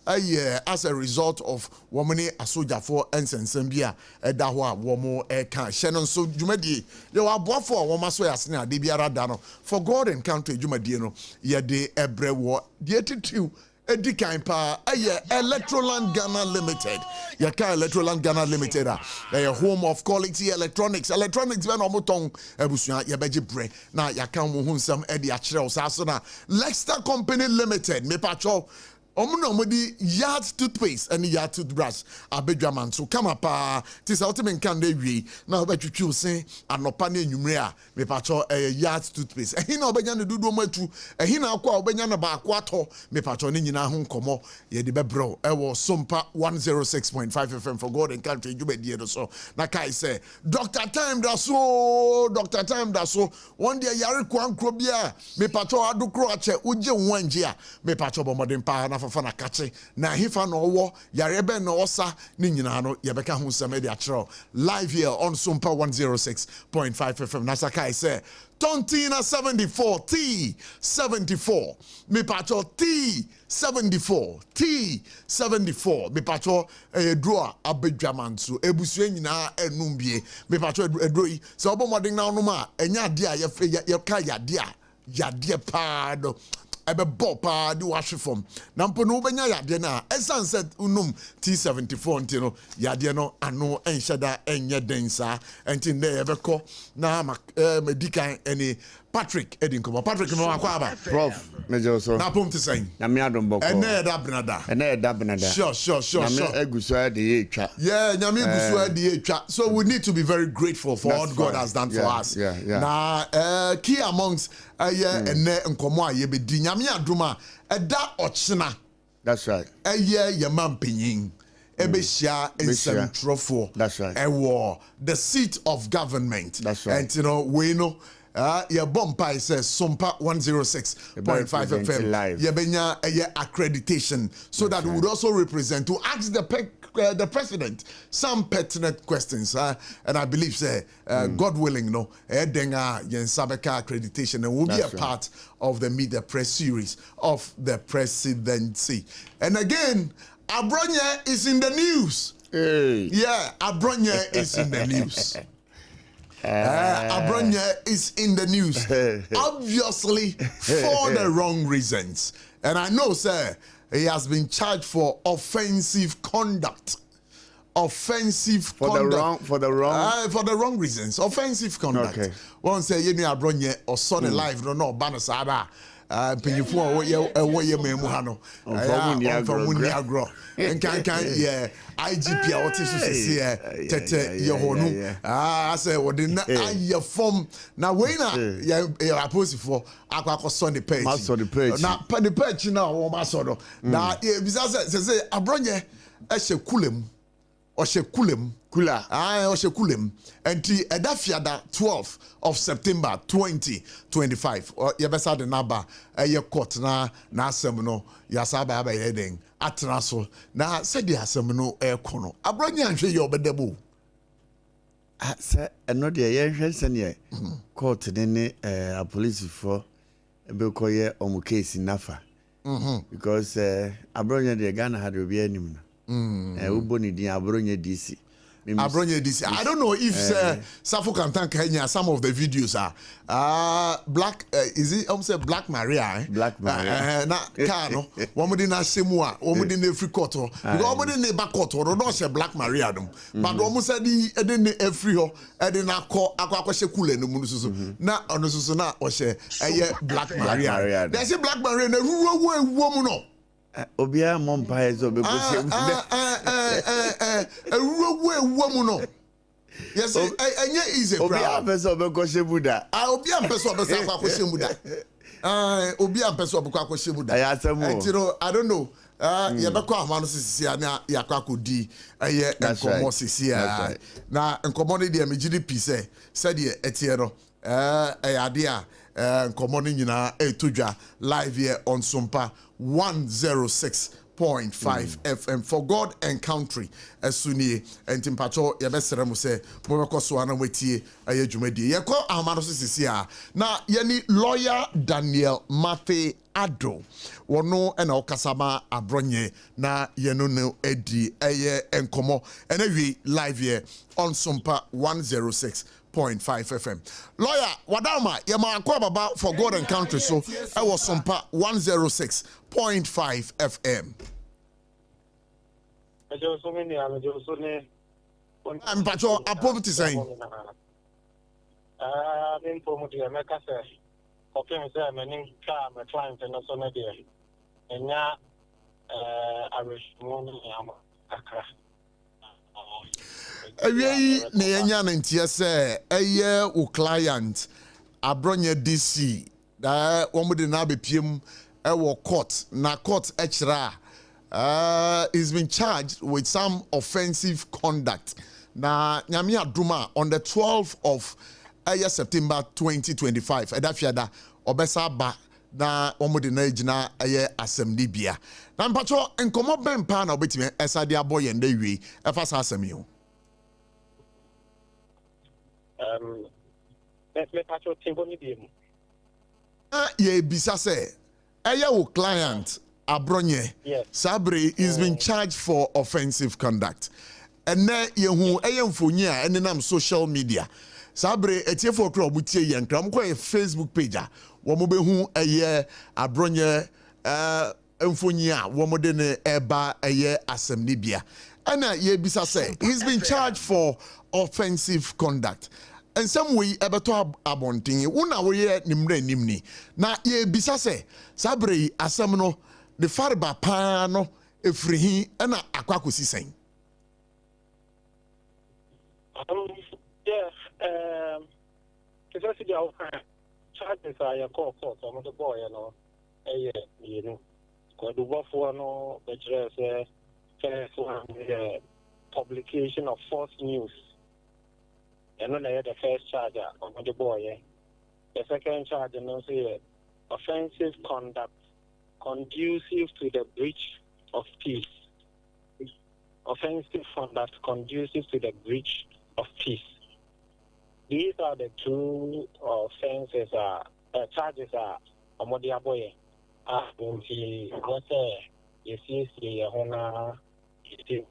as a result of womani asoja for ensensembia eda ho a womo ka hye so dwumadi ye wa boafo a woma so yasene ade biara da no for God and country dwumadi no ye de ebre wo de titiu Edikan pa Electroland Ghana Limited. Yaka Electroland Ghana Limited a home of quality electronics. Electronics ben omotong ebusua yebeje bre na yaka mo hunsam edi akire osasona. Lexter Company Limited me pacho omudi yard toothpaste and yard toothbrush abedwaman so come up tis ultimate can dey wi na obetwetwe say anopa na enwumre a me pacho yard toothpaste ehin na obenya ne dudu matu ehin na akwa obenya na ba akwa to me pacho ne nyina ho nkomo ye de bebro ewo SOMPA 106.5 FM for God and country djubedie do so na kai say Dr. Time da so one day yare kwankro bia me pacho adukro ache uje nwanje a me pacho bomodin pa na fana kache na hifa no wo yarebe no osa ni nyina no yebeka hu nsem de achro live here on SOMPA 106.5 FM Nasaka say Tontina 74 T74 me pacho T74 me pacho draw abedwaman so ebusua nyina enumbie me pacho edroi so obomodin na no ma enya de a ye ka yade pa do ebe bopa di wash from na mpo no benya yade na esan said unum T74 ntino yade no ano enhyeda enye densa enti na ebe ko na medical any Patrick Edinkomo Patrick no akwa aba Prof mejo so na pom te sen na me adom boko ene da benada sure na me eguso de etwa nyame eguso de etwa so we need to be very grateful for what God has done for us na key amongst ene nkomo aye be di nyame adoma eda ochena that's right ye mampenyin ebeshia ensem trofo that's right ewo the seat of government that's right and we know your bompa says SOMPA 106.5 FM. Yebenya accreditation so that we would also represent to ask the president some pertinent questions. And I believe God willing, no, denga yensabeka accreditation and will be a part of the Meet the Press series of the presidency. And again, Abronya is in the news. Hey. Yeah, Abronya is in the news. Abronya is in the news, obviously for the wrong reasons. And I know, sir, he has been charged for offensive conduct. For the wrong reasons. Offensive conduct. Okay. One say you need Abronya or son alive, no banner sada. Penyifu ye memu hano from agro and can IGP a what is here tete yehonu I say what did not your form now when you are posted for aqua Sunday page now the page now o masodo now say Abronye kulem kula enti edafiada 12th of September 2025 yebesa de naba eye court na asem no yasaba aba yeden atena so na said the asem no kono Abronya anhwe ye obedebo se eno de ye hwe sene court ne police for ebe koye omu case nafa because Abronya de Ghana had obi anim uboni din Abronya DC. I don't know if SARFO can thank Kenya. Some of the videos are Black. Is it? Say Black Maria. Black Maria. Na kano. Wamudi na semua. Wamudi ne free koto. Because wamudi ne back koto. Don't say Black Maria dum. But wamu say di edi ne free ho. Edi na ako she kule no munu susu. Na ono susu na oshe Black Maria. They say Black Maria na ruwa no. Obia mompa ezo be gosi woman no yes enye easy obia person be gosi buda obia person be sa kwa gosi buda obia person be kwa gosi buda I don't know ya be kwa amano sisi na ya kwa kodi enkomo sisi na enkomo ne de megidi pise said ye etie no ade a enkomo ne nyina etodwa live here on SOMPA 106.5 FM for God and country esuni entimpacho yebesere mu se mobekọ so ana wetie ayedwumadi yekọ amano sisi a na yeni lawyer Daniel Mathe Ado wono ena okasama abronye na yeno no edi eye enkomo ena live here on SOMPA 106.5 FM. Lawyer Wadama yema akwa baba for God and country so I was SOMPA 106.5 FM. I'm patrol a poverty saying. I'm promoting a mecca. Okay, sir, my name is my client and also my dear. And now, I wish morning. Awie na yenya na ntia se eye wo client abronye DC da wo de na bepiem e wo court na court extra is been charged with some offensive conduct na nyame aduma on the 12th of September 2025 edafiada obesa ba na wo de na agina eye assembly bia na mpacho enkomo bempa na obetime esade aboye nda wi efasa asemi ho. Let me patch your team. Ye bisa say eye wo client abronye Sabre is being charged for offensive conduct and na ye hu eye mfonyi a enenam social media Sabre etiefo kro obutie ye nkram ko Facebook page a wo mo be hu eye abronye mfonyi a wo mo de ne eba eye assembly bia ana ye bisa say he's been charged for offensive conduct. And some way ebeto abontin una we nimre nimni na ye bisa se Sabre asem no the farba pa no efrihi na akwakosi sen. Because the charges are your court some of the boy you know ko do for no the first one publication of false news. And then the first charge on the boy. The second charge and also offensive conduct conducive to the breach of peace. Offensive conduct conducive to the breach of peace. These are the two offenses charges are on the boy. What you see the honor is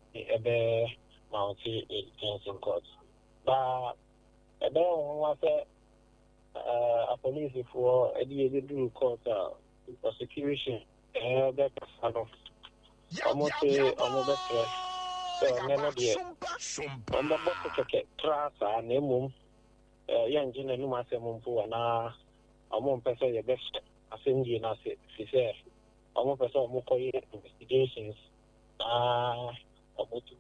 mounted in court. But I don't want a police for a do court prosecution. That almost another so never dear. On the bottom class and name young Jin no massimum for an among person your best assembly and asset. She said, almost person more investigations. About to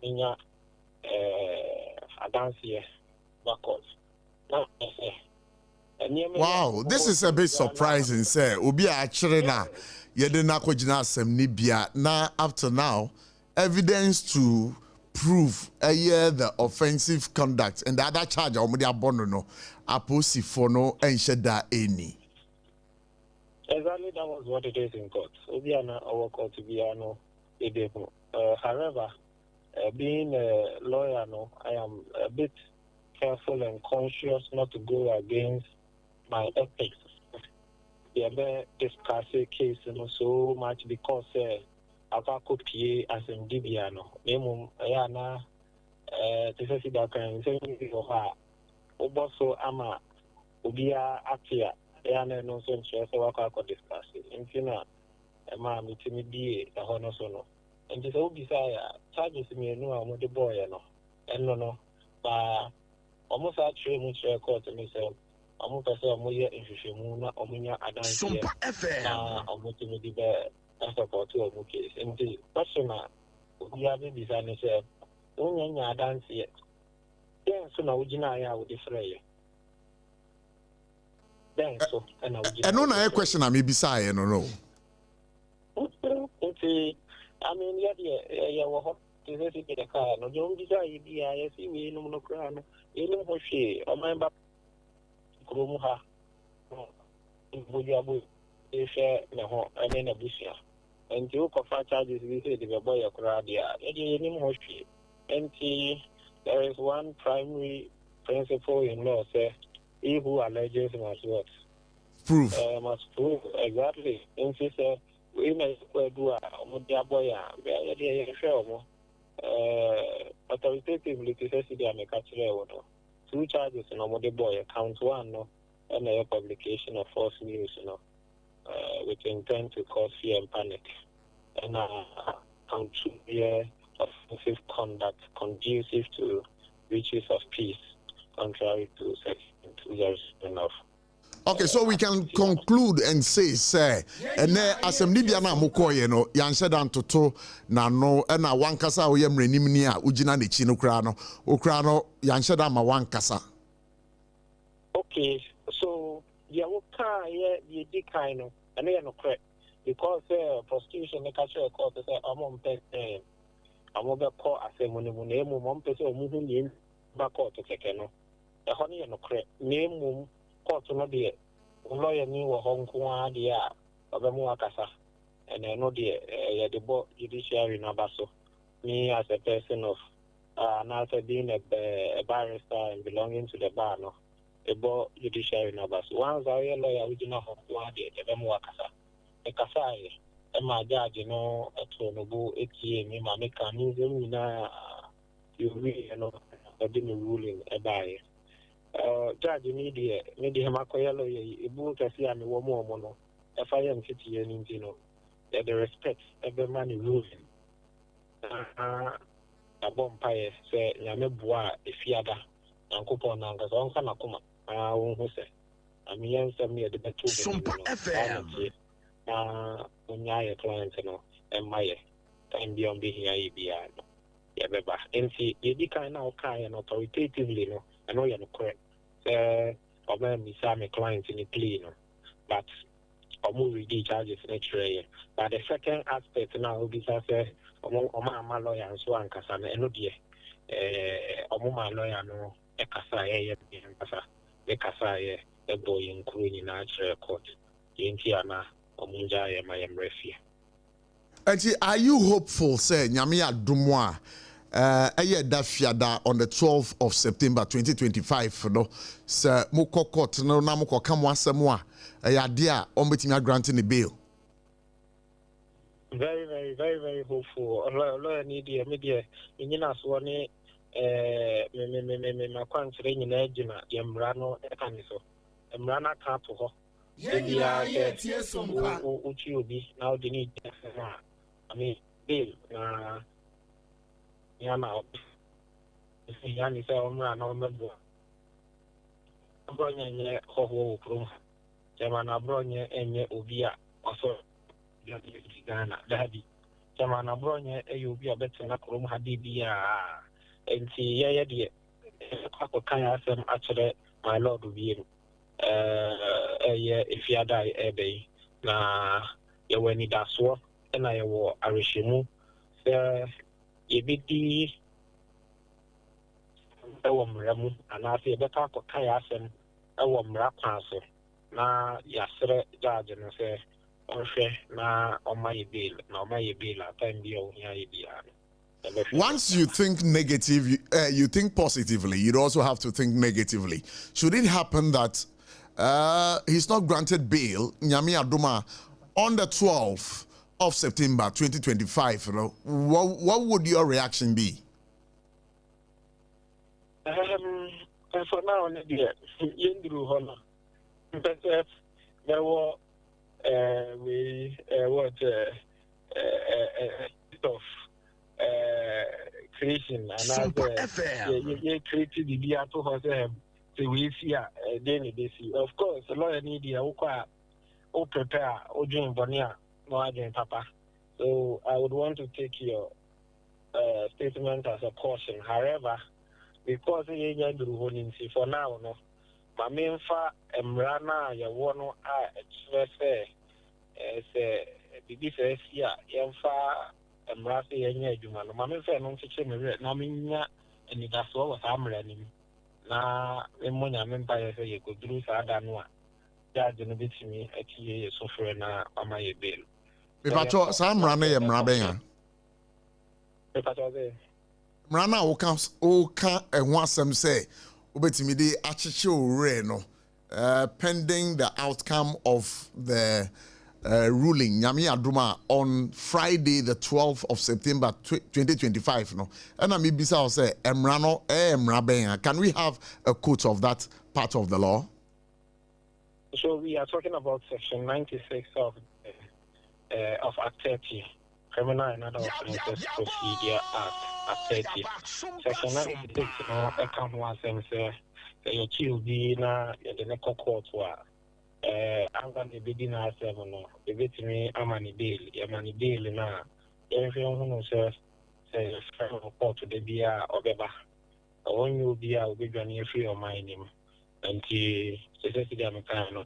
dance here backwards. Wow, this is a bit surprising, sir. Obi actually na yede na kwagina asem ni bia na up to now evidence to prove the offensive conduct and the other charge omudi abono no aposi for no ensheda any. Exactly, that was what it is in court. Obi ana our court to be ano edebo. However, being a lawyer, no, I am a bit careful and conscious not to go against my ethics. We have discussed a case so much because I've copy as in Dibiano. Name Ayana, to say that can say for her. Also, Ama, Ubia, Atia, Ayana, no sense, so I could discuss it. In Fina, a man, it's me, a honor sono. And this whole desire charges me no I'm the boy and no but almost actually much record to myself I'm person mo ye nhwehwemu na omunya adanse na omuti me be support to omu case and the question we have been designing say onya adanse then so na ugina ya wo defray then so na ugina no na question am ebisa no I mean, yeah, what is it? The car, no, don't desire I see me no crown. You know what she, or my back, Grumuha, Bujabu, they share no, and then a bushia. And you offer charges, we say the boy of Radia, you know what she. And there is one primary principle in law, say, he who alleges must what? prove. Must prove exactly. In case we may do a boy, authoritatively to say they are making 2 charges in a boy. Count 1, no, and a publication of false news, with intent to cause fear and panic, and count 2 year offensive conduct conducive to breaches of peace, contrary to section 207 of. Okay, so we can conclude and say, and as a Nibiana Mokoyeno, Yansedan Toto, Nano, and a one casa, we am renimia, Ujina de Chinocrano, Ukrano, Yansedan Mawankasa. Okay, so the Avoka, the Dicano, and they are not correct because prostitution, the culture court, I'm on pet, I'm over call as a money, mum, person, moving in back court to take the honey and no correct name. Court no dear, lawyer knew a Hong Kong dear of a Muakasa, and I know the judiciary Nabaso. Me as a person of now being a barrister and belonging to the bar, no, a board judiciary Nabaso. Once I lawyer, we do not Hong Kong dear, the Muakasa, a Kasai, and my judge, a Tonobu, me, my mechanism, you really know, I didn't ruling a buyer. Judge media Makoyalo, a book as I am a woman, a fire and city and the respect every money ruling. A bompire say, Yamebois, if Yada, and coupon Nangas on Kanakuma, who say, I mean, some near the better SOMPA FM. When I clients and my time beyond being a BR. Yeah, and see, you can now kind authoritatively, no, I know you're not correct. Or maybe some clients in the plea, but or movie charges next year. But the second aspect now will be say, my lawyer and so on, Cassandra, and no dear, my lawyer, no, a Cassay, a Cassay, a boy in Queen in Archer Court, in Tiana, or Munjaya, my refuge. Actually, are you hopeful, say, Nyamia Dumois? Dafiada on the 12th of September 2025, no, Sir Moko Court, no Namoko Kamwa Samoa, a dear, ombitimia granting the bail. Very, very, very, very hopeful. Lawyer need the media in us one, my country in Edina, the Emrano, Ecaniso, Emrana Capo, Uchi, now the need, I mean, bail, Yana, Yani say, no member. Abronya, Ho, Jamana Bronya, and ye Ubia, also Ghana, Daddy. Jamana Bronya, you be a better room, Hadibia, and see, yeah, dear. Kaya some actually, my lord will be if you die, Abbey. Na, you when it does work, and I will Arishimu. Ebiti Ewamramu, and I say better for Kayasem Ewamrapaso. Na Yasre Judge and say, na on my bill, now my bill at time be on your. Once you think negative, you think positively, you'd also have to think negatively. Should it happen that he's not granted bail, Nyami Aduma, on the 12th of September 2025, what would your reaction be? For now, Yendru Honor. There were of creation and you created the beer to herself. So we see of course, the lawyer need to prepare or doing Bonia. No, Papa. So I would want to take your statement as a caution. However, because for now, no, my main fa Emrana, you want to express a BBS here, Yamfa, Emrasi, and Yajuman. My main fa non teaching me, Namina, and it has all I'm running. Now, when I remember, you could do Sadanwa. Judge and bit me at ye suffering on my bill. Papacho, some run a Mrabenga. Mrana Oka and once some say, Obetimidi Achicho Reno, pending the outcome of the ruling Nyame Aduma on Friday the 12th of September 2025 no and I bisa say emra no emra ben. Can we have a quote of that part of the law? So we are talking about section 96 of Act 30, Criminal and Other Offences Procedure Act 30. Section 96 account was say your child be na the next court wa I'm going to be dinner seven no the bit me amani bail na everyone who knows say report to the bia obeba on you bia will be joining free of my name and the society am kind no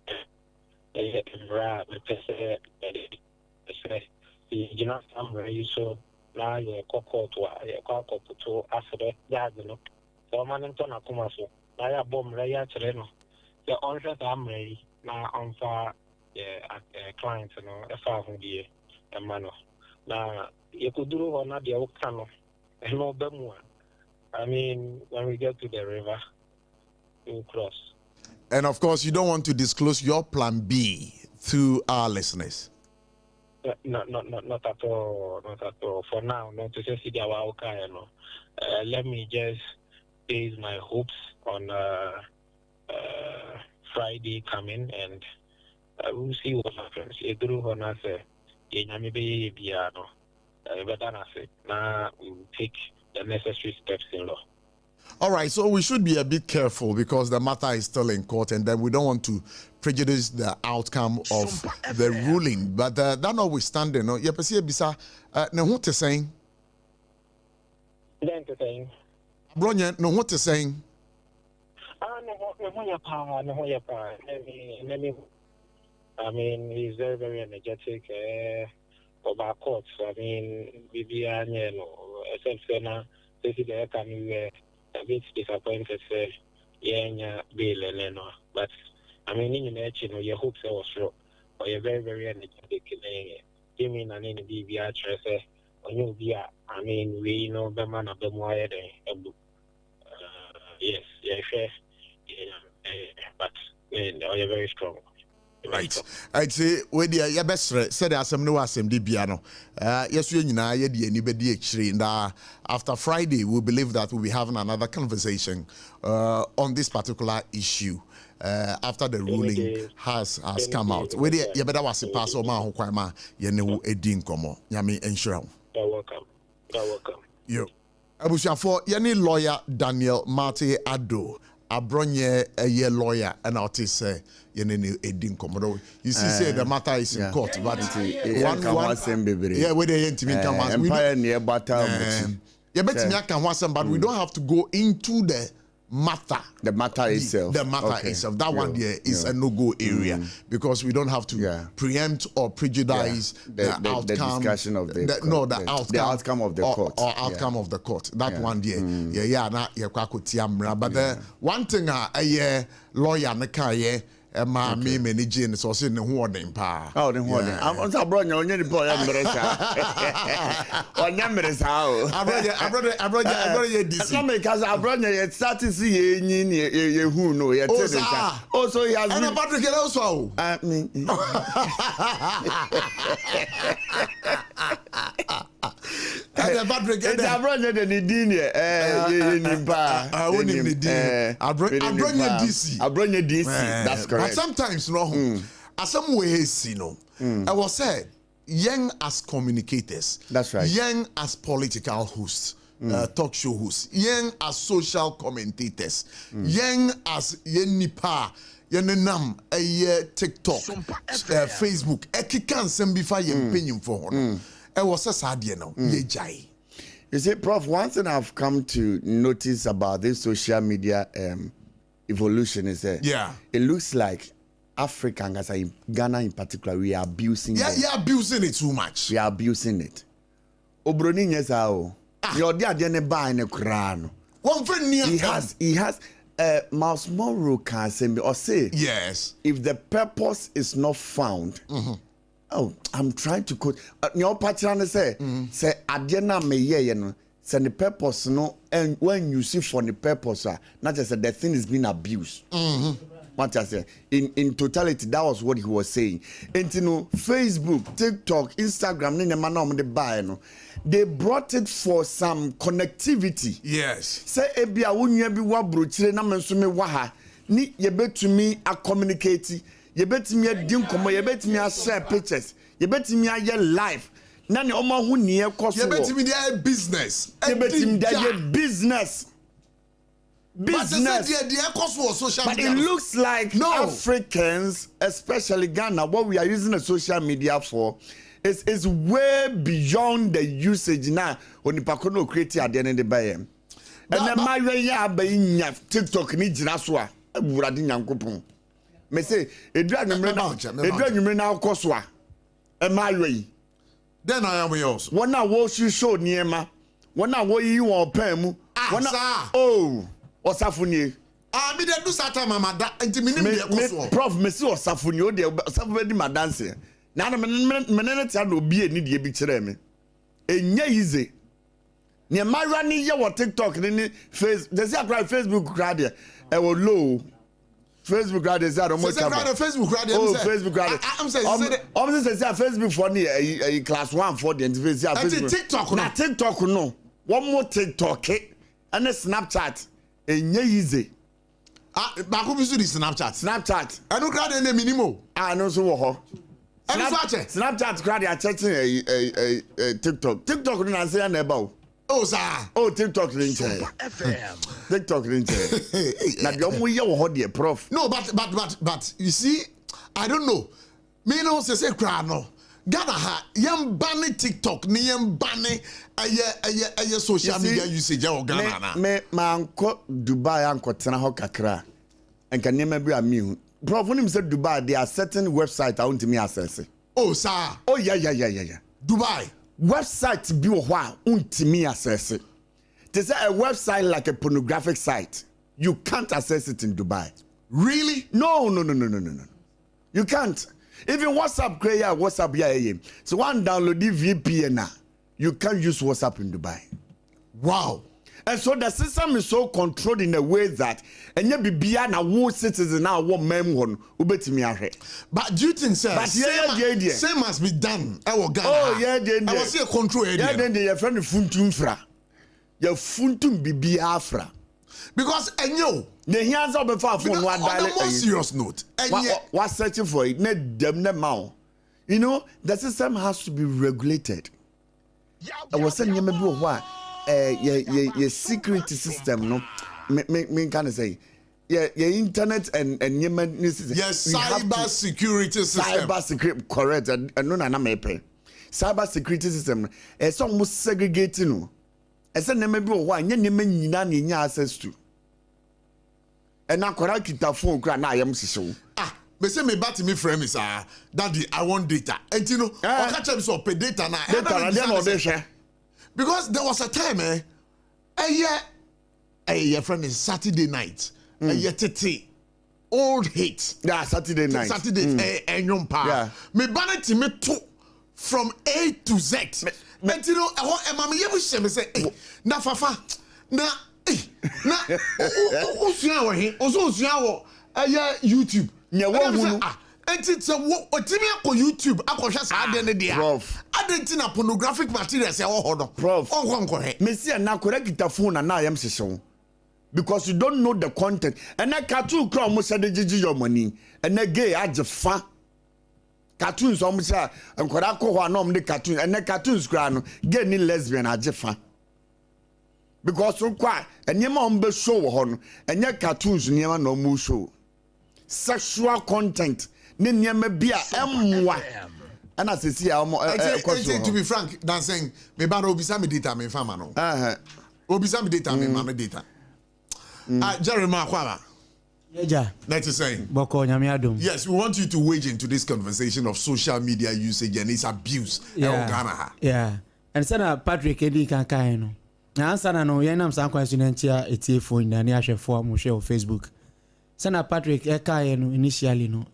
bra me pese the general assembly so na ye court wa ye court to asere judge no so man to na kuma so na ya bom ra ya chere no the onre amre na onfa client no efa ho die e ma no na ye kuduru ho na de o ka no e no ba mu I mean when we get to the river we'll cross. And of course you don't want to disclose your plan B to our listeners. Not at all. For now, not to say the okay, no. Let me just base my hopes on Friday coming, and we'll see what happens. But now we'll take the necessary steps in law. All right, so we should be a bit careful because the matter is still in court and then we don't want to prejudice the outcome of the ruling. But that notwithstanding, no, you see, bisa, no, what is saying? Bronya, no, what is saying? I mean, he's very, very energetic about courts. I mean, Vivian, you know, essentially, this is the can a bit disappointed, say, yeah, bail and no. But I mean, in the you know, your hopes are sure, or you're very, very energetic. Give me an any BBR say, or you be, I mean, we know the man of the more yes, yeah, fair, but you're very strong. Right. I'd say we the your best said asem no asem de bia no. Yes we nyina ye de anibedi akire nda after Friday we believe that we'll be having another conversation on this particular issue after the ruling has come out. We the you better was pass o ma ho kwan ma ye ne wo edi nkomo. Nyame ensure. You're welcome. Yo. Abusiafo ye ne lawyer Daniel Mate Ado Abronye a lawyer and out is edin komodo. You see, say the matter is in court, but yeah, where they intimate empire near battle. Yeah, but we don't have to go into the matter. The matter itself. The matter itself. That one there is a no-go area because we don't have to preempt or prejudice the outcome. The discussion of the outcome of the court. Or outcome of the court. That one there. But the one thing a lawyer neka ma me managing so say ne ho odin pa. Oh, ne ho odin. I'm so bro onye the boy amresa. Onye amresa o. Abronya ye this. Some because abronya ye start to see ye nyi ye hu no ye tell them. Also he has and Patrick also. I mean Patrick abronya de ni din ye nimpa. Woni ni din. Abronya DC. Abronya DC. That's correct. But sometimes, no, as some way, I was said, young as communicators, that's right, young as political hosts, talk show hosts, young as social commentators, young as yenipa, yenenam, TikTok, Facebook, ekikan sembifa yempenium for one. I was a sad, you know, yejai. You see, Prof, one thing I've come to notice about this social media evolution is that it looks like Africa and Ghana in particular, we are abusing it. Yeah, abusing it too much. We are abusing it. Obroni nyesao. Your dia dene ba in a crown. One friend he has Miles Monroe can say or say yes. If the purpose is not found, oh, I'm trying to quote your patron say adena me ye no. So the purpose, no, and when you see for the purpose, not just that the thing is being abused. What I say in totality, that was what he was saying. And you know, Facebook, TikTok, Instagram, they brought it for some connectivity. Yes. Say ebia wonye bi wa brochire na menso me wa ha ni ye betumi a communicate, ye betumi a di nkomo, ye betumi a share pictures, ye betumi a ye live. Na ne omo hu ne ekoso. Ye betumi dey business. Ye betumi dey business. Business. But it looks like Africans, especially Ghana, what we are using the social media for is way beyond the usage now. When you create at the end of the day. And then my way TikTok ni jinaswa. Buradi nyankopon. Me say edra nyumre na akoswa. E my way. Then I am yours. One na wo show niema. One na wo yi won pan mu. Oh. Osafuni. Me dey do sata mama da enti minim dey koso. Prof me si osafuni o dey osafu be di madanse. Na menene tia no bi eni dey bi kire me. Enya easy. Ne mara ni ye wo TikTok ni face. They say cry Facebook cry there. E wo low. Facebook cry there say mo chaba. Facebook cry there. Oh Facebook cry. I'm say Facebook for ni class 1 for the interface Facebook. TikTok no. Na TikTok no. One more TikTok and Snapchat. Enye easy. Baako bi so di Snapchat. Enu kra de na minimo. No so wo ho. Snapchat kra de a chatting TikTok. TikTok na say na eba o. Oh sir. Oh TikTok rinche. TikTok rinche. Na de omo ye wo ho de prof. No but you see I don't know. Me no say kra no. Ghana ha yam banning TikTok ni yam banning aye social media usage o Ghana na. Me manko Dubai anko tena ho kakra. Enka nema bi ami. Bro, when him said Dubai, there are certain websites I want me access. Oh sir. Oh yeah. Dubai. Website bi wo ho a untimi access. They say a website like a pornographic site. You can't access it in Dubai. Really? No. You can't. Even WhatsApp yeah. So one download the VPN you can't use WhatsApp in Dubai. Wow. And so the system is so controlled in a way that and you be na wo citizen now wo mem won ubetimi ahwe. But do you think sir same must be done? Ghana. Oh yeah, I was see a control area. Yeah, then your friend funtum fra. Your funtum bibi afra. Because enyo the hands up before phone one dial. On a more serious note, what searching for it? You know, the system has to be regulated. I was saying you maybe what your security system no me can say your internet and yes, cyber security system. Cyber security correct and no na me pay. Cyber security system it's almost segregating. I said maybe what nyina na access to. And now correct kita phone kra na ayam sisi. Me say me bat me frame is daddy I want data. And you know, I catch me so pay data na. Because there was a time a friend is Saturday night. Tete old hate. Yeah, Saturday night. Yeah. Me banner me too from A to Z. And you know, me say na fafa na YouTube. YouTube pornographic materials Prof. Messi na correct phone na I am session. Because you don't know the content. And I cartoon crown must say your money. And a gay fa. Cartoons almost and correct no the cartoon and the cartoons crown gay ni lesbian fa. Because so quiet and your mom be show on and your cartoons never no more show. Sexual content ni nyeme bia emwa and as see to be frank than saying me ba no obisa me data me fama no obisa me data me mama data Jeremiah Kwama Yeja that is saying boko nyame adom. Yes, we want you to wage into this conversation of social media usage and its abuse yeah and sana Patrick edi kan no na answer na no yenam san kwan sunentia etie phone na ne ahwefo am share on Facebook. Sana Patrick eka no initially no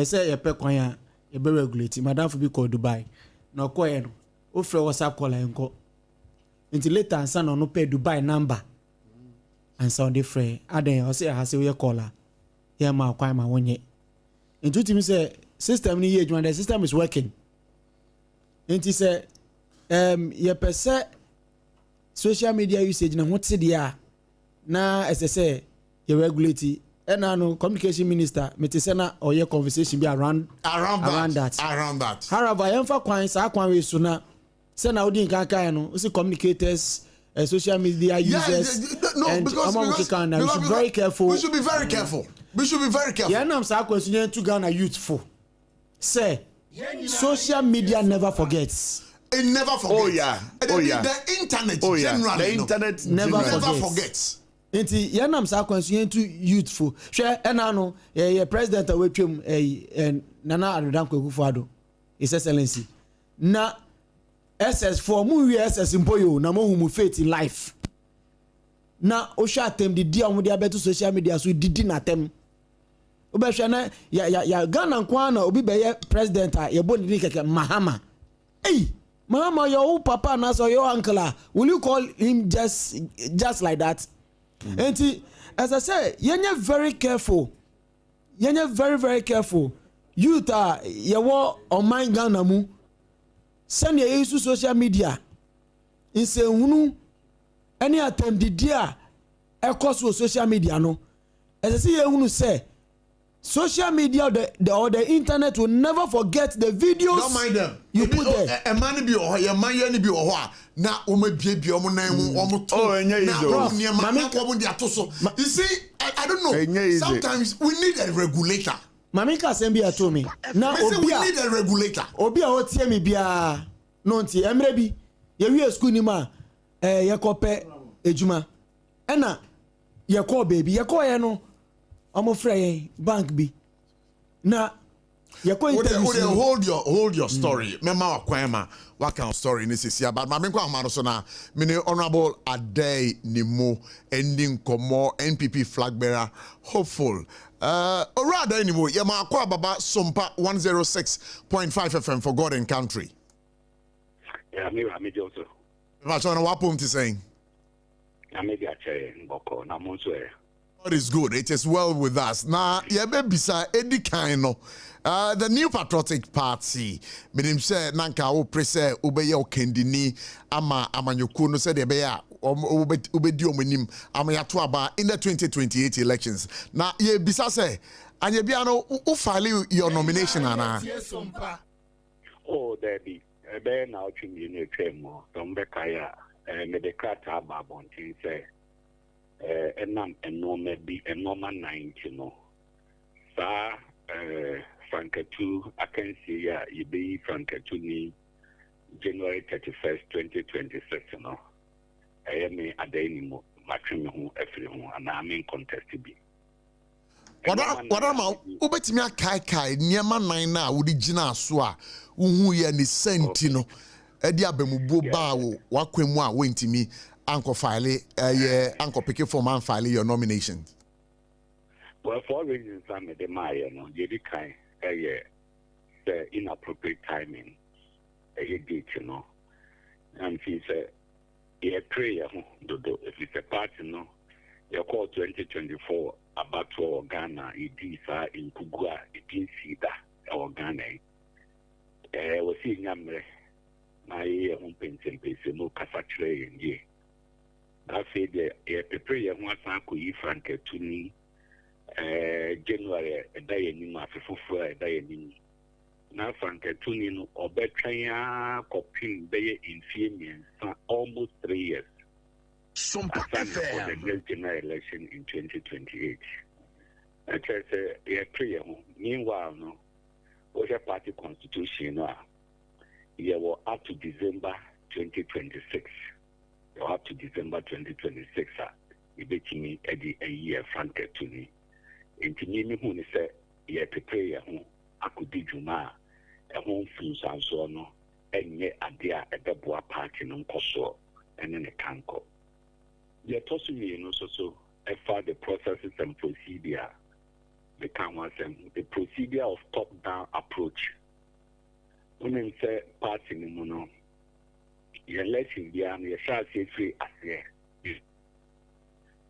say ye pe kwan ya e be regulate madam for be call Dubai no ko no o frɛ WhatsApp call enko until later answer no pay Dubai number and so they frɛ aden o say ha say we caller yeah ma kwa ma wonye nti timi say system ni ye the system is working nti say ye pese social media usage na hote dia na say ye regulate no communication minister metese na oye conversation be around that however yemfa kwan sa kwan we so na say na odi nkan kan no we see communicators social media users and we should be very careful. We should be very careful. Yeah, I'm saying to Ghana youthful. Say, social media never forgets. It never forgets. Oh yeah. The internet generally. The internet never forgets. Nti yeah, I'm saying to youthful. Share no president we twem Nana Adodankwa Akufo-Addo, His Excellency. Na SS4 mu we SS mpoyo na mo hu faith in life. Na o sha atem di dia omo dia beto social media so didi na atem. Obe hwe na ya Ghana nkwa na obi be president a ye bo ni keke Mahama. Hey, Mahama your papa na so your uncle, will you call him just like that? Enti as I say, yenye very careful. Yenye very very careful. Youth ye wo on mind Ghana mu. Send your use social media. In say hunu any attempt the dia across social media no. As I see hunu say social media the internet will never forget the videos. Don't mind them. You put there. A man be or your man be or na baby or you see, I don't know. Sometimes we need a regulator. Mamika Sembia told me. Now we need a regulator. Obia otie mi bia no nti emre bi ye wi school ni ma ye kope ejuma ena ye call baby ye call ye no omo frey bank bi na ye call interview hold your story mema wakwema what kind of story this is here but ma menkwa amano so na me honorable Adey Nimo ending komo NPP flag bearer hopeful ora Adey Nimo ye ma akwa baba SOMPA 106.5 FM for God and country. Yeah, me also. What are saying? God is good. It is well with us. Now, bisa edi kaino. The new patriotic party. Minim say nanka o prese ubeye okendini ama amanyuku no say de beya ubedi omenim amayato aba in the 2028 elections. Now, ye bisa say anye bia no u file your nomination ana. Oh, there be. Ebe na ochimi ni twemo tombe kaya me de krata babontin say enam enoma bi enoma 90 no sa frankatu akansi ya ibe frankatu ni January 31st 2026 no me Adey Nimo matweme ho afiri ho ana me contest bi Wadama ubetimi akai niema 9 na wudi gina so a uhu ye ni senti no edi abemubuo ba wo wakwemu a wentimi anko file anko pick form and file your nomination. Well, for reasons I'm the Maya no yedi kai the inappropriate timing date no and he said prayer do if it's a party no you call 2024 about to Ghana idisa in Kugua idinsi da or Ghana we see nyamre na ye ho pentempe no kasachre ye that say the prepare ye ho asan ko yi franketu ni January da ye ni ma fefofo da ye ni na franketu ni no obetwan ya kopin be ye infie almost 3 years. SOMPA FM for the next general election in 2028. I tell you, prayer. Meanwhile, no, what's your party constitution? You were up to December 2026. You're up to December 2026. You bet me a year frank to me. And to me, who say, you prepare I could do Juma, a home foods and so on, and yet a dear at the boa party non coso and then a canco. You're tossing me, so far the processes and procedure, the procedure of top-down approach. Women say party no, you're letting the you shall say free as here.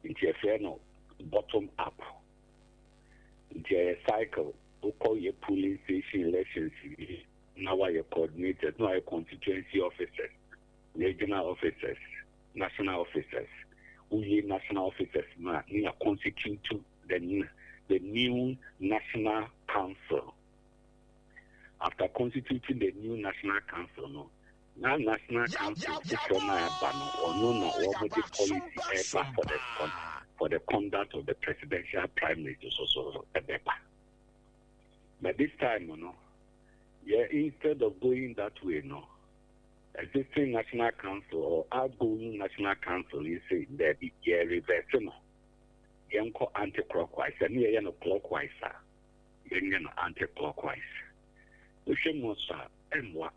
It's a fair no bottom up. the cycle, we call your polling station elections. Now are coordinators, now are constituency officers, regional officers, national officers. We national officers now constitute the new national council. After constituting the new national council, now national council from or no what the policy for the conduct of the presidential primaries is also a paper. But this time, instead of going that way, existing national council or outgoing national council, you say that you reversing. You go anti-clockwise, and you are clockwise, you are anti-clockwise. The shame was and what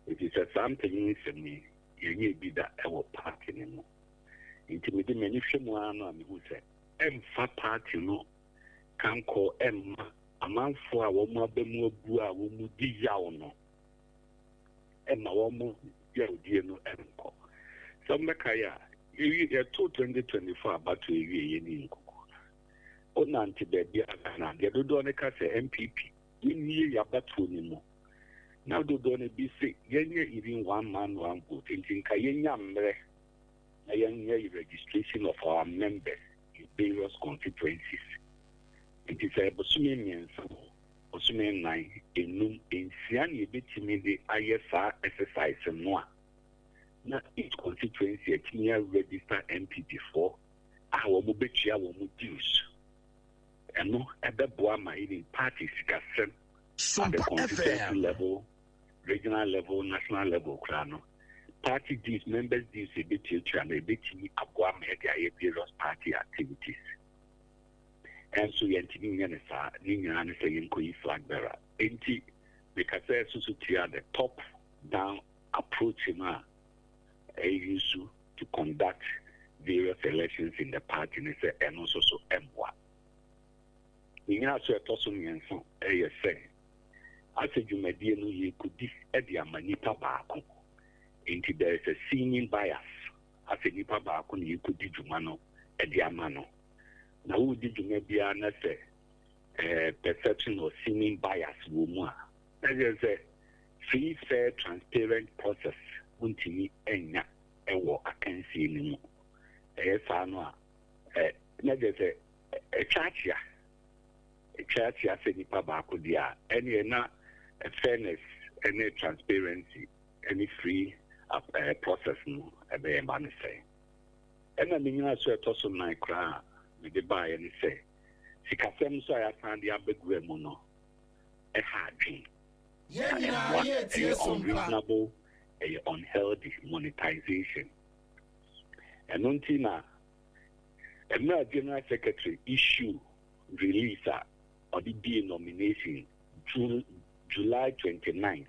it is a something in me, you need be that our party anymore. Intimidate many shame one who said, far party can call Emma a man for a woman, Bemu Bua, who did yaw Emma woman, dear no Emco. Some Makaya, you are 2024 about to a in on anti baby, and the Dodonica say MPP. In year battle anymore. Now do don't be sick, even one man, one vote, thinking Kayanyamre, a young registration of our members in various constituencies. It is a Bosumian, Bosumian 9, in Num, in Siani, between the ISR exercise and more. Now each constituency a clear register MPP for our Mubetia will reduce. And no other Boama in parties can send at the constituency level, regional level, national level, crano. Party dues, members dues, a bit and a bit of Boama various party activities. And so you're saying flag bearer. Ain't it? Because there's the top down approach a issue to conduct various elections in the party and also so M1. We have to toss on the answer. Say, I said you may be no you could this Edia Manipa Baku. Into there is a seeming bias. I said Nipa Baku, you could do Jumano, Edia Mano. Now, who did you maybe a perception or seeming bias? Woman, that is a free, fair, transparent process. Untimi Enya, Ewo, I can see anymore. Yes, I know. That is a church. A church has any Pabaco dia, any a fairness, any transparency, any free process, no, a very man say. And I mean, I saw a toss of my crown with the buy and say, Sikasem so I found the Abeguemono, a hard dream. Unreasonable, a unhealthy monetization. And Untina, a general secretary issue release or the B nomination July 29th.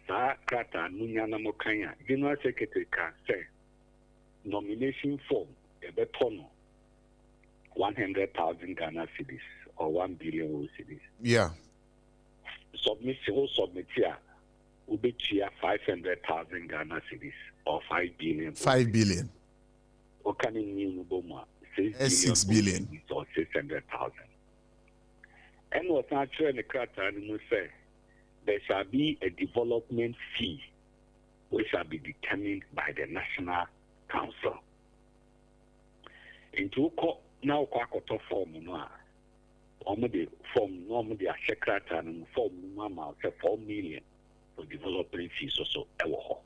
Sa Krata Nunyana Mokanya, General Secretary can say nomination form a betono 100,000 Ghana cedis or 1 billion cedis. Yeah. Submission here will be 500,000 Ghana cedis or 5 billion. 5 billion. Or can in new Boma 6 billion or 600,000. And what's not true in the Krata and say there shall be a development fee which shall be determined by the National Council. Into now Kwakoto form no the form normally a Krata and form mama 4 million for development fees also ewo.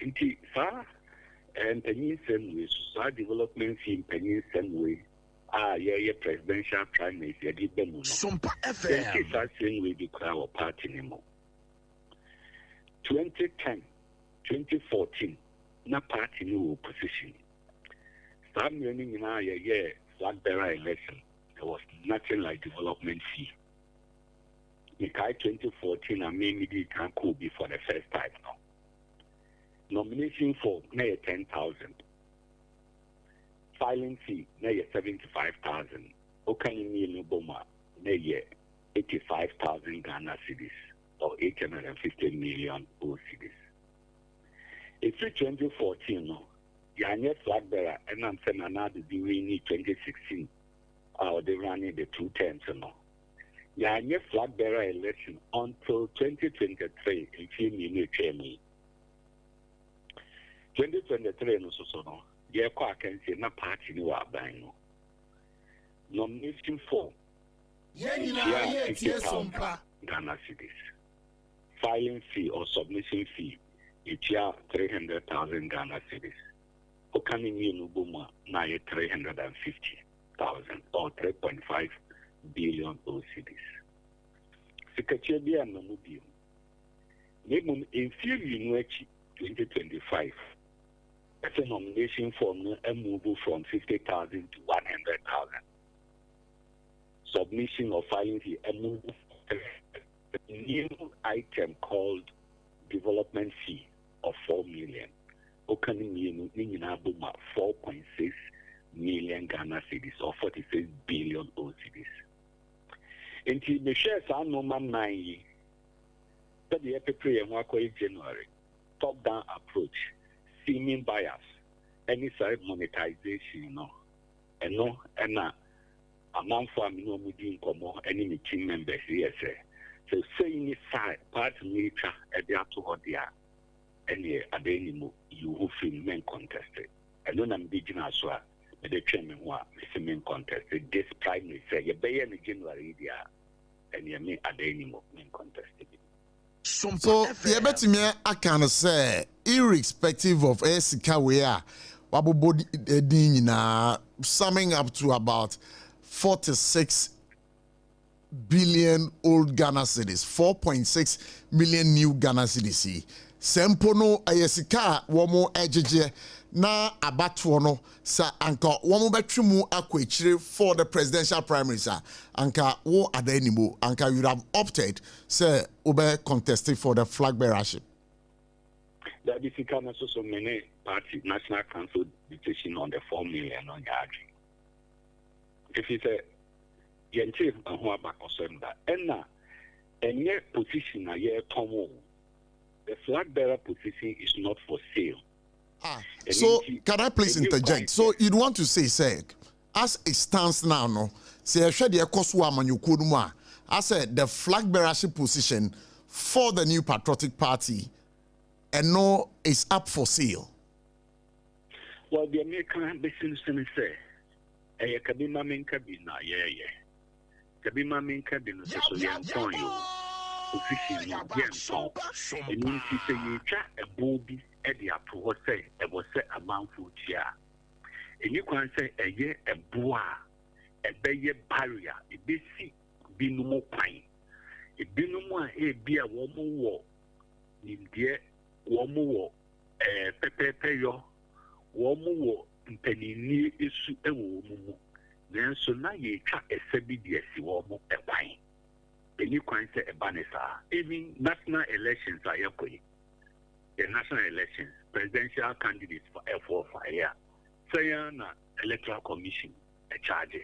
Inti sa and penny same way so development fee penny same way presidential primaries ya di bemu no SOMPA FM same way the crowd party anymore. 2010 2014 na party no opposition some running in our flag bearer election there was nothing like development fee. In 2014 I made it can could be for the first time now. Nomination form na 10,000. Filing fee na 75,000. Okani ni Boma na 85,000 Ghana cedis or 850 million cedis. It's 2014 no. Yanye flag bearer and I'm saying another during 2016 they running the 2 terms. No. Yeah, your flag bearer election until 2023 in few minutes. 2023 no so no. Yeah, I can say na party no aban no. Nomination form. Yeah, 50,000 Ghana cedis. Filing fee or submission fee, it's 300,000 Ghana cedis. Okani you no na 350,000 or 3.5 billion cedis. Secretary and Namubio. Name in few years 2025. That's a nomination form a move from 50,000 to 100,000. Submission or filing fee a move a new item called development fee of 4 million. Okani meaning 4.6 million Ghana cedis or 46 billion cedis. And the shares are no man 9 that the April and January top down approach, seeming bias, any side monetization, and no, and a month for me no moving come any team members, yes, sir. So saying this side, part nature at the auto there, and at the anymore, you will feel men contested. And then I'm beginning as well, the chairman was men contested. This primary say, you pay in January there, and you may at the anymore men contested. So, yeah, but me, I can say, irrespective of Esika, we are, Wabobodi Edina, summing up to about 46 billion old Ghana cedis, 4.6 million new Ghana cedis. Sempono ayesika womo ejeje na abatono no sa anka womo betwemu akwechire for the presidential primaries anka wo adanimo anka you have opted say obe contested for the flag bearership. That is so many party national council decision on the 4 million on Yaji. If it's a Yenchi and who are back on that, and yet position a year tomo. The flag bearer position is not for sale. So can I please interject? So you'd want to say, as it stands now, no, say I said the I said the flag bearership position for the new patriotic party, and no, is up for sale. Well, the American business say, "Hey, kabima minka bina kabima minka bina so young for you." Position no so and you see you try a booby at the approval say it was set a man for chia and you can say a year a boa a bay barrier a basic be no more pine it be no more a beer warm war in dear warm war pepeyo warm war penny near issue a woman then so now you try a sebidi warm a pine. And you can say a banisa. Even national elections are equally. The national elections, presidential candidates for F4 fire. Say an electoral commission, a charge.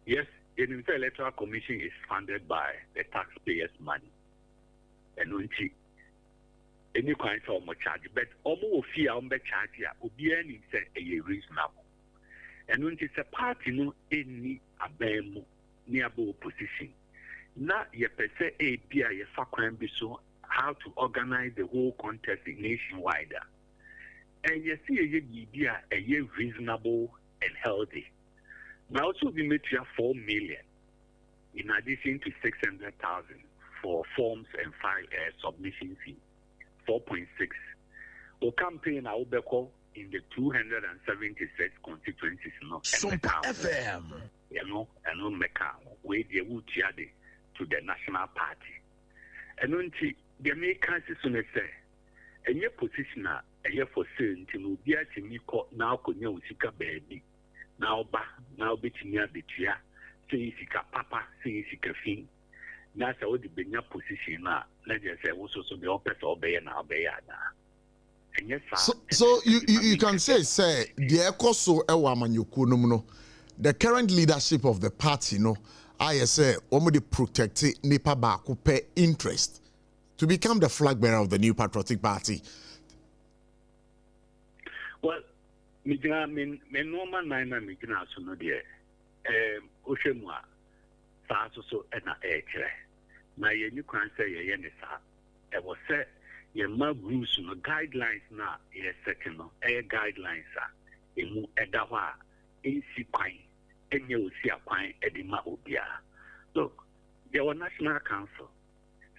Yes, the electoral commission is funded by the taxpayers' money. And when any kind of charge, but almost fear on the charge here, Obiani said a reasonable. And when it's a party, no any abemo nearby position. Na ye pese a bia ye fakwan bi so how to organize the whole contest nationwide. And you see ye bibia a reasonable and healthy. Now also we made 4 million in addition to 600,000 for forms and file submission fee. 4.6. O campaign I will in the 276 constituencies no. SOMPA FM. You know, and no meka we the would to the national party. And when the Americans say, and your position a year for sale until we are to me now could know Sika baby. Now be to near the chair, say Sika papa, say Sika fin. That's how the Benya position now. Let's just say also the opposite obey and obey now. And yes, so you can say, the Ekoso Ewamanyokuno, the current leadership of the party, no. I say, only protect Nipa Baku pay interest to become the flag bearer of the new patriotic party. Well, me normal nine me so no there. Oshemwa, so and a na ye new can say ye yenisa. I was said ye mab rules no guidelines na ye second no guidelines emu edawa ensi kwan enye osi akwan edima obia. Look, there were National Council.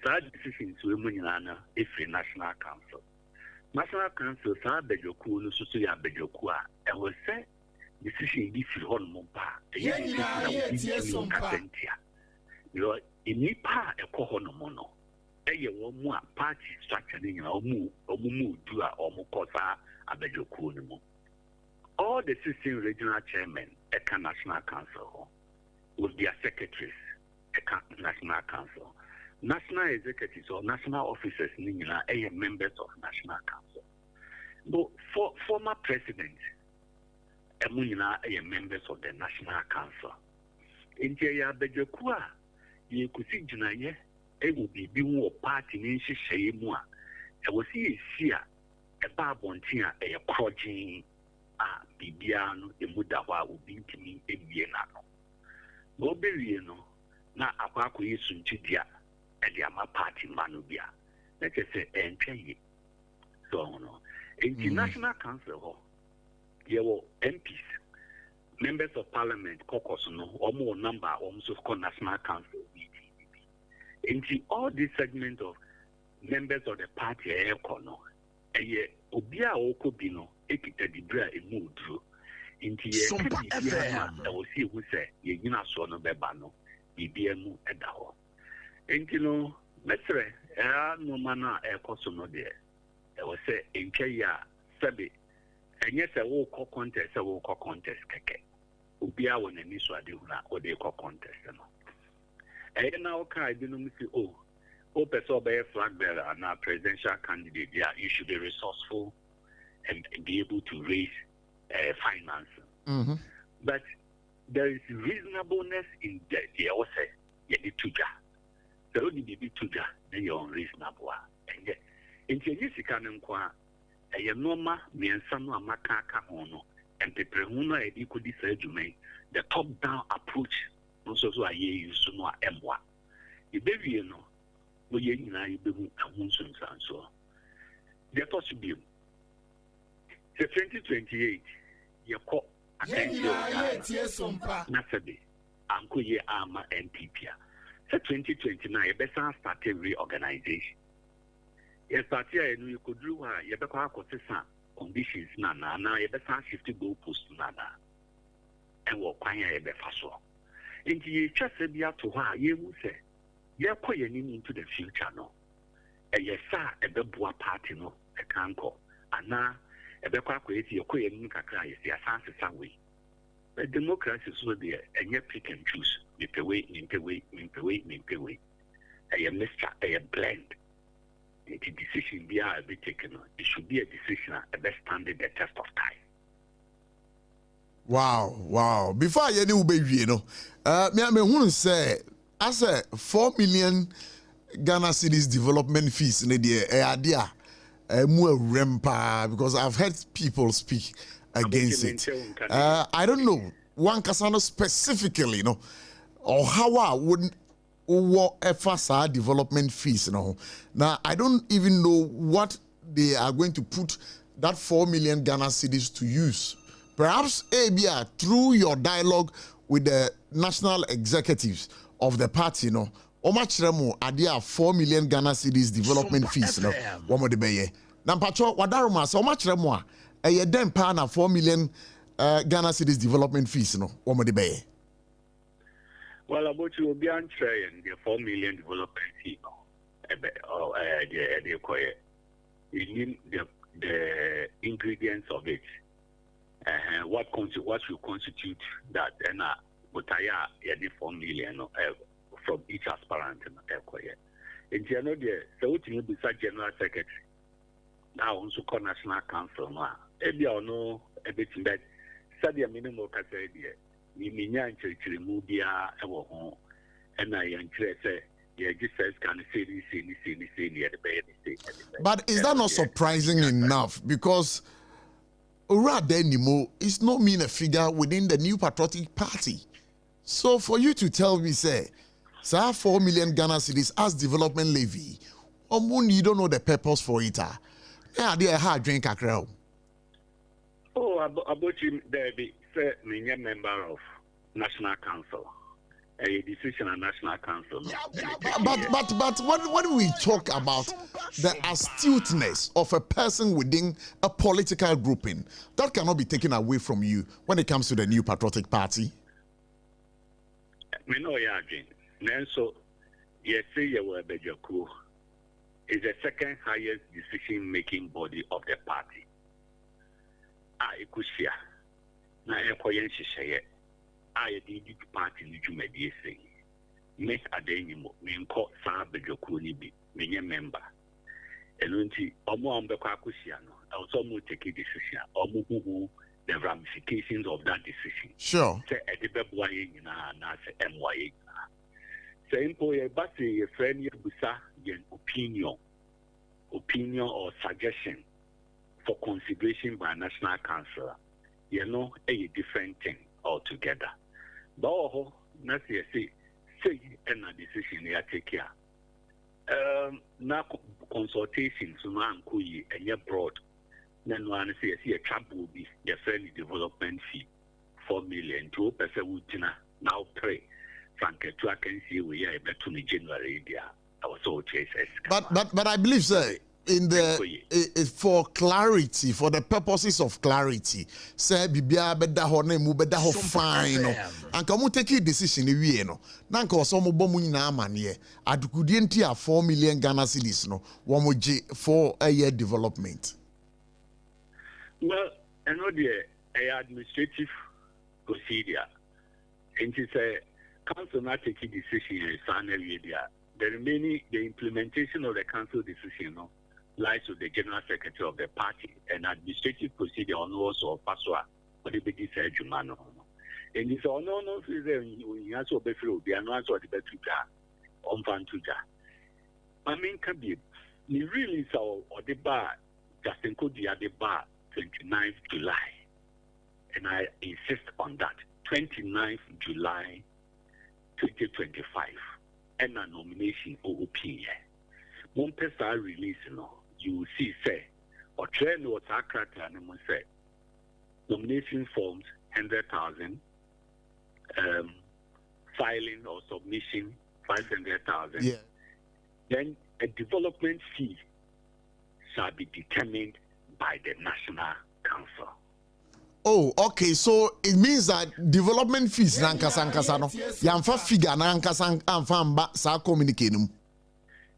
Such decisions we munyana if National Council. National Council sa bejoku no so ya bejoku a e was say decision bi fi hon mo ba. You inipa ekọ hɔ no mo no ɛyɛ wɔn mu a party structure ne nyina ɔmu mu du a ɔmu kɔsa abɛdwokuo no mu. All the 16 regional chairmen ɛka National Council hɔ with their secretaries ɛka National Council. National executives or national officers ne nyina ɛyɛ members of National Council. But for former president ɛmu nyina ɛyɛ members of the National Council. Nti ɛyɛ abɛdwokuo a ye kusi junaye e will be more party in Shayemua. I will see a barbontia a crotching Bibiano, a Mudawa will be to me a Vienna. Boberiano, na Apaku Sunchidia, and the Ama party Manubia. Let us say, and pay. So, no. In the National Council, there were MPs. Members of Parliament, caucus, no, or more number, almost called National Council. Into all this segment of members of the party, no, Obia Okobino, Ekita Dibra, a mood through. Into SOMPA FM, I will see who say, Yina Sono Bebano, BBMU at the hall. And you know, let's say, no manner a cosono there. I will say, in Kaya, Sabi. And yes, I will call contest, keke. Ubia when any swaduna or they call contest. And now, I didn't say, person be a flag bearer and a presidential candidate. Yeah, you should be resourceful and be able to raise finance. But there is reasonableness in that. They also say, you need to jar. So, you need to jar, then you're unreasonable. And yet, in Chinese, a norma means someone makaka hono and peperuna e equal disagreement. The top down approach also so I use no M1. The baby, you know, we you know, you be a so. There to be the 2028 you call attention. Nasabi, Uncle Ye Arma and PPA. So 2029, better start a reorganization. Yes, but here you could do you better conditions nana, you better shift go post nana, and walk quiet a better so. Into you just say to her, you will say, you're quite into the future, no. And yes, sir, a beboa party, no, a can't call, and now a better create your queer cry is the assassin some way. But democracy is so there, and you pick and choose, make away, make away, make away, make away. A mixture, a blend. The decision be taken. It should be a decision that standing the test of time. Wow. Before I any baby, you know, me who say as a 4 million Ghana cedis development fees in the idea more rempa because I've heard people speak against it. I don't know one Kasano specifically, you know, or how I wouldn't. FSR development fees now. Now I don't even know what they are going to put that 4 million Ghana cedis to use. Perhaps ABR through your dialogue with the national executives of the party, you know, how much remo are there 4 million Ghana cedis development fees? No, one more debate. Now, Pacho, wadaruma, so much remo a ye den pana 4 million Ghana cedis development fees, no, one more debate. Well, about you will be untrying the 4 million development fee, the ingredients of it, what should constitute that, and what I the 4 million from each aspirant. In general, so what you be such general secretary now also call National Council now. Maybe I know a bit that study a minimum idea. But is that not surprising enough? Because Ura Denimo is not mean a figure within the New Patriotic Party. So for you to tell me, say, sir, 4 million Ghana cedis as development levy, you don't know the purpose for it. Yeah, they are hard drink a crowd. Oh, about him, there be a member of National Council. A decision on National Council. No? But when we talk about the astuteness of a person within a political grouping, that cannot be taken away from you when it comes to the New Patriotic Party. We know ya again. Nanso, yes, say you were Bejaku is the second highest decision-making body of the party. Ikushia na ekoyen shishaye. The party ni jumedie say. Me adenimo me nko sa Bejaku ni bi me member. Elunti omo ambekwa akushia no. Also mo take a decision. Omo who the ramifications of that decision. Sure. Say edibebwa na say MYA. Say impo ye basi ye friend ye busa yen opinion or suggestion for consideration by National Council. You know, a different thing altogether. But na say and a decision you take care. Na consultations man kuyi and ye broad. Then one say a trap will be your friendly development fee 4 million to person wutina now pray. Frank to I can see we are better to January there. I was all chases. But I believe, sir, in the for clarity, for the purposes of clarity, say bibia beda ho na mu beda ho fine no. Anka mu take decision wie no. Na nka oso mo bom nyina amane adukudie nti a 4 million Ghana cedis no wo mo je for a year development. Well, I know the administrative procedure. And it's a council not taking decision in some area. The implementation of the council decision lies with the general secretary of the party and administrative procedure on also paswa for the big Jumano. And it's all no you also be free, be an answer the better on Fantuja. I mean, can be you really saw or the bar Justin Cody at the bar 29th July. And I insist on that. 29th July 2025. And a nomination or opinion. One person release, you will see, say, or train what I say. Nomination forms 100,000, filing or submission 500,000. Yeah. Then a development fee shall be determined by the National Council. Oh, okay. So it means that development fees nankasa no yamfa figure nankasa amfa mba sa communicate num.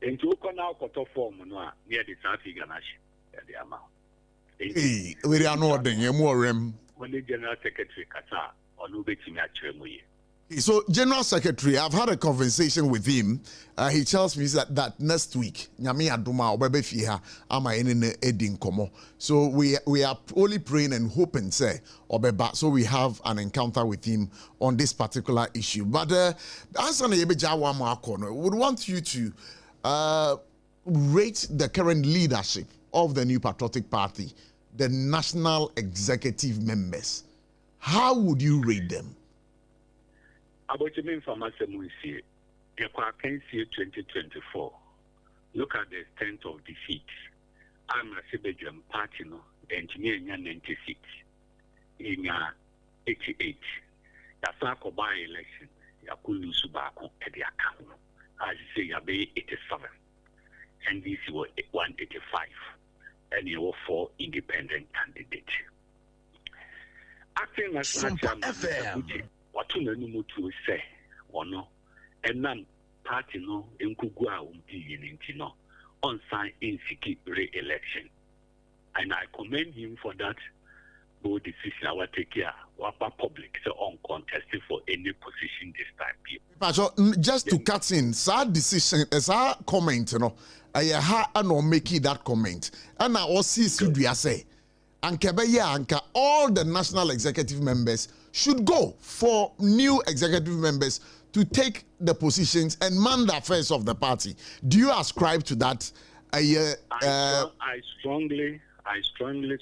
Enti uko na ukoto form no a near the sa figure na she the amount. Eh, we are no den yemu orem. When the general secretary kasa onu betimi akere mu ye. So, General Secretary, I've had a conversation with him. He tells me that next week, Nyami Aduma Obebe Fiha ama enene edin komo. So we are only praying and hoping, say Obeba. So we have an encounter with him on this particular issue. But as an would want you to rate the current leadership of the New Patriotic Party, the national executive members. How would you rate them? About the information we see, you can see 2024. Look at the extent of defeat. I'm a Belgian party, engineer in 96, in 88. That's a by election. You could lose back at the account. As you say, you be 87. And this was 185. And you were 4 independent candidates. Acting as SOMPA what you know to say, or no, and none party no, and Kugua won't be in on sign in re-election. And I commend him for that bold decision. I will take care of public, so uncontested for any position this time. So just to cut in, sad decision, as our comment, I no making that comment, and I also see say. And Anka, all the national executive members should go for new executive members to take the positions and man the affairs of the party. Do you ascribe to that? I strongly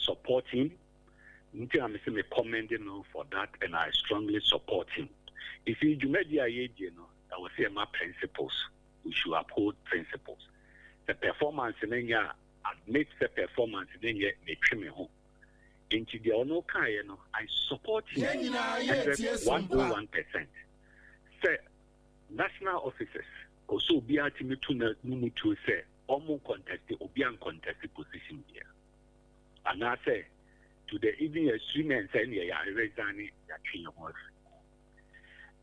support him. I'm commending him for that, and I strongly support him. If you media I will say my principles. We should uphold principles. The performance in India admits the performance in India may trim me home. Into the ono kayeno, I support you 101%. Say national officers also be ultimate to say almost contested or be uncontested position here. And I say to the even extreme and say I resign your horse.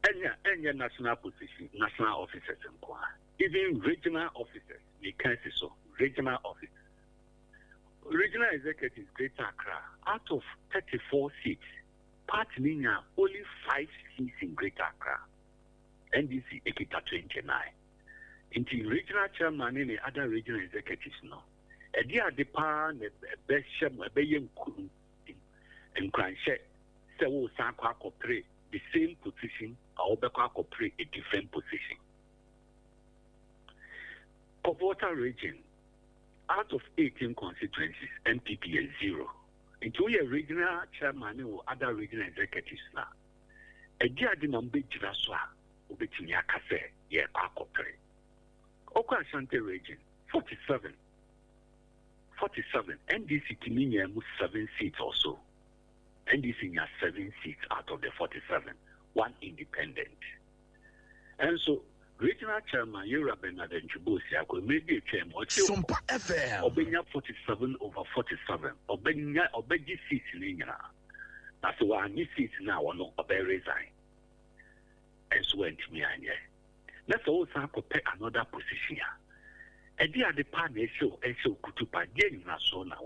Any national position, national officers even regional officers, they can't say so. Regional officers. Regional executives, Greater Accra, out of 34 seats, Party Ninya only 5 seats in Greater Accra. NDC Ekita 29. Into regional chairman and other regional executives no. A dear depan best sham a bayan and cranche say wo sanqua cooperate the same position or cooperate a different position. Kobota region, out of 18 constituencies, MPP is 0. Into a regional chairman or other regional executives now. A dear number Jiraswa, Ubetinia Kase, Ye Kakopre. Okwa Ashanti region, 47. NDC Kiminya 7 seats also. NDC has 7 seats out of the 47, 1 independent. And so, regional chairman, Yura Bernard and Chibusia could maybe a chairman or SOMPA FM. Obenya 47 over 47. Obegi seats in India. That's why I need seats now or no, Obe resign. And so went to me. Let's also compare another position. And they are the partner show and so Kutupa Jen Nasona.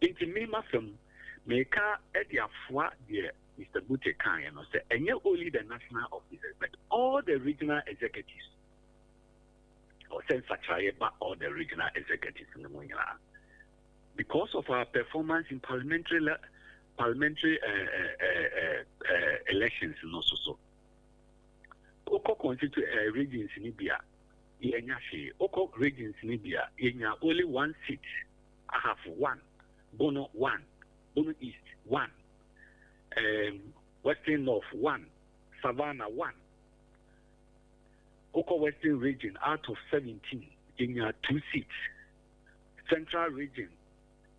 Into me, my film, make Eddie Afua, dear Mr. Butekan, and say, and you're only the national officers, but all the regional executives, or send but all the regional executives in the Munira. Because of our performance in parliamentary elections, and also so. Oko constitute regions in Libya, Yenyashi, Oko regions in Libya, Yenya only 1 seat. I have 1, Bono 1, Bono East 1. Western North 1, Savannah 1. Oko Western region out of 17 in 2 seats. Central region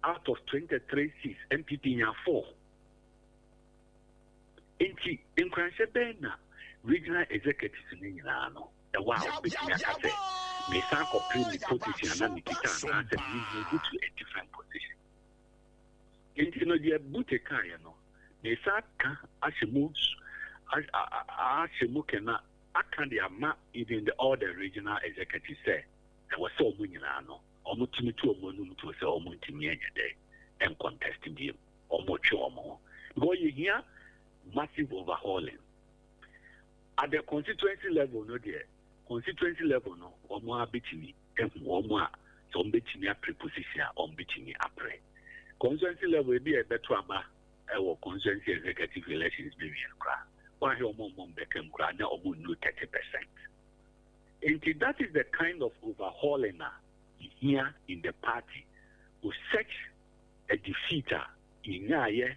out of 23 seats, MPP in 4. In Kranshebena, regional executives in Yano, the wow, may some complete position and Nikita and go to a different position. In the Butekayano. Nesaka Ashimukena Akandiama even the other regional executives say there was so many Omutimi to Omonum to say Omuntimi day and contesting him Omochomo. Go you hear massive overhauling. At the constituency level, no dear. Constituency level no Omoa Bitini and Omoa some Bitini preposition on Bitini apre. Constituency level will be a better our constituency executive elections being cry. Why your mom became cry now or 30%. And that is the kind of overhauling here in the party with such a defeater in Yaye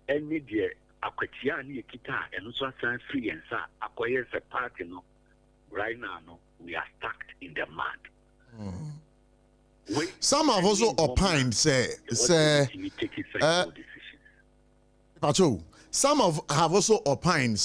and media Akwetiani Kita and also free and sa acquires a party no right now no we are stuck in the mud. Some have also opined some have also opined,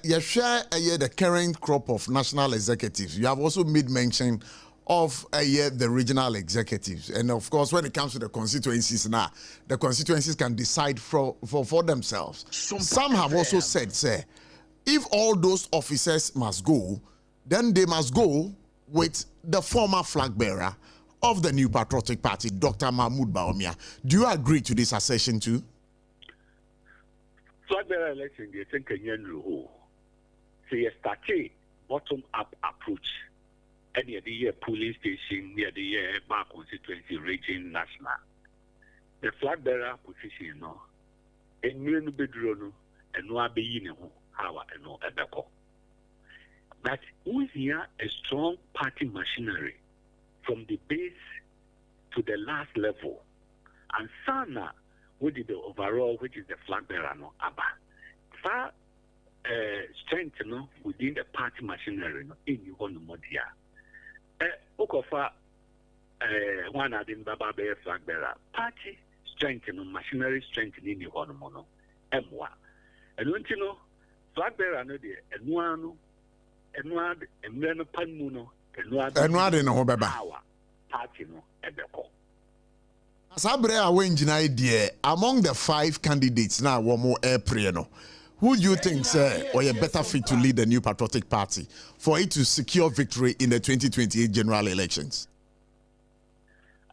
you share the current crop of national executives. You have also made mention of the regional executives. And of course, when it comes to the constituencies now, the constituencies can decide for themselves. Some have also said, if all those officers must go, then they must go with the former flag bearer of the New Patriotic Party, Dr. Mahmoud Bawumia. Do you agree to this assertion too? Flag bearer election, they think a new say a started bottom-up approach. And near the polling station, near the bar constituency, region, national. The flag bearer position, no, and new bedroom, and no abbey, how and no ebeco. But we hear a strong party machinery from the base to the last level. And Sana, what is the overall, which is the flag bearer, no, Abba. Far strength no within the party machinery no in you on the modia. Okofa one adin baba be flag bearer. Party strength no machinery strength in you on mono. M1. And don't you know flag bearer no de enwa emre no panmu no enwa de no beba party no ebeko. Sabre awenjina idea among the 5 candidates now one more April no. Who do you think, sir, or a better fit to lead the New Patriotic Party for it to secure victory in the 2028 general elections?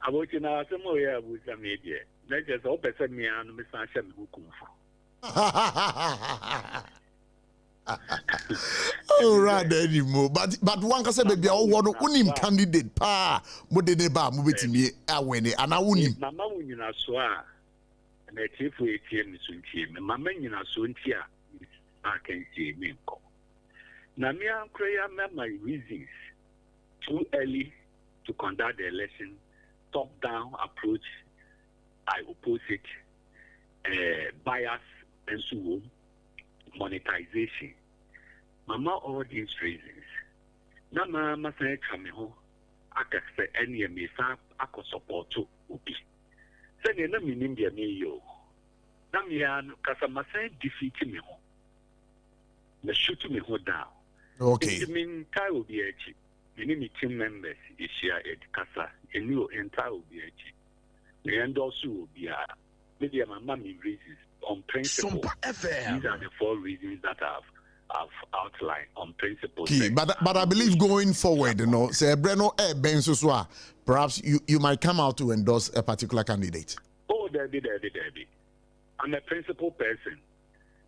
About you now, some more with the media. Let's just open me and Miss Hashem Oh, right, anymore. But one can say, baby, I want to win candidate. Pa, but they never move it to me. I win it, and I win him. Mamma, when you know, so and the chief ATM is on team, and Mamma, you know, so here. I can see me. Now, me and Kraya met my reasons too early to conduct the election, top-down approach. I oppose it, bias and so on, monetization. Mama, all these reasons. Now, Mama said, "Come home. I can say any of me, I can support to Ubi." Say, "No, me India me yo." Now, me and Kasama say defeat me home. The shoot me down. Okay. It means I will be a chief. Many team members is here at Casa. A new entire will be a chief. The end also will be a maybe my mommy reasons on principle. SOMPA FM. These are the 4 reasons that I've outlined on principle. Okay, but I believe going forward, you know, say Breno Ben Suswa, perhaps you might come out to endorse a particular candidate. Oh, there be. I'm a principled person.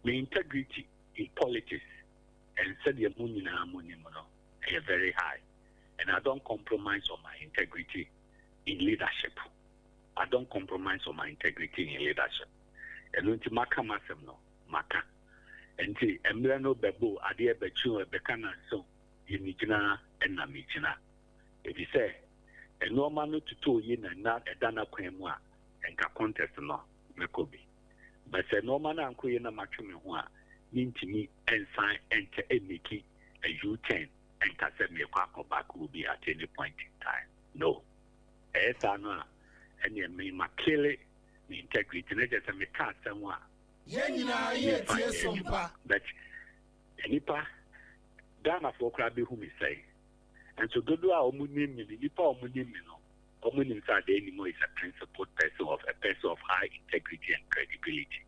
My integrity in politics and said the money are very high, and I don't compromise on my integrity in leadership. I don't compromise on my integrity in leadership. And when you maka masem no maka, and see embrano bebo adie bechu bekana so yinijina and namijina. If you say a normal no to to yin and not a dana kwemwa and ka contest no mekobi, but say normal na anko yin na machumi hua. Nintimi and sign enter a Mickey a U10 and Casemia back will be at any point in time. No. Etana and you may makele the integrity, just a mecat somewhere. But Nipa Dana for Crabby whom he say. And so go do our munim, Nipa or munimino. Omun inside anymore is a principled person of high integrity and credibility.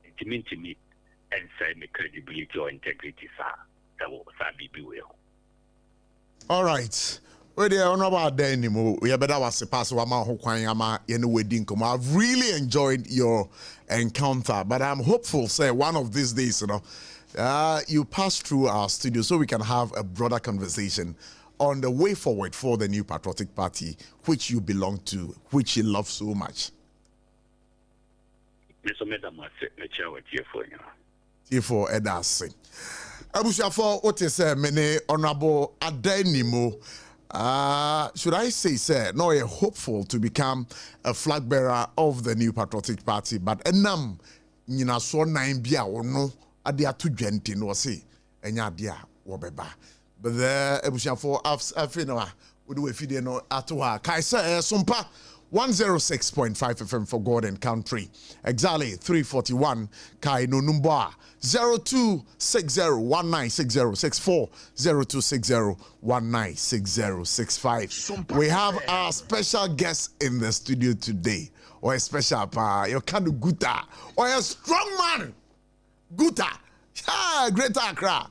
It means to me. And say me credibility or integrity, sir. That will be well. All right. Well, they are not about that anymore. We better was a pass of my wedding. I've really enjoyed your encounter, but I'm hopeful, say, one of these days, you know, you pass through our studio so we can have a broader conversation on the way forward for the New Patriotic Party, which you belong to, which you love so much. Mr. Madam, I said, for you. For Edasi. Abushafo, what is many honorable Adenimo? Should I say, no, a hopeful to become a flag bearer of the New Patriotic Party, but enam nina so 9 bia or no, adia 220 no say, enya dia wobeba. But the Abushafo afino would do a video no atwa. Kaisa SOMPA 106.5 FM for God and Country. Exactly 341 Kai no number 0260196064 0260196065. We have our special guest in the studio today. Or a special your kind of Guta or a strong man Guta. Greater Accra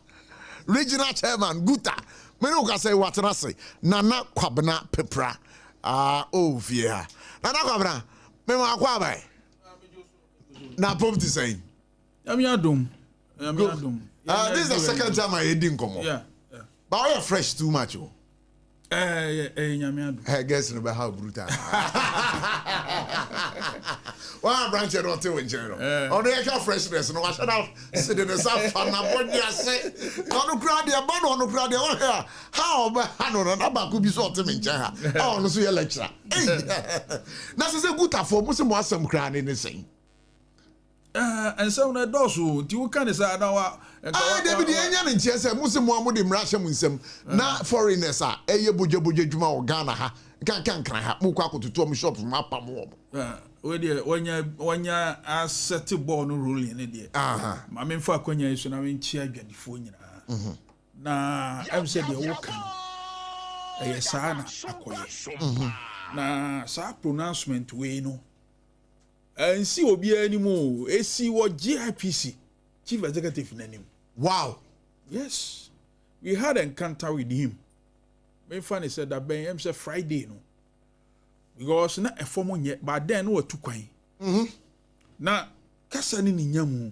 regional chairman Guta. Menuka say what I say. Nana Kwabna Pepra. Oh, yeah. Nana Kwabna. Mema Kwabai. Na pop to say. This is the second time I didn't come on. Yeah. But I fresh too much. I guess no how brutal. One branch of not in general. Or they can freshness. No, I should have said in the south. I'm not what you say. No crowd, the abandon, no crowd, here. How about Hano could be sort of in China? Oh, no, so your lecture. That's a good for Muslim was some crown in the same. and so na dosu ti wo kan say na wa David enya ne ntie say musi mo amode mra hye munsem na foreigners a eye boje dwuma wo Ghana ha kan ha mo kwa kototo mo shop ma pam wo we dey wanya asset ball no ruling ne dey ma me mfa kwanya iso na me nchi adwadifo nyina na em say dey wo kan sana akoye na sa pronouncement we no and see obi anymore esi wo GIPC chief executive nanim. Wow. Yes, we had an encounter with him. Me funny said that ben him say Friday no because na e form on yet but then we tu kwan na kasa ni nyamu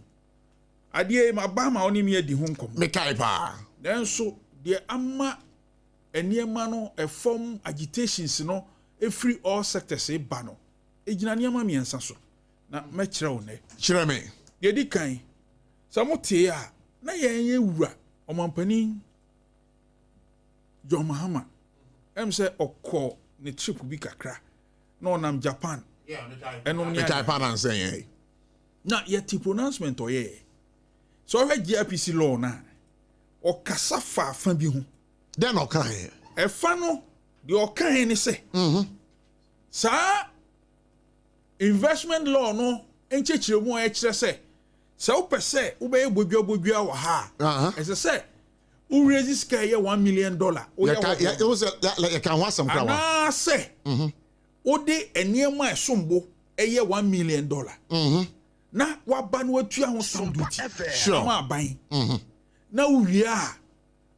ade ma ba ma oni me adi ho nkom me kai pa then so the ama eniema no e form agitations no every all sectors e ba no e gina niema miensa so na me kire wo ne kire me ye di kan samote a na ye wura omampani John Mahama em say okọ ne trip bi kakra na onam Japan enom ne Japan an say na ye ti pronouncement oye so we GIPC law na o kasa fa bi hu den o kan e fa no de o kan ni say sa investment law no enchechire mu e kire say se wo pese wo be bodwa wa ha ese say who raises kaya $1 million. It was like a can want some crowd. Ah, say, Ode eniema esombo eye $1 million. Na waban wetua ho some duty. Sure. Ma ban. Na uwia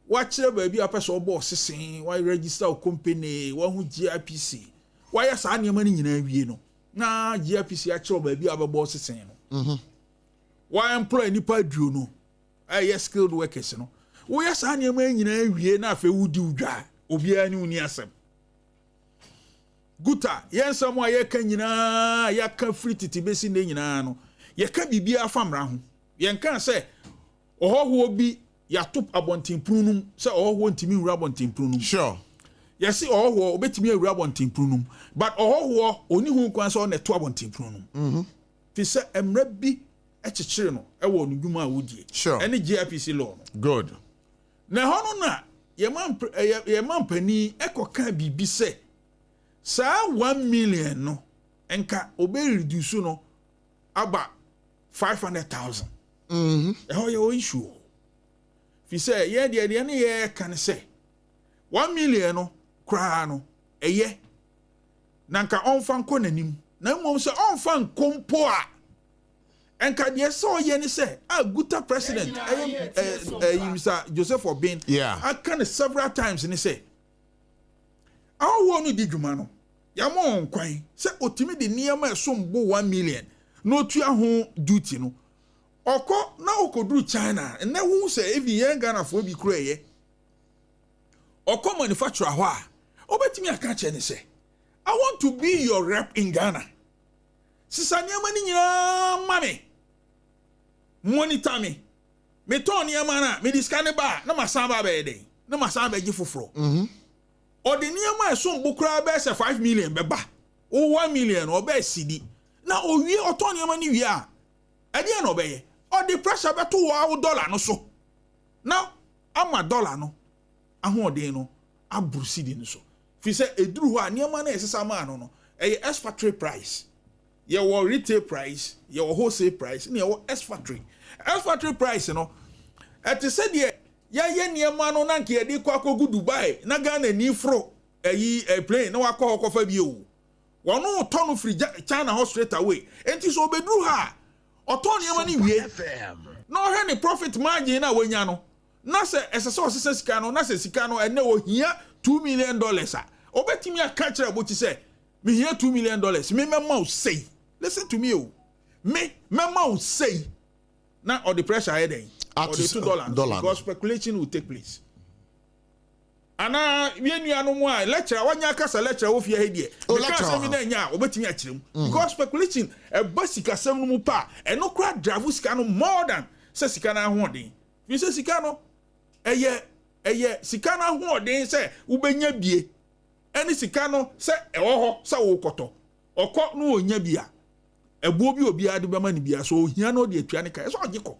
wa kire ba bi apese obo sesen, wa register o company, wa hu GIPC. Wa ya sa niema ni nyina wie no. Na GIPC a kire ba bi abebo sesen no. Wa employ nipa duo no. Skilled workers no. We are saying you nyina wie na afa wudi udwa obi ani uni asem guta yensam a ye kan nyina ya ka free titi besi ne nyina no ye ka bibia famra ho ye nkan se ohoho bi ya top abontenprunum se ohoho ntimi wura abontenprunum sure yes ohoho obetimi wura abontenprunum but ohoho oni hu kwan se o ne to abontenprunum fi se emra bi echichire no e wo no dwuma a wodie sure any GIPC law no good na hono na ye mampani ekoka bibi se sa 1 million no enka obe reduce no aba 500,000 ho ye o issue fi se ye de ne ye kan se 1 million no kra no eye nanka onfa nko nanim na mmom se onfa nkompo a enka de so ye ni say guta president Mr. Joseph Obin I can several times ni say I wonu di dwuma no ya mo nkwan say otimi de niam esombo 1 million no tua ho duty no okọ na okoduru China na hu say even yen Ghana fo bi kura ye okọ manufacturer ho a obetimi aka che ni say I want to be your rep in Ghana sisa niam ni nyina mame monitor me ton niam na me discane ba na masamba ba eden na masamba gi foforo o de niam esombo kura be se 5 million be ba o 1 million o be sidi na o wie o ton niam ni wie a ade na o be ye o de pressure be to wo dollar no so na ama dollar no ahoden no aburu sidi no so fi se eduru ho a niam na esesa ma no expatriate price ye wo retail price ye wo wholesale price ne ye wo expatriate price no ete se de ye niema no na nke ye de kwa kogu Dubai na Ghana ni fro plane na wakọ kofa bi o wono to no free China ho straight away enti so obeduru ha oto niema ni wie no he ni profit margin na wanya no na se esese osese sika no na se sika no ene o hia $2 million a obetimi aka kire boti se me hia $2 million me mema o say listen to me o me mema o say na or the pressure heading or the $2 because speculation will take place ana wienu anu mu a lecture wanya kasa lecture wo fie hedie because me na nya obetimi akirem because speculation e basika sem no mu pa eno kra drive sika no more than se sika na ho den fi se sika no eye sika na ho den se wo benya bie eni sika no se ewo ho se wo koto okọ no onya bia ebuo bi obi ade bema ni bia so ohia no de atua ne kan so ageko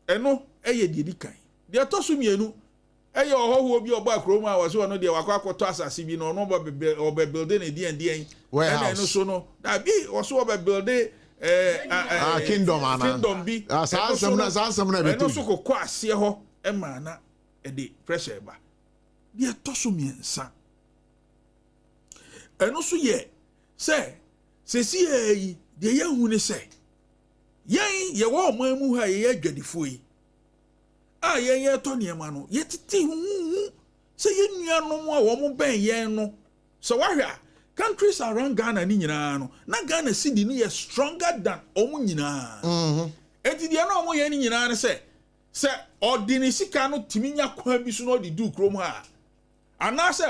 eno eye de di kan de toso mienu eye ohoho bi oba krom a wo so no de wakwa akoto asase bi no oba building e die eno so no da bi wo so oba building kingdom bi sansam na betu eno so kokọ ase ho e ma na e de pressure ba de toso miensa eno so ye se si yi de ye hu ne se ye wo mamu ha ye adwadifo yi a ye to niema no ye titi hu se ye nuanom a wo mo ben ye no so wahwa countries around Ghana ni nyina no na Ghana city ni ye stronger than omu nyina enti de na omu ye ni nyina ne se ordinary sika no timinya kwa bi so no de du krom ha anase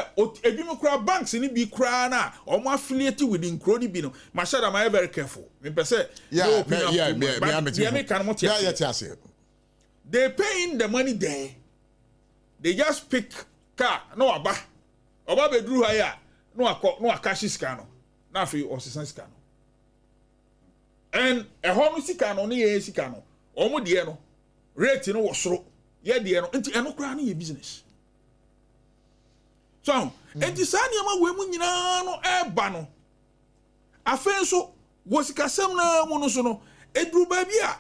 ebi me kura banks ni bi kura na omo affiliate with incro ni bi no mashada am very careful me pese yeah they paying the money there they just pick car no oba be dru ha ya no akashi sika no na afi osisa sika no and e ho no sika no ye sika no omo de no rate no wo soro ye de no enti eno kura na ye business. So, enti sani ama we mu nyina no eba no. Afen so wosikasem na mu no so no edru ba bia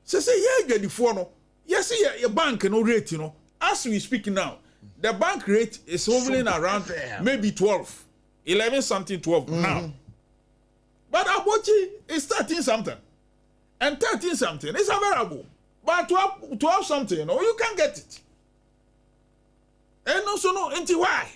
se ye adwadifo no yes ye bank no rate no as we speak now the bank rate is hovering around maybe 11 something 12 now. But Abochi is 13 something and 13 something is available, but 12 something or you can get it. And also no enti why.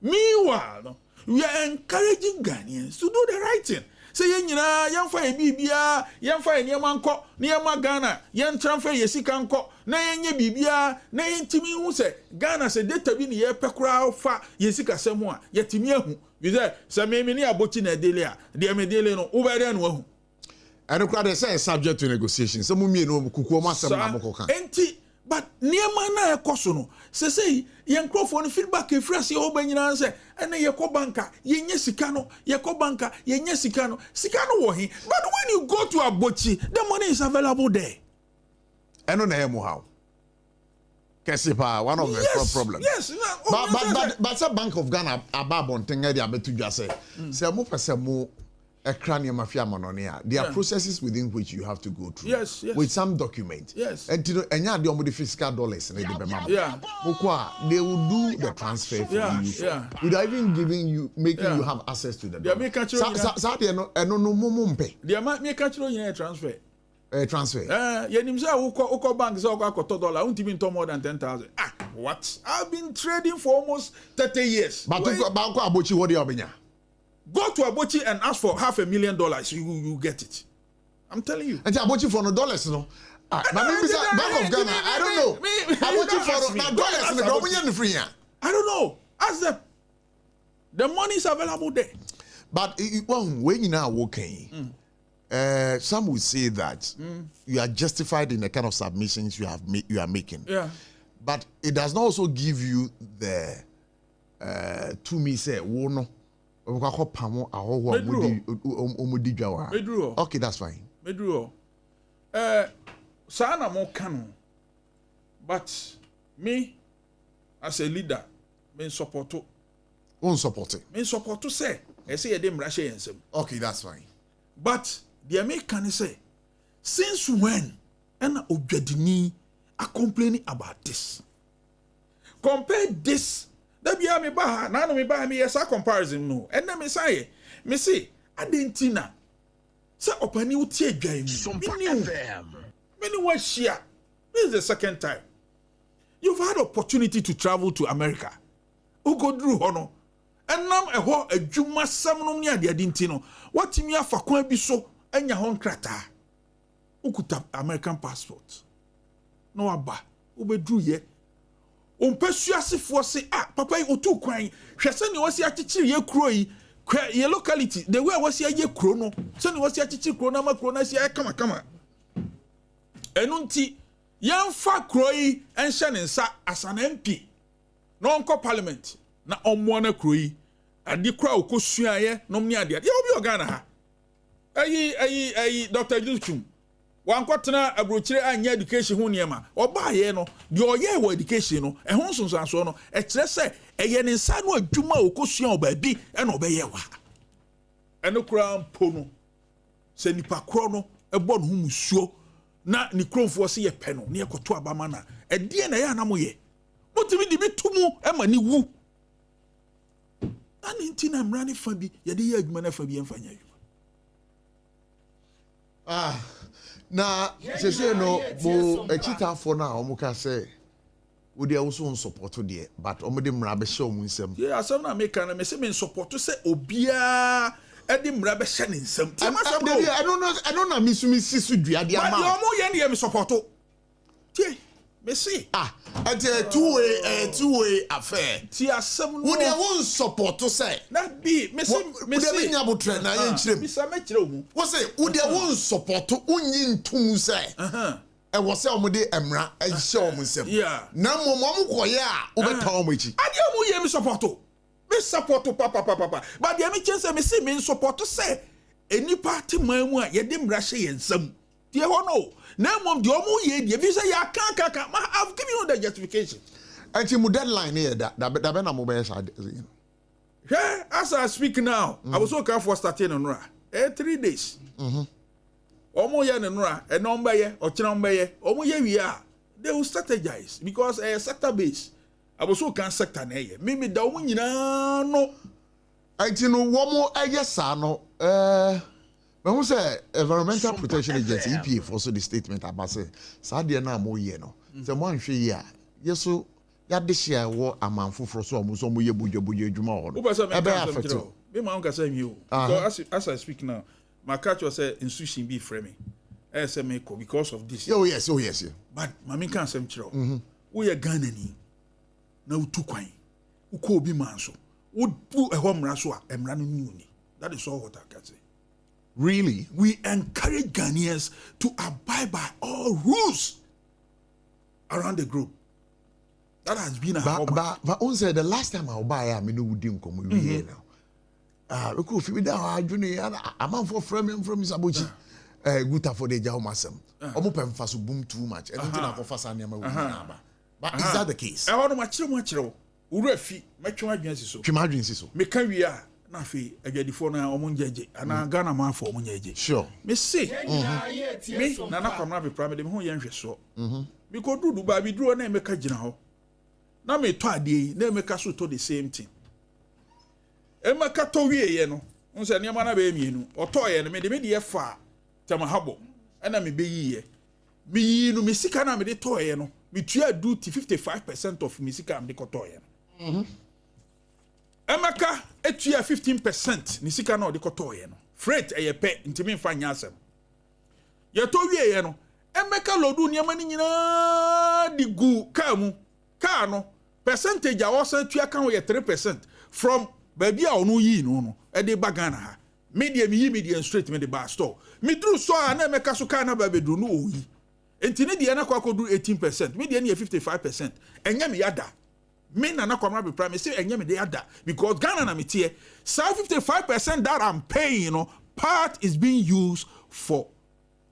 Meanwhile, we are encouraging Ghanaians to do the right thing. Say nyina yamfa e bibia yamfa enema nko niema Ghana yen transfer yesika nko na yenye bibia na yentimi hu se Ghana se data bi ne ye pekura fa yesika semu a yetimi ahu bi se me ni Abochi na dele a de me dele no wo bere no ahu and crowd say subject to negotiation some mie no kukuo masem na mokoka enti but niema na ekoso no say yen crofo no feedback e frase ho banyina se ene ye ko banka yenye sika no ye ko banka yenye sika no wo he but when you go to Abochi the money is available there eno na hemu how kesipa one of the problems yes but the Bank of Ghana ababon tenga dia betudwa say mo pese mo ekra mafia manonia there are processes within which you have to go through with some document and you know enya de omo fiscal dollars na de be mama they will do the transfer for you without even giving you making you have access to the so they no mumpe they make catch you transfer transfer yenim say uko bank say uko $1 untimi nto more than 10,000 what I've been trading for almost 30 years but uko Abochi what do you obenya. Go to Abochi and ask for $500,000. You get it. I'm telling you. And Abochi for no dollars, no. But maybe Bank of Ghana, I don't know. Abochi for no dollars, I don't know. Ask them. The money is available there. But when you now working, some will say that you are justified in the kind of submissions you are making. Yeah. But it does not also give you the to me say, no. Okay, that's fine. Sana mo kanu. But me as a leader, me support to. Me support to say. I say you dem rashe yensem. Okay, that's fine. But the American say, since when Ena Odwadini are complaining about this? Compare this. That be me ba na no me ba me yes a comparison no and na me say me see adentina say opani uti adwan mu many was share this is the second time you've had opportunity to travel to America who go through hono and nam eho adwuma sam no ne ade adentino what me afa kwa bi so anya hon krata ukuta American passport no aba obedru ye Umpesuasifo say papa otu kwan hwese ne wasi akikiri ye kuro yi ye locality the way wasi ye kuro no se ne wasi akikiri kuro na makuro na sia kama enu nti yemfa kuro yi enhye ne nsa asana MP no onko parliament na ommo na kuro yi ade kura okosua ye nom ne ade ye obi ogana ha ayi Dr. Luchum wankotena abrochire anya education ho niema obaye no de oye wo education no ehon sonsanso no e kire se eye ne nsa no adwuma okosua obabi e na obeye wa eno kura mpo no se nipa kro no ebo no hu musuo na ni kromfo se ye pe no ne ekoto abama na e de na ye anamoye motimi di bitumu e ma ni wu ani ntina mrani fa bi ye de ye adwuma na fa bi emfanya na sese no bo echitafo na omuka say wo de also support de but omode mra be hye omu nsem asem na make na me say me support say obia e de mra be hye ne nsem ti ma say I don't know misumi sisu dua de ama ma yo ye ne me support ti me say it's a two-way affair ti asem no wo de won support say na bi me say de nya botre na ye nkyirem bi sa me kire omu wo say wo de won support unyi ntum say e wo say omode emra e hye omu nsem na momom koye a wo beta omu echi ade omu ye me support papa but de me chance me say me support say eni party man mu a ye de mra hye ye nsem tie ho no na mom de omu ye de bi say ya kan I've given you the justification anti mu deadline here that be na mo be yeah as I speak now I was okay for starting on 3 days omu ye ne nura e number ye o kire number ye omu ye wi a they will strategize because sector base I was okay sector na ye me da omu nyina no anti no wo mo eye sa no but who say Environmental Protection Agency EPA also the statement about say sadia na mo ye no say mo anhwe ye a yeso ya de share wo amanfoforo so mo ye bojo adwuma ho no e be affect me ma onka say mi o because as I speak now my catch was say institution be frame SMA because of this yes but mami kan sem kire wo ye Ghana ni na utu kwan uko obi man so wo bu ehom mra so a emra no ni that is all what I can say. Really? We encourage Ghanaians to abide by all rules around the group. That has been a but on say the last time I buy I mean we didn't come here now. Look if we da adwene a man for from Sabochi guta for the jaw masem. Omo pemfa so boom too much. Anything na kofa sa niam we na ba. But is that the case? I want to mo chire wo fi metwa adwen si so. Twema adwen si so. Me ka wi a na fi adwadifo na omonjeje ana Ghana man for omonjeje. Sure. Me say me na na kwamra be prime de me ho ye nhwe so. Me ko dudu ba bi duro na me ka gina ho. Na me to ade na me ka so to the same thing. E ma ka to wie ye no. Unse ne ma na be mienu. Oto ye no me de fa tamahabo. E na me be yiye. Me yi no me sika na me de to ye no. Me tua duty 55% of me sika am de ko to ye no. Emeka etua 15% ni sika na o de koto ye no freight eye pe ntimi mfa nya asem ye to wie ye no Emeka lodu niam ni nyina di gu ka mu ka no percentage a wosan tua ka ho ye 3% from baby a onu yi no e de bagana ha media straight me de ba store me dru so a na Emeka so ka na ba bedru no oyi entini de na kwa kodu 18% media ni 55% enya me yada me na kwamra be prime say enye me dey ada because Ghana na me tie 55% that I'm paying, you know, part is being used for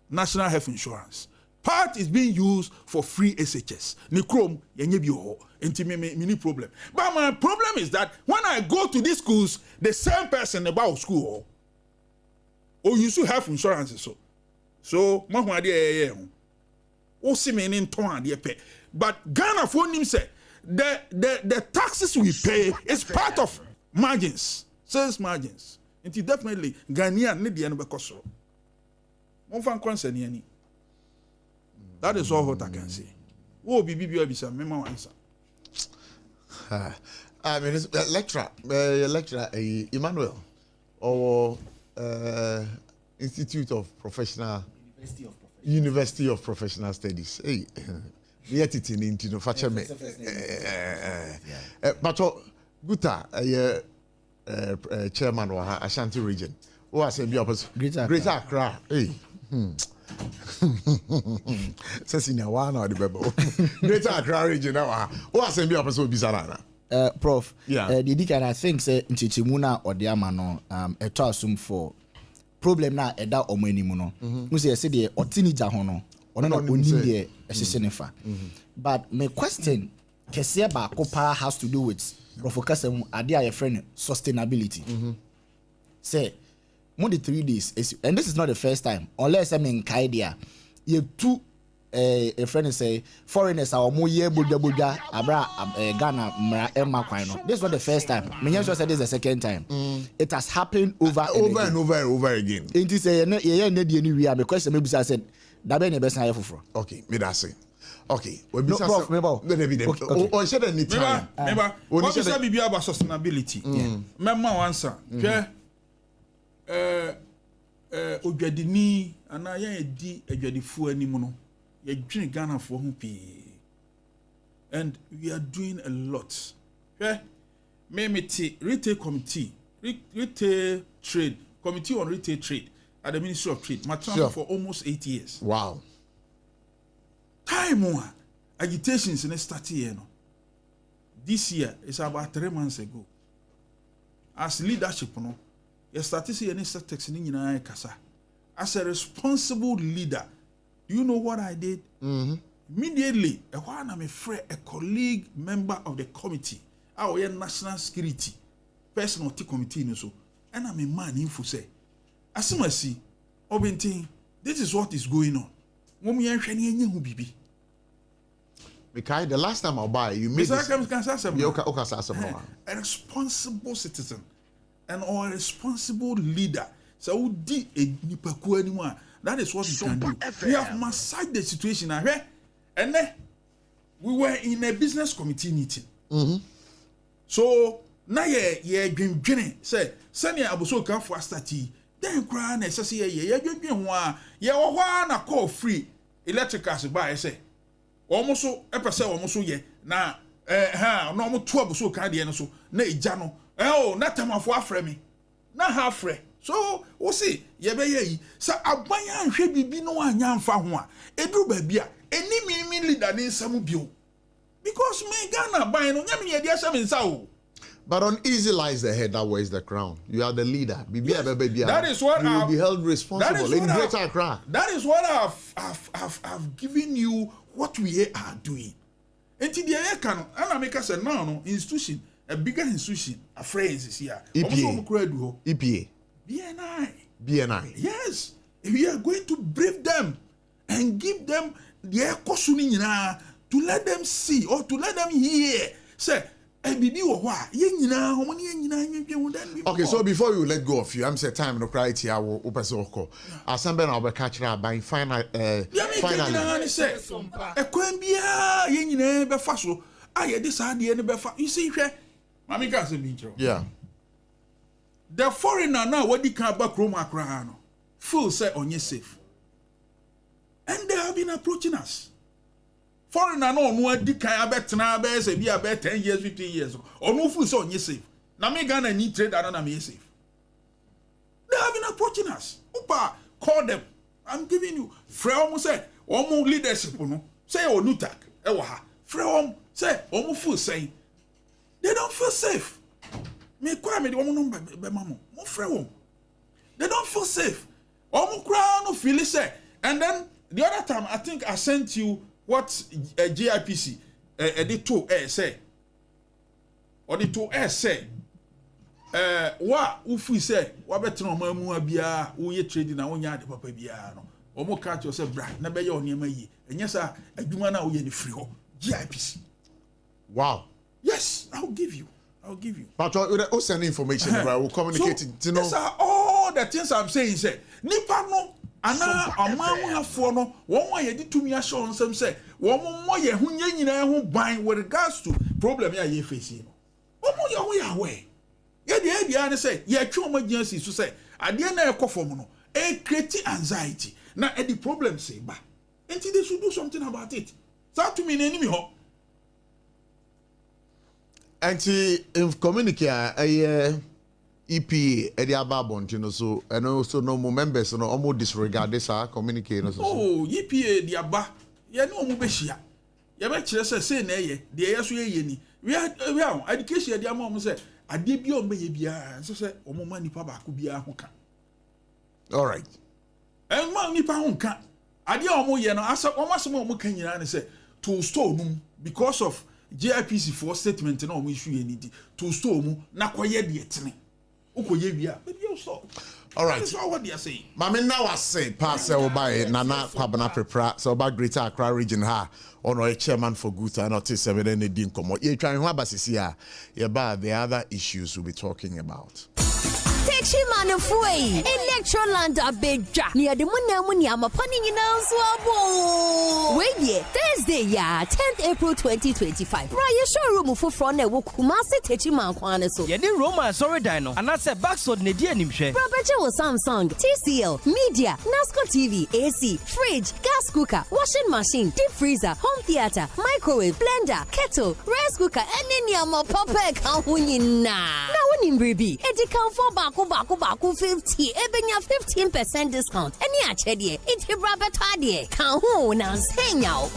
national health insurance, part is being used for free SHS ni krom yenye bi ho enti me ni problem. But my problem is that when I go to these schools the same person about school you should have insurance so mo ho ade ye ho o si me ni nton ade pe but Ghana for nim say the taxes we pay is part of margins, sales margins. And definitely Ghanaian need the end of cost. That is all what I can say. Wo be bisa me ma answer. I mean lecturer Emmanuel or University of Professional Studies. Hey. Yet it in into fache me but guta chairman wa Ashanti region who has been opposite Greater Accra says in one or the bebo Greater Accra region now who has been opposite Bizarana Prof yeah the can I think say nchichimuna or the amano a tossum for problem na ɛda ɔmo anim no no say say the otinija ho no ono na onim de ɛhyehyɛ ne fa but my question kɛseɛ baako pa has to do with profokasem ade a friend sustainability say more than 3 days and this is not the first time unless I mean idea you two a friend say foreigners are more year bodja abra Ghana mra emma kwan no this is not the first time me just said this is the second time it has happened over and over again it is say ye na die ni wi am question me bisa said da be ne be san foforo okay me da say okay we bisa on share any time what is that be about sustainability memma answer odwadini ana ya edi adwadifu animu no ya dwene Ghana for ho pii and we are doing a lot memeti retail committee retail trade committee on retail trade at the Ministry of Trade for almost 8 years. Wow. Time agitations in start here no this year is about 3 months ago as leadership no you start to see any text in nyina kasa as a responsible leader. Do you know what I did? Immediately, I'm a colleague member of the committee, our national security, personal committee, so, and I'm a man info say, as I see, this is what is going on. Because the last time I buy, you made a responsible citizen and or a responsible leader. So who did a nipaku anymore? That is what we can do. We have massaged the situation and then we were in a business committee meeting. So now ye dream say send your abuso come for stati. Then cry na say ye dream na call free electricals by say. Almost so almost ye na no mo to abuso kan de no so na ija no na tamafo afre me na ha afre. So we see ye be ye sa abanya anhwe bibi no anya mfa ho a edru ba bia eni mi leader ni nsam bio because me Ghana ban no nya me ye dia sha me nsa o. But on easy lies the head that wears the crown. You are the leader. Yes, that is what you will be held responsible in Greater Accra. That is what I've given you what we are doing. And the can and make us a now institution, a bigger institution, a phrase is here. EPA. BNI. Yes. We are going to brief them and give them the to let them see or to let them hear. Say, okay, so before you let go of you, I'm saying time no cry here. Open so call. Assemble na catch her by finally. Finally, say, a quembia, yen be faso. I this idea be fa. You see, Mammy Casimiro. Yeah. The foreigner now what they can back Roma Crano. Full say on you safe. And they have been approaching us. Foreigner no di kan abetena be say be about 10 years 15 years or no full so on you safe. Na me Ghana need trade and na me safe. They have been approaching us. Opa, call them. I'm giving you from say omo leadership no say o nutak e wa ha. From say omo full say they don't feel safe. Me kwa me the omo number be mamo. Mo frɛ. They don't feel safe. Omo kra no feel say. And then the other time I think I sent you what GIPC the two say or the two say wa ufi say wa betra o mamu abia wo ye trading na wo nya de papa bia no o mo catch yourself bra na be ye onema yi enya sa adwuma na wo ye ne free ho GIPC. Wow. Yes, I'll give you. But we send information, right? We'll communicate. So, these are all the things I'm saying. Say, nipa no, ana amamu afo no, one ye di tumi asho nsem say, one mo ye hu nye nyina hu ban with regards to problem ye facing no. One mo ye hu ya we. Ye dey say, ye twa omo agency so say, ade na e kofom no, e create anxiety. Na e the problem say ba. Enti they should do something about it. That to me na enemy ho. And if communicate EPA edi ababon you know so and also no more members no almost disregard this communicate no so. Oh EPA di aba ye no mu be hia ye be kire say na ye de ye so ye ni we are education di am say ade bi o be ye bia so say omo ma nipa ba ko bia ho ka All right. And man, nipa honka. Ade a omo ye no asa omo omo kan nyina ne say to store num because of GIPC for statement na omo issue any to store mu na koye de etene. Ukoye wi a maybe you stop. All right. That's what they are saying. Mami now I say pass by Nana Kwabena Prepra so about Greater Accra region ha ono a chairman for good and not 7 and din komo. You trying to basisia about the other issues we'll be talking about. Techimano Fui, Electroland Abeja, near the Munamuniama Panina Swabo. Wait, yeah, Thursday, yeah, 10th April 2025. Raya showroom for front of Kumasi Techiman Kwanaso. Yedi Roma sorry dino, and I said backsword Nedia Nimshe. Roberto Samsung, TCL, Media, NASCO TV, AC, fridge, gas cooker, washing machine, deep freezer, home theater, microwave, blender, kettle, rice cooker, and then yama papa kahunina. Now when in baby, it can for baku 50, ebenya 15% discount. Any achedie, it's Robertadie. Kahu na senyao.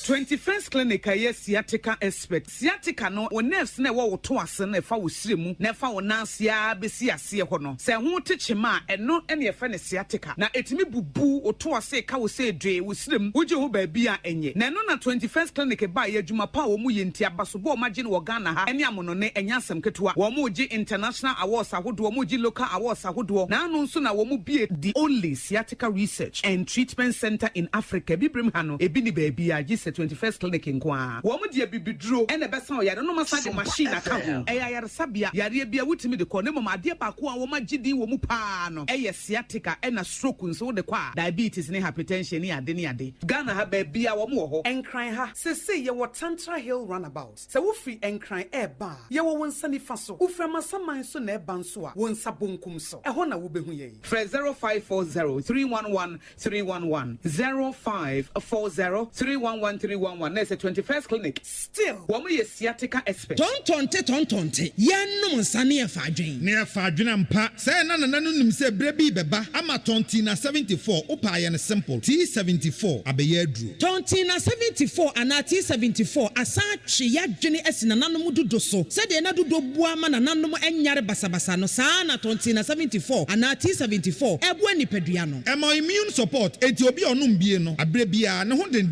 21st clinic aye sciatica expert sciatica no o nerves na wo to ase na fa wo siremu na fa wo nansia besi ase ho no se ho techema eno ene efa ne sciatica na etimi bubu o to ase ka wo se dwe wo siremu woje ho ba bia enye na no na 21st clinic ba ye adwuma pa wo mu ye ntia baso bo ma gye no Ghana ha ene amono ne enya asem ketewa wo mu gye international awards ahodo wo mu gye local awards ahodo na anu nso na wo mu bie the only sciatica research and treatment center in Africa bibrim ha no ebi ni ba bia gye 21st clinic in Kwa. Woman dear bibidro and a besan ya no masa machine account. Eya sabia yare bia wutimi de kone mama de ba ko woman gidi wo mu pa no. Eya sciatica and a stroke so de kwa diabetes ne hypertension ne ade ne ade. Ghana ha ba bia wo mu ho. Enkran ha se ye wo Tantra Hill runabout. Se wo free enkran e ba. Ye wo wonsa ni fa so. Wo fra masaman so na e ban so a wonsa bonkum so. E ho na wo behu ye. Fre 0540 311 311 0540 311 311 There's a 21st clinic. Still, woman is sciatica expert. Tontonte. Yanum sani afadwen. Ne afadwen ampa. Say na nanum se brebi beba. Ama tontina 74. Opa ya ne simple. T74 abeye dru. Tontina 74 ana T74 asa twe ya dwene esi na nanum dodo so. Se de na dodo bua ma na nanum enyare basabasa no sa na tontina 74 ana T74 ebu anipadua no. Emo immune support enti obi onum bie no. Abrebia ne ho den.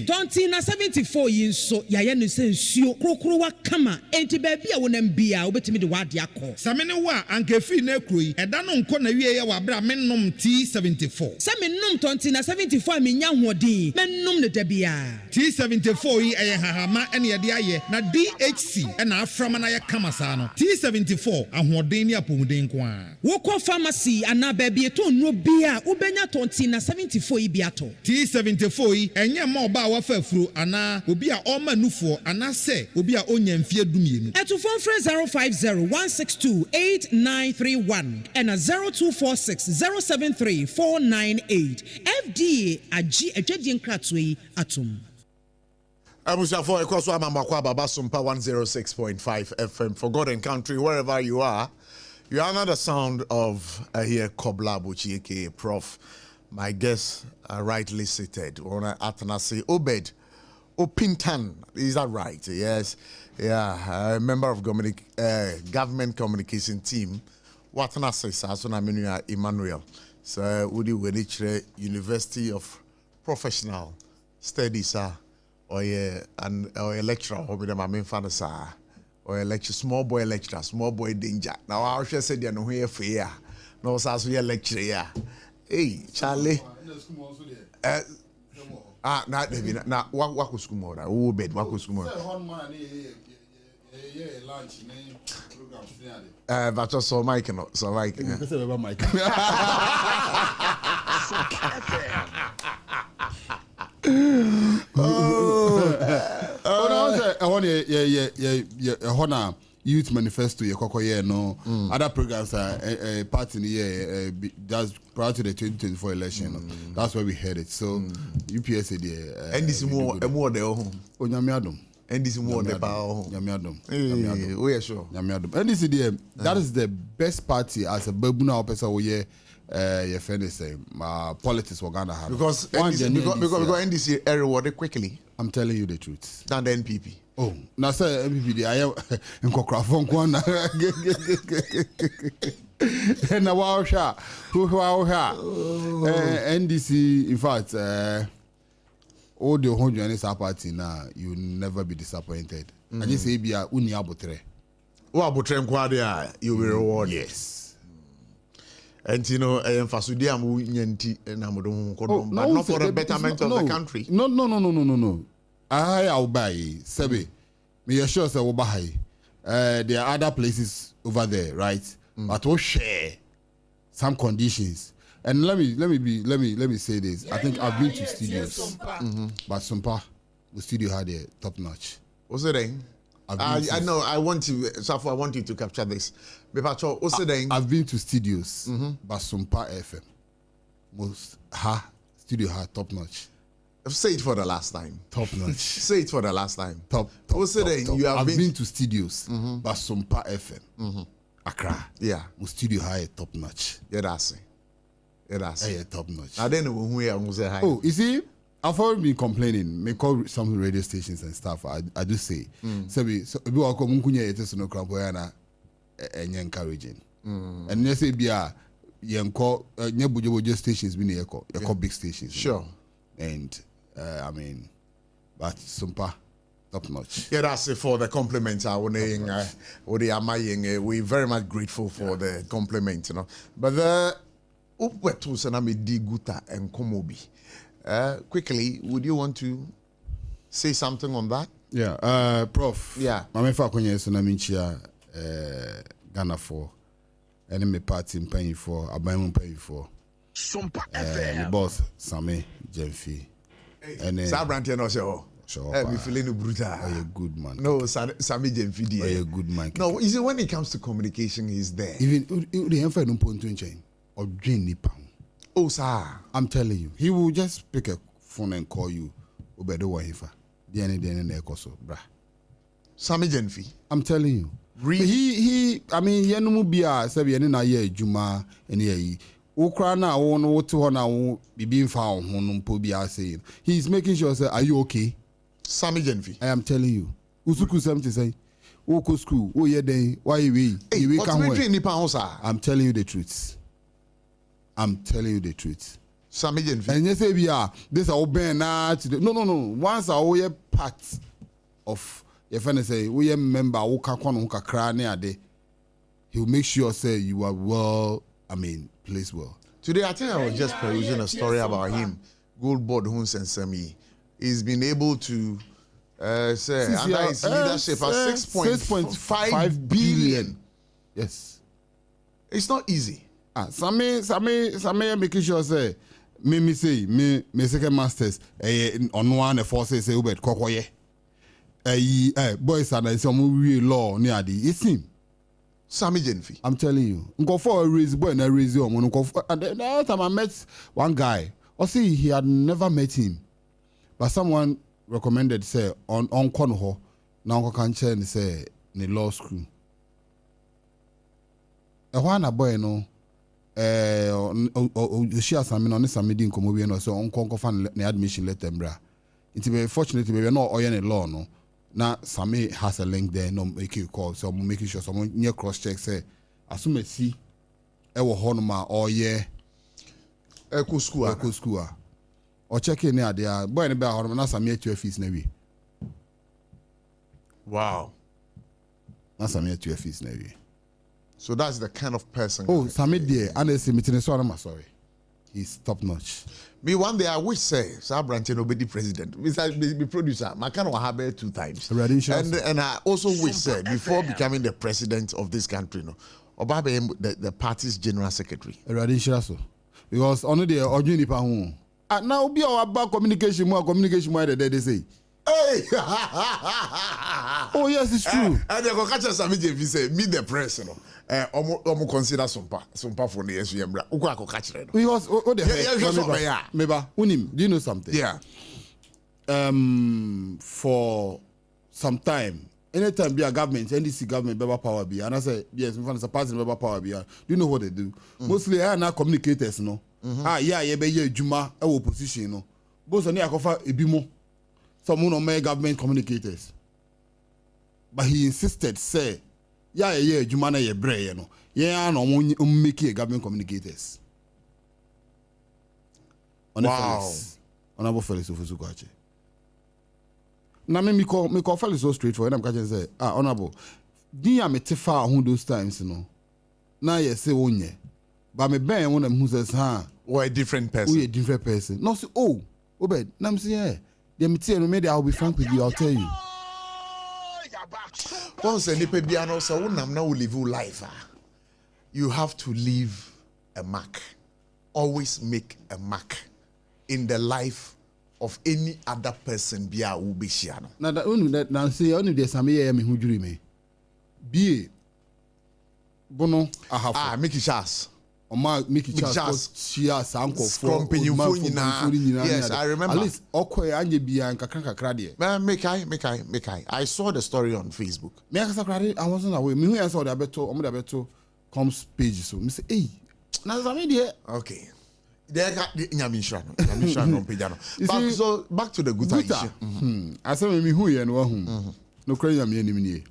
Tontina 74 yinso ya ye no se nsuo krokrowa kama enti ba bia wonam bia obetimi de wade akọ samene wa ankefi na kroi eda no nko na wie ye wa bra mennom T74 samennom tontina 74 amenya hodin mennom ne da bia T74 yi eye hahama ene ye de aye na DHC ena aframa na ye kama sa no T74 ahoden ni apomuden ko a wokọ pharmacy ana ba bia to no bia ubenya tontina 74 yi bia to T74 yi enye ma oba wa fafuro ana obi a oma nufo ana se obi a onya mfie dumienu eto phone 050-162-8931 and 0246-073-498 FDA agi adwadi nkratoi atom Amusafo ekwaso amambakwa baba SOMPA 106.5 FM for God and country wherever you are under the sound of here PROF Abotchie Prof. My guests are rightly seated. Ona Atanasi Obed Opintan, is that right? Yes. Yeah, a member of government communication team. Watanasi Sasona Menua Emmanuel. So Udi Wenichre University of Professional Studies or a lecturer or with my main fantasy or a lecture small boy danger. Now I should say they are no here for ya. No sasu ya lecture ya. Hey, Charlie. Not maybe not. What was school more? Oh, bed. What was school more? That's just so Mike. So Mike. Oh, Youth Manifesto, no other programs are part in the year that's prior to the 2024 election. That's why we had it. So UPS there. And this more the home. Oh, Nyamiadum. And this more the power. Nyamiadum. Oh yeah, sure. Nyamiadum. And this is the that is the best party as a babuna person we your friend is saying politics we're gonna have. Because NDC rewarded quickly. I'm telling you the truth. Than the NPP. Oh, now sir, MPP, I am in Kokrafon. And a wow shot. Who NDC, in fact, all the whole journey party now, you will never be disappointed. I just say, be a uni abotre. Well, abotre you will reward. Yes. And you know, Fasudi amu nyenti na modon kodon, but not for the betterment of the country. No. I'll buy. Sebe, me assure say obahay. There are other places over there, right? But we'll share some conditions. And let me say this. I think I've been to studios, but Sumpa, the studio had a top notch. What's it then? I know. I want you, Safo. I want you to capture this. What's it then? I've been to studios, but Sumpa FM, studio had top notch. Say it for the last time. Top notch. Say it for the last time. Top. What's it then? You have been to studios, but Sumpa FM, Accra. Yeah. My studio had top notch. Yeah, that's it. Yeah, top notch. I didn't know who I was high. Oh, you see, I've already been complaining. Me call some radio stations and stuff. I do say, so we welcome munkunya yete so no krampo na encouraging. And you say bia yenko nyabujobojo stations bi na yeko big stations. Sure. And I mean, but Sumpa top notch. Yeah, that's it for the compliment. We're very much grateful for the compliment, you know. But the and Komobi. Quickly, would you want to say something on that? Yeah, Prof. Yeah. Mame fa kwenye Sonaminchia Ghana for enemy party paying for Abamu paying for SOMPA FM. Boss Sami Jemfi. And Sabrantia no show. Sure. We feeling brutal. Oh, a good man. No, Sami Jemfi. Oh, a good man. No, is it when it comes to communication, he's there. Even the info no point to change or drain nipa. Oh, sir. I'm telling you, he will just pick a phone and call you. Obedo wahifa. DNA koso, brah. Sami Jemfi. I'm telling you. Really? I mean, yenumu bia sabi yene na ye juma ene yi. Ukra na wo no wote ho na wo bibi mfa ho no mpo bia say. He's making sure say, are you okay? Sami Jemfi. I am telling you. Usuku something say. Oko school, oh yeah then why you I'm telling you the truth. I'm telling you the truth. Sami Jemfi. And you say this are open na no. Once I part of your friend say we member who kakra ne ade, he will make sure say you are well, placed well. Today I think I was just perusing a story about him. Goldboard Huns and Semi. He's been able to say under his leadership at 6.5 billion. Yes. It's not easy. Some making sure say me second masters on one forces say ubet kokoye boys are some real law near the it's him. Sami Jemfi. I'm telling you. Go for a raise boy and a raise you. And the time I met one guy, he had never met him, but someone recommended say on Konoho now can change say in law school. A one a boy no. She has some meeting come over no so on fan the admission letter bra. It's very fortunate we are not oil law no. Now Sami has a link there no make you call so I'm making sure someone near cross check say assume see ewo honoma or yeah Echo school or check in there there boy in be honoma na Sami 12 fees na we. Wow. Na Sami 12 fees na we. So that's the kind of person. Oh, Sami there, and they say meeting so I'm sorry. He's top notch. Me one day I wish say Sabranti no be the president. Be producer. My kind of have 2 times. And I also wish say before becoming the president of this country, no, Obabe the party's general secretary. Because only the ordinary people. Now be our about communication more they say. Hey! Oh yes, it's true. And they go catch us Sami Jemfi say meet the press, you know. Omo consider Sumpa for the SUM. Uko ako catch it. Because Meba, unim, do you know something? Yeah. For some time, anytime be a government, NDC government, Beba Power be, and I say yes, it's a party Beba Power be. Do you know what they do? Mostly I now communicators, no. Be Juma, opposition, no. Both on the akofa ebimo. Some no government communicators. But he insisted, say, Jumana ye bre, Yeah, no one make a government communicators. Wow. Honorable Felix Ofusu-Kwache. Now me call Felix so straightforward. I'm catching say, honorable. Diya me tefa who those times, you know. Now you say onye. But me ben one of them who says, or a different person. We a different person. No, say, Obed, now I'm saying, yeah. They me tell me, I'll be frank with you, I'll tell you. Once any piano, so I'm now live life. You have to leave a mark. Always make a mark in the life of any other person. Bia will be shiano. Now that only that Nancy only there's some year me who dream me. Be bono I have Mickey Chas. Mickey Chas. She has uncle for yes, I remember. At least okwe anje bia nkakra krade. Make I saw the story on Facebook. Me akasa krade I wasn't away. Me who answer the abeto comes page so me say hey na zame there. Okay. There nyamisha no pejano. Back to the guta issue. I say me who ye no hu. No kra nyame anim nie.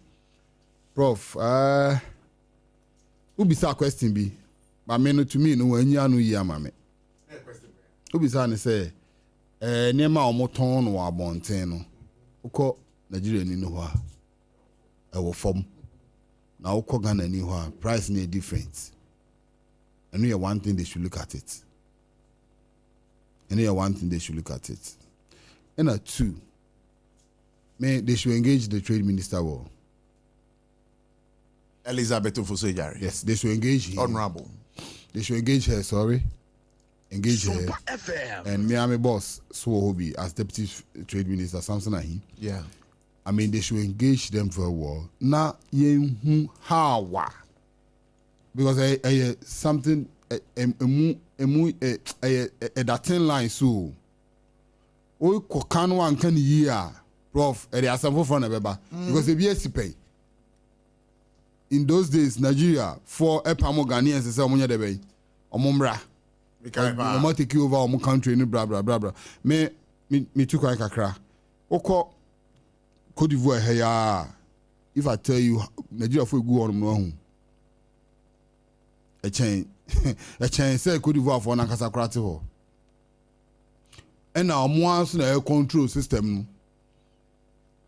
Prof ubisa question bi. But me no to me no anya no yi amame. Ubisa ne say nema omoton no abonten no. Ukọ Nigeria ni no ho a. E wo fom. Na ukọ Ghana ni ho a price na different. And we one thing they should look at it. And two, they should engage the trade minister well. Elizabeth Ofosu-Ejari. Yes, they should engage him. Honorable. They should engage her, engage her. And Miami boss, Swohobi, as deputy trade minister, Samson Ahi. Yeah. I mean, they should engage them very well. Now, how? Because something that 10 line so o ko kanu an kan yi a prof e dey asamfo for na beba because e be pay in those days Nigeria for epamo Ghanaians say omo de be omo mra omo take over omo country ni bra me tu kwa kakra o ko Cote d'Ivoire here ya if I tell you Nigeria for go on no hu a chain say Cote d'Ivoire for na kasa krate ho and now omo na air control system no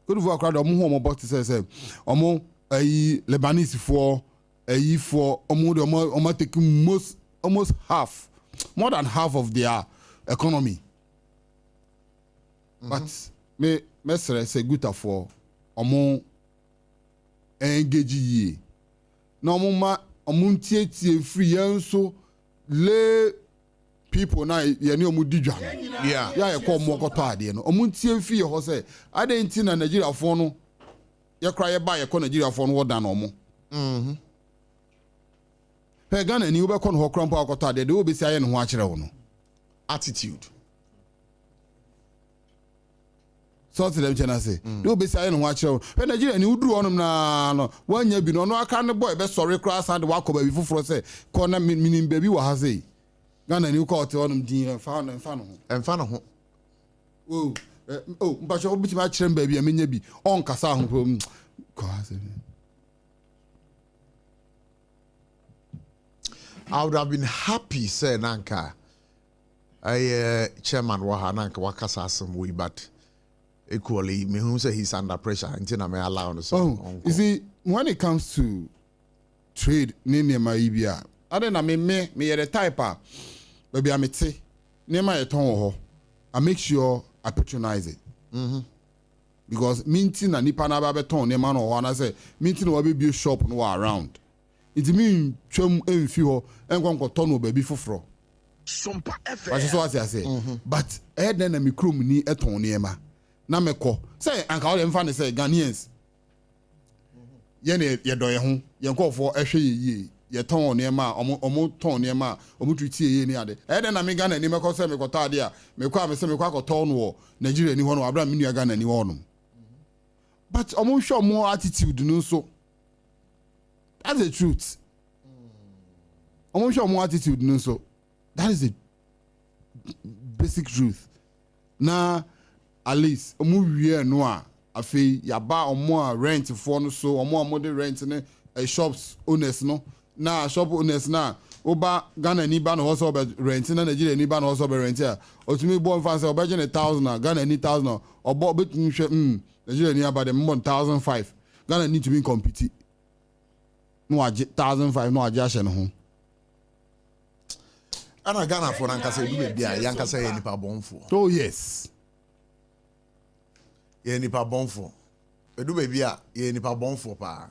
Cote d'Ivoire crowd omo ho omo bot say omo ayi Lebanese for ayi for omo taking almost half more than half of their economy. But me say good for omo engage ye na omo ma omuntie free so le people na ye ni omu didwa yeah ye ko omo koto ade no omuntie free ho say ade na Nigeria fo no ye kra ye ba ye ko Nigeria fo no woda na omo pe Ghana ni wo be ko no krampo akoto ade de wo be si aye no ho akere wo no attitude so to them chana say do be say no ho akere wo Nigeria ni uduru onum na no wanya bi no no aka ne boy be sorry cross and wa ko ba bi foforo say ko na minim ba bi wa ha say Ghana ni ko te onum din fa no ho mba so obi ti ma kire mba bi amenya bi on kasa ho ko ha say I would have been happy say nanka I chairman wa ha nanka wakasa asem we but equally me who say he's under pressure until I may allow on so you see when it comes to trade nene ma ibia other na me the type baby amete nema ye ton ho I make sure I patronize it because minting na nipa na ba beton nema no ho na say minting wa be shop no around it mean twam emfi ho enkon ton no ba bi foforo SOMPA FM what so what I say but then na me krom ni eton nema na meko say anka all them fan say Ghanaians ye do ye ho ye nkofo ehwe ye ye ton nema omo ton nema omo treat ye ni ade then na me Ghana ni meko say meko ta ade a meko am say meko akoton no Nigeria ni ho no abra me nua Ghana ni ho no but omo show more attitude no so that's the truth omo show more attitude no so that is the basic truth na at least omo wie no a afi ya ba omo rent for no so omo de rent ne shops owners no na shop owners na oba Ghana ni ba no also be rent na Nigeria ni ba no also be rent a otumi bo mfa say oba je 1,000 na Ghana ni 1,000 obo betumi hwe Nigeria ni about them 1,500 Ghana need to be compete no age 1,500 no age ahye no ho ana Ghana for nankasa edu be bia yankasa ye nipa bonfo. Oh yes. Ye nipa bonfo. Edu be bia ye nipa bonfo pa.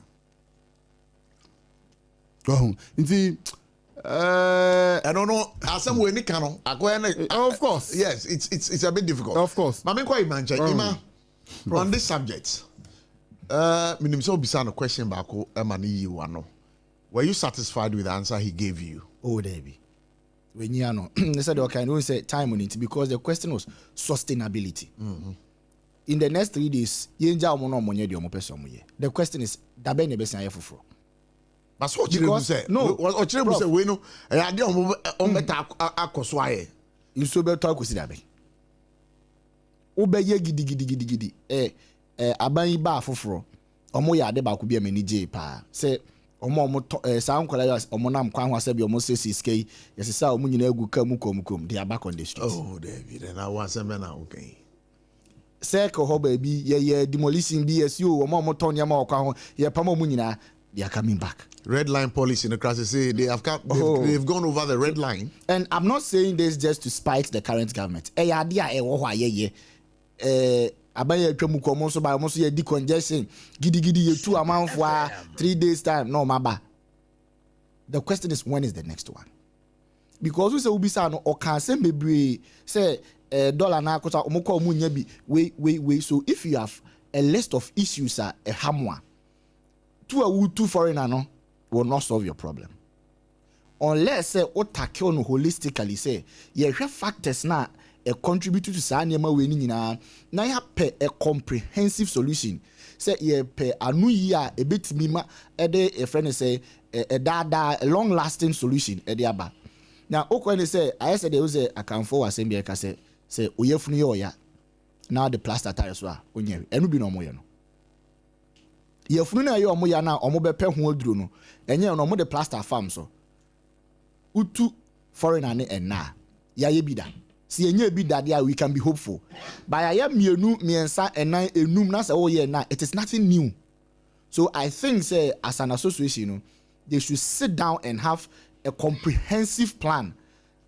Oh, nti I don't know. Asem we ni kano. Of course. Yes, it's a bit difficult. Of course. Mame kwa imanche ima on this subject. Minim so bisa no question back emani yi wano. Were you satisfied with the answer he gave you? Oh, Debbie. When you know, they said okay, I don't say time on it because the question was sustainability. In the next 3 days, the question is dabe ne besa yefufro. But what you say? No, what you say? We know. I did on beta akoswaye. You so better to see dabe. Obeye gidi. Aban ba fufro. Omo ya ade ba ku bia mani je pa. Say omo saa nkwala ya omo nam kwa hwa se bia omo sesi skei. Yes say omo nyina agu kam they are back on the streets. Oh, David, and I want some na okay. Circle ho baby ye demolition BSU omo ton ya ma okwa ho ye pam omo nyina they are coming back. Red line policy in the class say they've gone over the red line. And I'm not saying this just to spite the current government. Abaya twemu ko mo so ba mo so ye decongestion gidi ye 2 amount for 3 days time no maba. The question is when is the next one? Because we say ubisa no o kan say bebre say dollar na akota omukọ omunya bi we so if you have a list of issues a hamwa two foreigner no will not solve your problem unless say o tackle no holistically say ye hwe factors na contribute to sa niema we ni nyina na ya pe a comprehensive solution say ye pe anu yi a ebetimi ma de a friend say a long lasting solution e de aba now okwen say I said there was a akanfo asembia ka say oyefunu ye oya now the plaster tire so a onye enu bi no mo ye no yefunu na ye omo ya na omo be pe ho aduro no enye no omo de plaster farm so utu foreigner ne enna ya ye bida si enye bida dia we can be hopeful by ya mienu miensa enan enum na say oh ye na it is nothing new. So I think say as an association they should sit down and have a comprehensive plan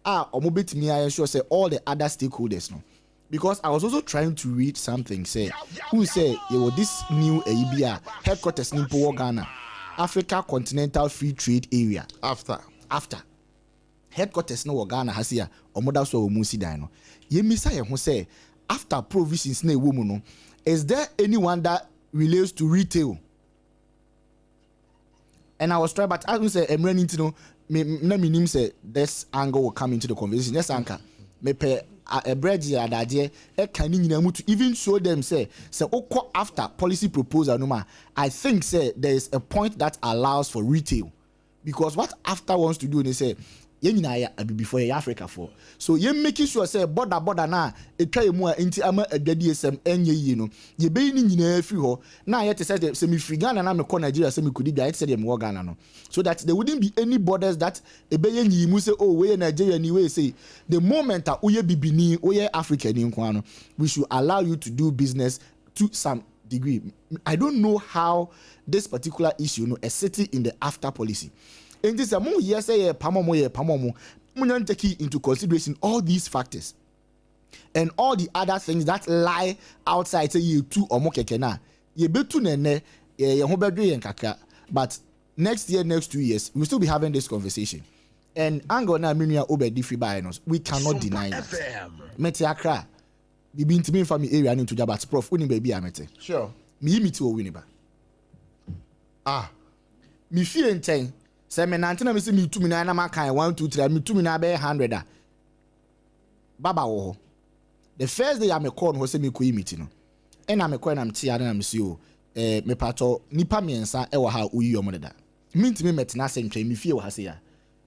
omo betimi I sure say all the other stakeholders no. Because I was also trying to read something say who say this new ABA headquarters in Ghana, Africa Continental Free Trade Area. After headquarters no Ghana has here omoda so omusi dan no. Ye misa ye ho say after provisions na ewo mu no, is there anyone that relates to retail? And I was trying, but I will say I'm running to know na minim say this angle will come into the conversation. Yes, anchor me pe a bridge adade e kan nyina mu to even show them say after policy proposal no ma I think say there is a point that allows for retail because what after wants to do they say ye nyina ya before ye Africa for so ye making sure say border na etwa ye mu a enti ama adwade esem enye yi no ye be ni nyina afiri ho na ye te say me free Ghana na me ko Nigeria say me kudi bia ye say me Ghana no so that there wouldn't be any borders that ebe ye nyi mu say oh we Nigeria ni we say the moment a uye bibini uye Africa ni nko ano we should allow you to do business to some degree. I don't know how this particular issue is sitting in the after policy. And this is yes say pamomo munyan take into consideration all these factors and all the other things that lie outside say you two or more kekena ye betu nene ye ho bedwe yen kakra but next year next 2 years we'll still be having this conversation and ango na menua obedi free by us we cannot deny that meti akra bibi ntimi family area ni to jabat prof uni baby amete sure mi yimiti o wini ba mi fie enten say me nante na me say me tumi na na makan 1 2 3 me tumi na be 100 baba wo the first day I me call no say me ko yimiti no e na me call na me tia na me see o me pato nipa miensa e wo ha uyi omo deda me ntimi metena sentwe me fie wo ha se ya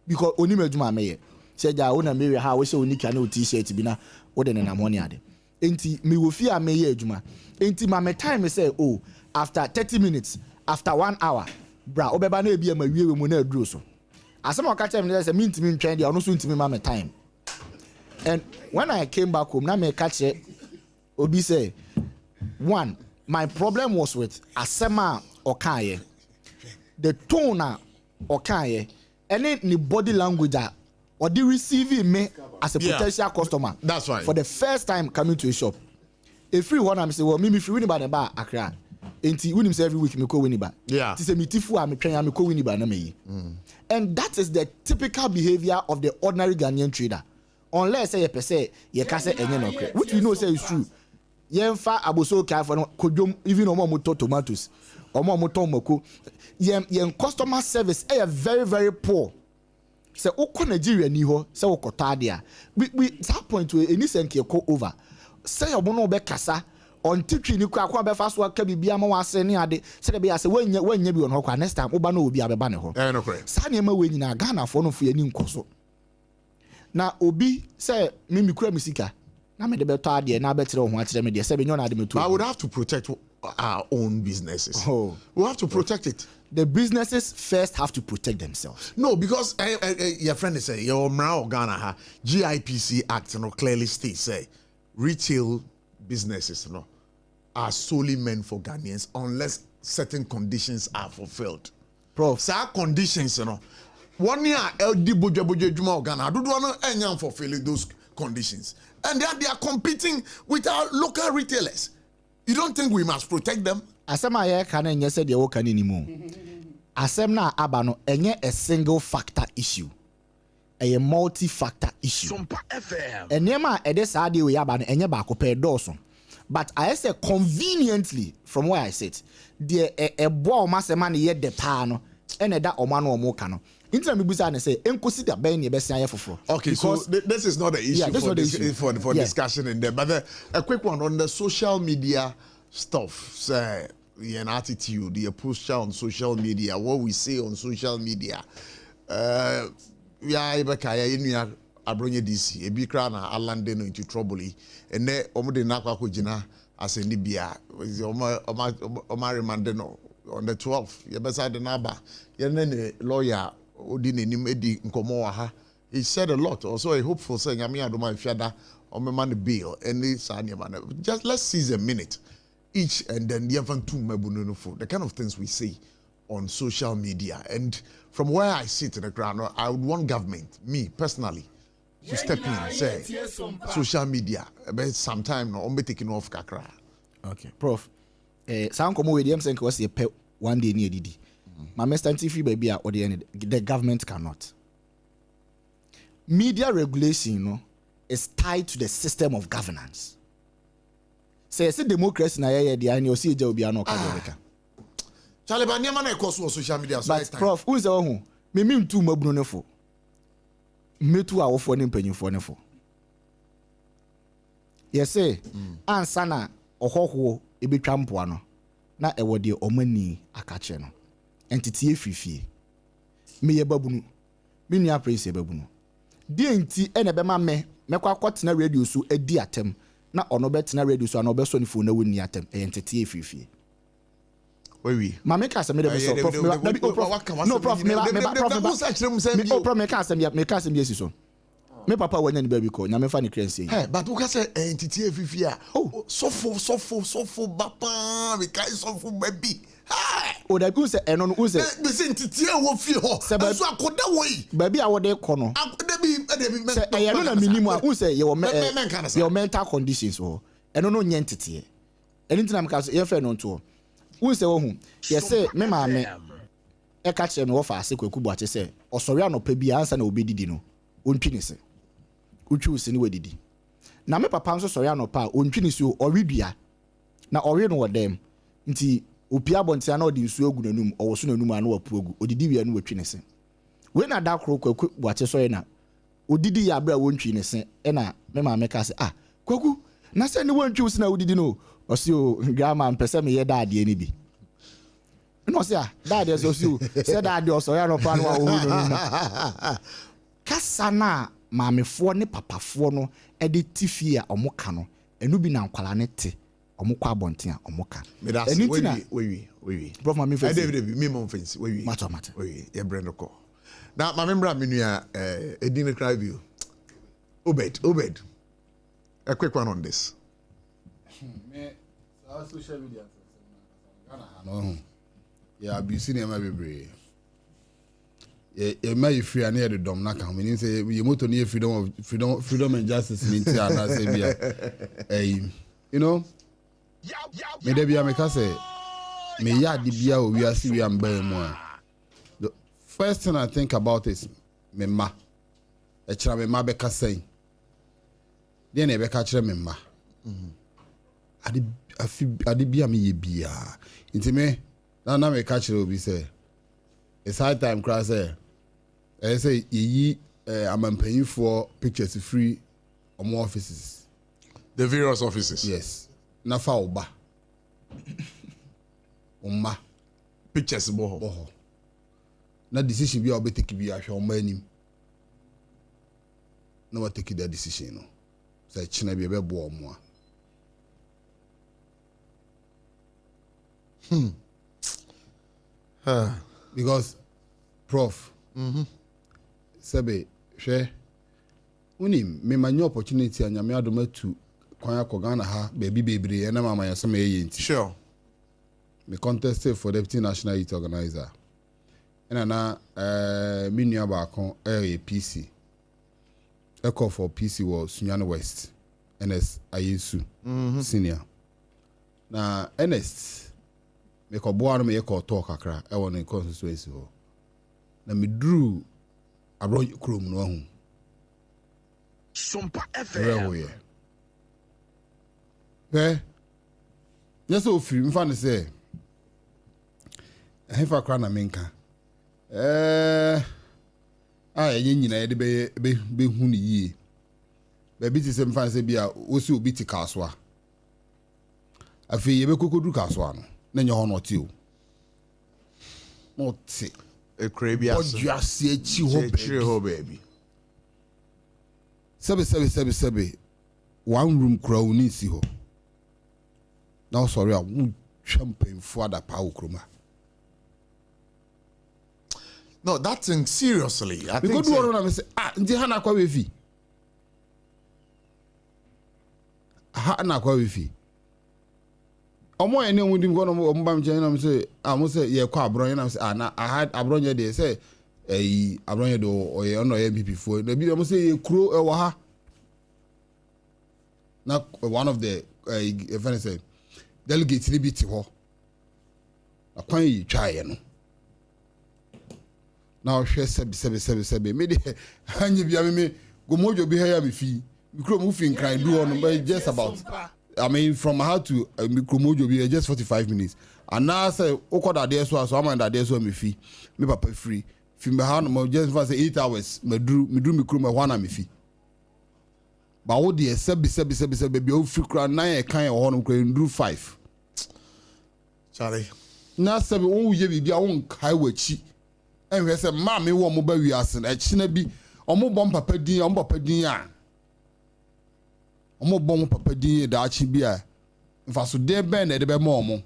because oni madwuma me ye say ja wo na me ha wo say oni ka na o t-shirt bi na wo de na money ade enti me wo fie a me ye adwuma enti ma me time say after 30 minutes after 1 hour bra obeba na ebia ma wie we mu na aduro so Asem o catch me say me ntimi ntwen dia ono so ntimi ma me time. And when I came back home, na me catch Obi say, one, my problem was with Asema Okaye. The tone Okaye, and then the body language or the receiving me as a potential customer. That's right. For the first time coming to a shop. If free one, I'm say, well, me if you win by the bar, Accra. Enti win every week me ko win ba. Yeah. Ti say me tifu a me twen me ko win ba na me. And that is the typical behavior of the ordinary Ghanaian trader. Unless say you say you can say enye no kre. Which we know say is true. Yemfa aboso kai for kodwom even omo moto tomatoes. Omo moto mako. Yen customer service very very poor. Say ukọ Nigeria ni ho say ukọta ade a. We that point we any senke ko over. Say omo no be kasa on titwi ni kwa be fa so aka bibia ma wase ne ade se de be ya se wanya bi on ho kwa next time oba na obi abeba ne ho no correct sa ne ma we nyina Ghana fo no fo ani nkoso na obi se me kura misika na me de beto ade na betere ho atere me de se be nyona ade metu. I would have to protect our own businesses. Oh, we have to protect it. The businesses first have to protect themselves. No, because your friend is saying your Mra Ghana GIPC Act clearly states say retail businesses are solely meant for Ghanaians unless certain conditions are fulfilled. Prof, some conditions, 1 year LD Boja Juma Ghana, do not anyone fulfilling those conditions, and they are competing with our local retailers. You don't think we must protect them? Asem aye kan enye se de wo kan ni mu. Asem na aba no enye a single factor issue. A multi-factor issue. SOMPA FM. Enema ede sa de we aba no enye ba ko pe doso. But I say conveniently from where I sit, the a boy masema ne ye de pa no ene da oma no omo ka no. Intra me busa ne say enkosi da ben ne be san ye foforo. Okay, because so this is not an issue for discussion in there, but a quick one on the social media stuff. Say an attitude, the posture on social media, what we say on social media. Yeah, Abronye DC, Ebi Krana, Alande no into trouble, and ne Omode Nakwa Jina as a Nibia, Omar Mandeno on the 12th. Yabasa the Naba, Yan lawyer Odine Nimedi Nkomoaha. He said a lot, also a hopeful saying, I mean, I don't mind Fiada or my money bill, and this just let's seize a minute each and then the kind of things we say on social media. And from where I sit in the ground, I would want government, me personally, to step in, say, social media, but sometime no, I'm taking off kakra. Okay, Prof. Sound come with them saying was a pet 1 day near Didi. My Mr. Free baby or the government cannot. Media regulation, is tied to the system of governance. Say, democracy na the annual CJ will be an okay. Charlie, but never na course on social media. But Prof, who's the one? Me mean two more Brunefo. Me too are for them penny for nefo. Yes, say, and sana or ho e be trampuano. Na e wodi omani akache no. Entity fifi. Me ye babunu. Me ni appraise babunu. Di enti ene be ma me kwa kwatena radio so edi atem. Na ono betina radio so na obeso ni fo na woni atem. Entity fifi. Oui. Ma me ka se me de so prof me no prof me prof me ka se me esi so. Me papa wanya ni baby ko nya me fa ni clearance. Hey, but we ka say entity fifi a. Oh, so bapa we kai so baby. O da bi say eno no say be say entity e wo fie ho. So akoda woi. Baby a wo de ko no. Akoda bi say e no na minimum a say your mental conditions ho. Eno no nye entity. Anything am ka so ye fa no nto. Who say who? Yes, say me maame. E ka kire me wo fa ase kwaku boache say osori anopa bi ansa na obedidi no. Ontwi ne se. Utwi se ni wedidi. Na me papa nso sori anopa ontwi ne se o redua. Na ori no wodem. Nti opia bontia na odi nsu ogu nanum, owoso nanum anu wapu ogu. Odidi wi anu watwi ne se. We na da kro kwaku boache sori na odidi ya bra wontwi ne se. E na me maame ka se kwaku na se ni wontwi se na odidi no. Osio grandma mpese me ye daade ni bi. No say daade so osio say daade oso ya no pa no wo no. Kasa na maamefo ne papafo no e de tifie a omoka no enu bi na nkwala ne te omokwa abonten a omoka. We Prof ma me fancy. David me mo fancy. We matter. We ye brand ko. Now, my member, I didn't cry you. Obed. A quick one on this. Social media. No. Yeah, I've been seeing him every. Yeah, may free and near the dom na come. Meaning say you motor near freedom and justice in India and I say you know. Me dey be America say me ya di bia o wi ase wi amba mu. The first thing I think about is me ma. E kira me ma be ka say. Then e be ka kira me ma. Adi bia me ye bia. Inti me na me ka kira obi say it's high time cry say I say yi amampanyin for pictures free on more offices. The various offices. Yes. Na fa oba. Umma pictures boho. Na decision bi obi take bi ahwe umma anim. Na what take that decision no. Say china bi be bo omo a. Because Prof. Sebe she unim me manyo opportunity anyame adoma to kwan akogana ha baby bebre na mama ya some yenti. Sure. Me contested for deputy national youth organizer. And na me nua ba kon PC. Echo for PC was Sunyani West. NS Ayesu senior. Na NS me ko boa no me ko talk akra e won in constituency ho. Na me drew abro krom no hu. Sompa FM. Yes, so free. Me find say hefa kra na menka ye nyina ye de be hu ni yie ba bi ti se mfa se bia wo si obi ti kaso a afi ye be kokodu kaso no na nye ho no ti o no ti e krabia so odu ase echi ho baby sebe one room crowd ni si ho now sorry a champagne for da pa okroma. No, that's in seriously. I think. Because do one say ndi ha na kwa we fi. Ha na kwa we fi. Omo ene wudi go no omo bam chen na say mo say ye kwa abron na say na I had abron ye dey say abron ye do oye ono ye BP fo. Na bi mo say ye kro e wo ha. Na one of the friend say delegate ni bi ti ho. Akwan yi twa ye no. Now she sebe me de anye bia me go mojo bi here me fi mikro mu fi nkran do on but just about I mean from how to mikro mojo bi just 45 minutes and now say okoda there so am and there so me fi me papa free fi me ha no just for say 8 hours me do mikro me ho na me fi ba wo de sebe bi o fi kra na e kan e ho no kra ndu 5 Charlie na sebe won ye bi bia won kai wachi and we say, Mammy, one mobile we are sent at Chinabi, or more bomb papa din, or papa din, or more bomb papa din, the archibia. If I should dare bend at the more.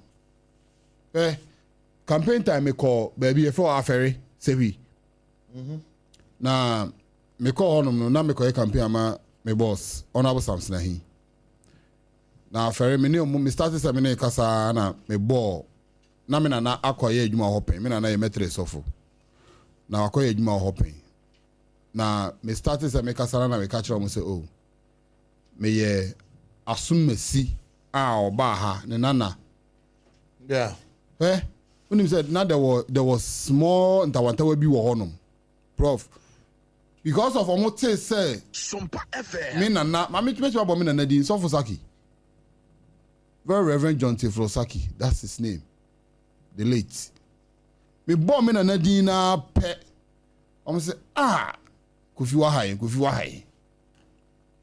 Campaign time, me call baby for our ferry, say we. Now, me call on no, me call a campaign, my boss, honorable Samson. He now ferry me started 7 minutes, Casa, me ball. Namina na acquire you my hoping, me and I met a sofa. Na akoye adwuma hopping na me started say me kasara na me catch am say oh me ye asum mesi a oba ha ne nana yeah when him said now there was small ntawantawa bi wo honom prof because of omote say Sompa FM me nana ma me about me nana din so for Saki very reverend John Tifro Saki, that's his name, the late. Me born me na din na pe. I'm say Kofi Wahai.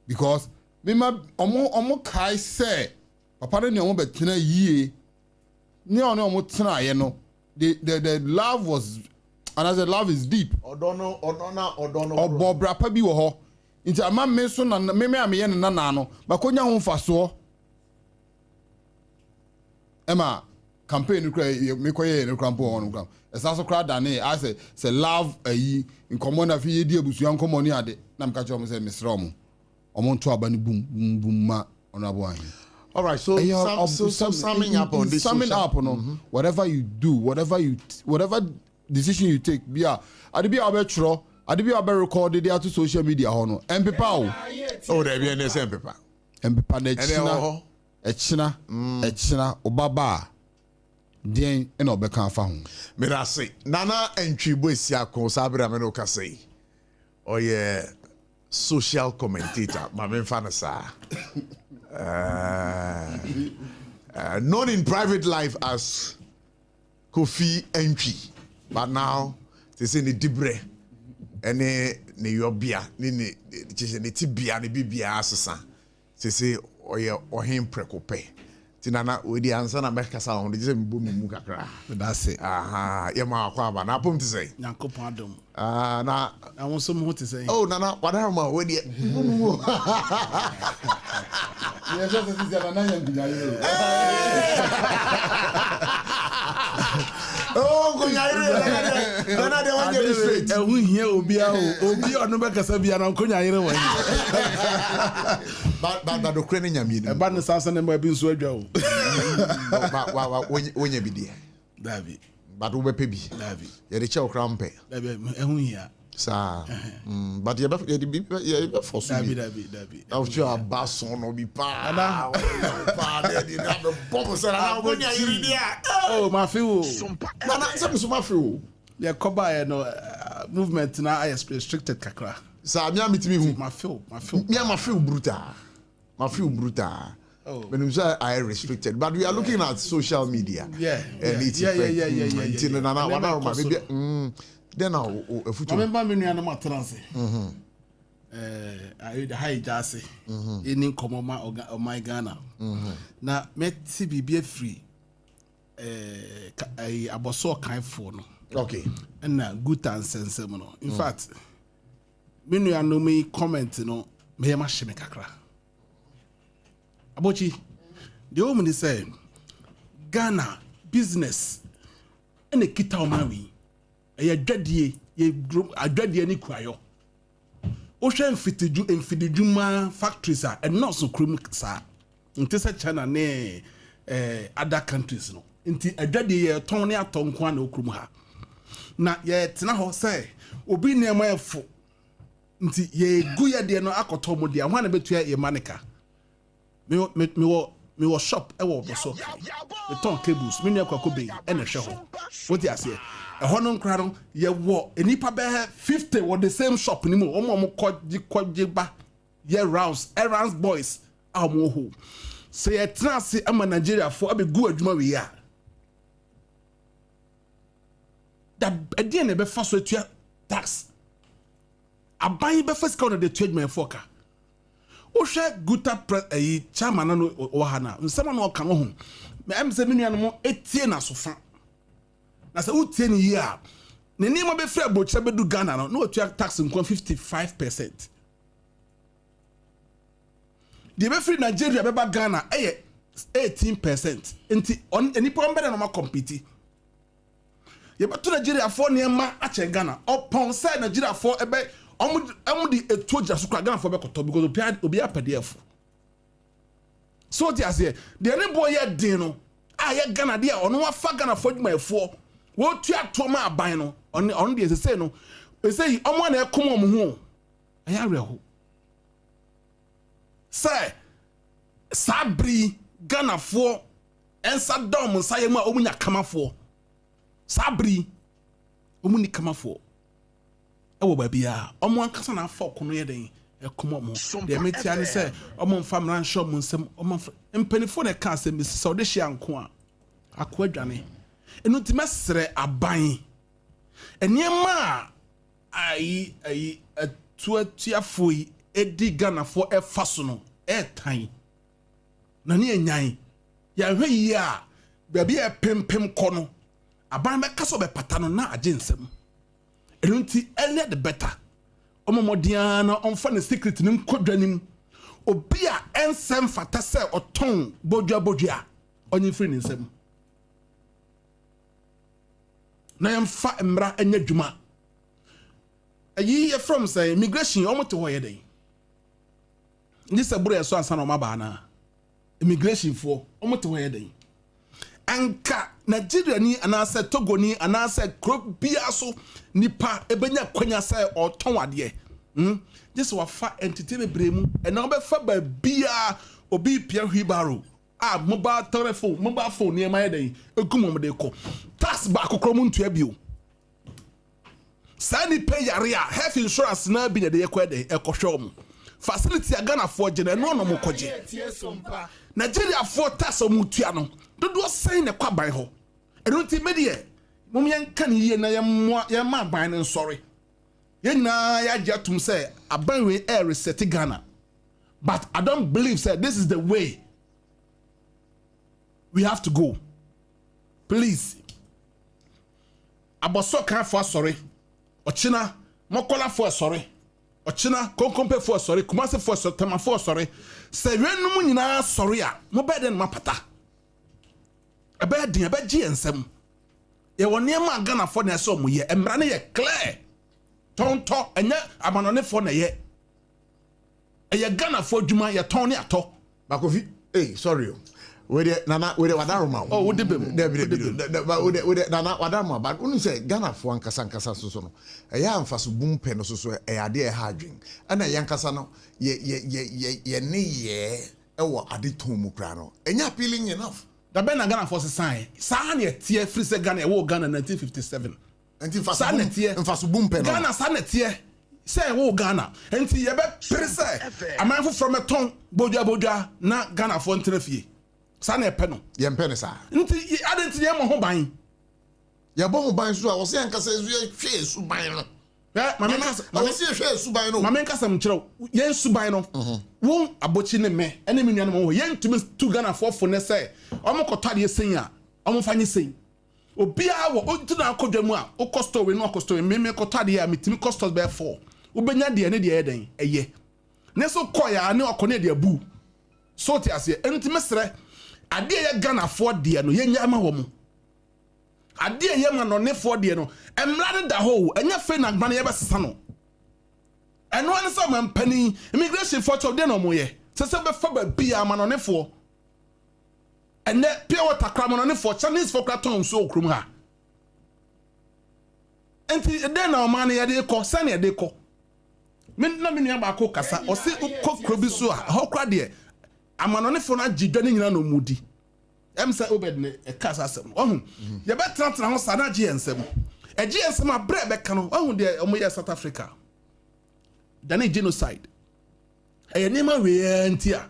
Because me ma omo kai say papa ne omo betena yie. Ni ono omo tena ye no. The love was, and as the love is deep. Odono. Obo brapa bi wo ho. Nti ama me so na me ye na no. Ba konya ho faso. Emma campaign me koye no krampo on kram esa so crowd dane I say love ayi in common na fi di abusu an common ade na mka cho mo say mesra omo nto aba ni boom ma honorable ahin. All right, so summing up on this. Summing up on whatever you do, whatever decision you take, I be recorded there to social media. Oh, there be any paper. Echina, Obaba. Dien and Obeka found. Mirasi, Nana and Chibuisia Consabra Menoka say. Oh, yeah, social commentator, Mamen Fanasa. Known in private life as Kofi Entry, but now they say the Dibre, and ne Yobia, ne Tibia, ne Bibia Assassin. They say, or him precope. Tinana, with the answer, and make a sound, the same boom mukakra. That's it. Aha, Yama, now, pum to say. Yanko pardon. Now, I want some more to say. Oh, Nana, what am I with you? Yes, this is oh, go Nana, they want to straight. And we hear Obi or no back as a Biana Kunya. But the Ukrainian mean a band of Sansan and Babin Swejo. When you be there, David. But Uber Pebby, David. You're the chow crampe. And we here. Sir, but you're for David. I'll show a basson or be pa. Oh, my fuel. Some my fuel. The Koba movement now is restricted Kakra. So I'm meeting me. My fuel. Yeah, my fuel brutal. My fuel brutal. Oh, when you say I restricted, but we are looking at social media. Yeah. Then now, if you remember me, I'm not transit. I high jassy in Komoma or my Ghana. Now, met be free. I was so kind for no. Okay. And now, good and sensible. In fact, when you know me comment, no, me a machine kakra. Abotchie, the woman is saying Ghana business and a kita omawi. A dreadie, a dreadie ni kwayo. Ocean fitijuma factories are and not so crum sa. Into such China ne other countries no. Into a dreadie Tony aton kwan okrumha. Na ye tina ho say obi nema efo. Nti ye guya de no akotomo de ahwana betua ye manika. Me was shop e wo so. The ton cables me ne kwako be e na hwe ho. What you say? A honon crowd, ye war, a nipa bear 50 were the same shop anymore. Omo jiba, ye rouse, errands boys, our moho. Say a trans, I'm a Nigeria for a good we are. That a DNA be first with your tax. A buy be first count of the trade man foka. O share guta a chairman or hana, and someone will come home. I'm 7 animal 18 as so far. Na say who 10 year ne name be free abocha be do Ghana no tax in 55%. The be free Nigeria be ba Ghana 18%. Enti on any problem be no compete. Ye be to Nigeria for niema a che Ghana upon say Nigeria for e be omu di etuoja so Ghana for be koto because obi apedef. So they say the any boy ye din no a ye Ghana dia ono wa fa Ghana for dwuma efo. What you are Toma Bino on the say no, they say, I'm one a come home. I am real. Say, Sabri, Ghana for, and Saddam, Sayama, Omuna come for. Sabri, Omuni come for. Oh, baby, I'm one cousin of folk on the come on. The Metian say, I'm on farm shop, and Pennyphone a cast, and Mrs. Sodeshian Qua, a quadrani. Enu ti mesre aban enema ai atuatiafo yi edi Ghana for e faso no e tan na ne enyan ya hwe yi a baabi e pempem kɔ no aban be kaso be pata no na agensem enu ti ele the better omomodian na onfa ne secret nim kodwanim obi a ensem fata se oton bodwa onyi free ne nsem na yɛmfa mmara anya dwuma ayi yɛ from say immigration ɔmo te hɔ yɛ den ndi sɛ buru yɛ so ansa na ɔmo aba na immigration foɔ ɔmo te hɔ yɛ den anka Nigeria ni anaasɛ Togo ni anaasɛ kuro bia so nipa ebenya kwanya sɛ ɔtɔn adeɛ just wafa entity bebree mu ɛna ɔbɛfa ba bia obi pia wheelbarrow mobile telephone mobile phone near my day egum de ko tax ba kokoro mu ntua bio sani pay area health insurance na bi de yakɔ de ɛkɔhwɛ mu facility agana for gene no no mo kɔgye Nigeria for tax mu tua no dodo sɛn ne kwa ban ho ɛno ti medie mum yɛn kan yie na yɛn ma ban ne nsɔre yɛn na yɛagye atum sɛ aban we air reset Ghana but I don't believe say this is the way we have to go. Please. Aboso kan for sorry. Ochina mokola for sorry. Ochina konkompe for sorry. Kumase for sorry. Tema for sorry. Se wenu mu nyina sorry a mo beden mapata. Ebe din ebe gi ensem. Ye won niam Ghana for na so mo ye. Emra ne ye clear. Tonto enye amanone for na ye. Eye Ghana for dwuma ye ton ne ato. Bakofi. Sorry. With Wadaruma. Oh, with the Nana Wadaruma, but only say Ghana for Ankasankasa Susono. A young fast boom pen or so, a idea hardring, and a young Casano, ye ne aditomukrano. And you're peeling enough. The Ben Ghana for sign. Sanya tear free Ghana, war Ghana 1957. Until Fasanetia and fast boom pen. Ghana Sanetia. Say wo Ghana. Enti ye be prese. A man from a tongue, boja, na Ghana for entrefie. Sana peno yempene sa nti adenti ye mo ho ban ye bo ho ban so a wo se ankasa hwe su ban no mame se hwe su ban no mame nkasa mkyerɛw ye su ban no wo abochi ne me ene me nuanom ho ye ntumi tu Ghana for ne say omo kotade ye sen a omo fanye sen obia wo ontina akodwa mu a o costo we no costo me kotade a metimi costos be 4 ubenya de ne de eden eye ne so koya ne okone de abu so ti ase enti mesre ade ye Ghana for de no ye nyama wo mu ade ye ma no ne for de no emra ne da ho enya fe na gba ne ye besesa no eno an so man pani immigration for to de no mo ye se be fa ba bia ma no ne for ene pure water kra ma no ne for Chinese for kraton so okrum ha enti de na o ma ne ye de ko sane ye de ko min na min ya ba ko kasa o se ko krobi so a ho kra de amanone fo na gidwa ne nyina no mudi emsa obed ne kasa asem ohun ye betratra ho sana gi ensem agi ensem abre be ka no ohun de omo ye South Africa dane genocide eye nema we antia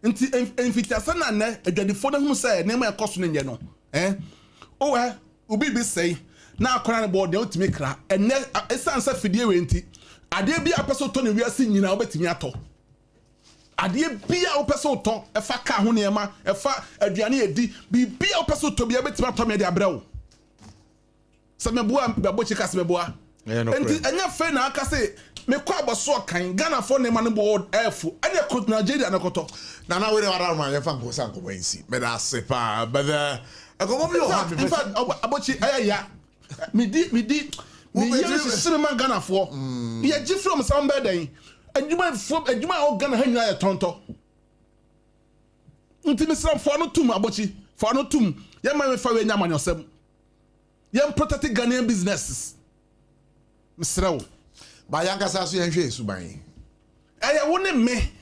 nti enfitiasa na ne adwadifo de hu say nema ekoso ne nye no owe obi bi say na akora ne board de otimi kra enne esansa fidie we nti ade bi apeso to ne wiase nyina obetimi ato ade bia opeso to efa ka ho nema efa aduane edi bi bia opeso to bia betima to me de abrɛwo se meboa babochi kase meboa enti anya fe na aka se me kwa aboso kan Ghana for nema no board efu anya ko Nigeria na koto na we de wada ma ye fa nko san ko wensi me da se pa but akomo bi o ha in fact abochi ayaya me di me ye sinema Ghana for ye gi from some beden adwuma o Ghana hanya ya tonto nti misram fo no tum abochi fo no tum ye ma me fa we nya manyosem ye protect Ghanaian businesses misrawo ba yanka sa so ye hwe suban eye wo ne me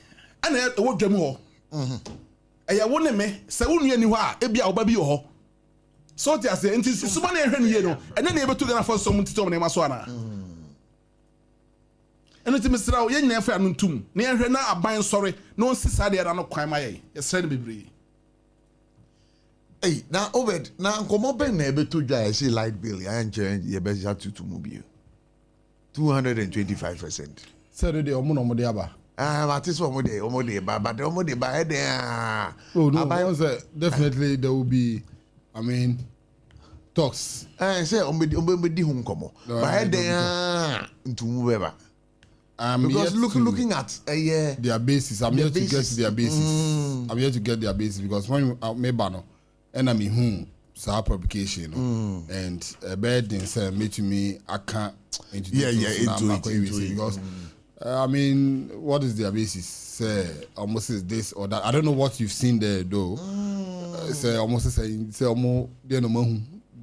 ana wo dwam ho eye wo ne me se wo nua ni ho a e bia wo ba bi ho so ti ase nti suban na hwe ne ye no ene na e betu Ghana for so mu titom na ma so ana eno ti misra o ye nyina fa no ntum na ye hwe na aban sori na on sisa de no kwan ma ye sre ne bebre na Obed na nkomo ben na ebeto dwa ye say light bill ya nche ye be ja tutumu bi 225%. Said the omo de aba. What is omo de ba but omo de ba e oh no, definitely there will be, I mean, talks. Say omo di hun komo ba e ntumu be ba. Because looking at their basis, I'm here to get to their basis. I'm here to get their basis because when me bano, and I mean Sa publication and a bed in say me to me I can't into it because I mean what is their basis say almost is this or that I don't know what you've seen there though say almost say almost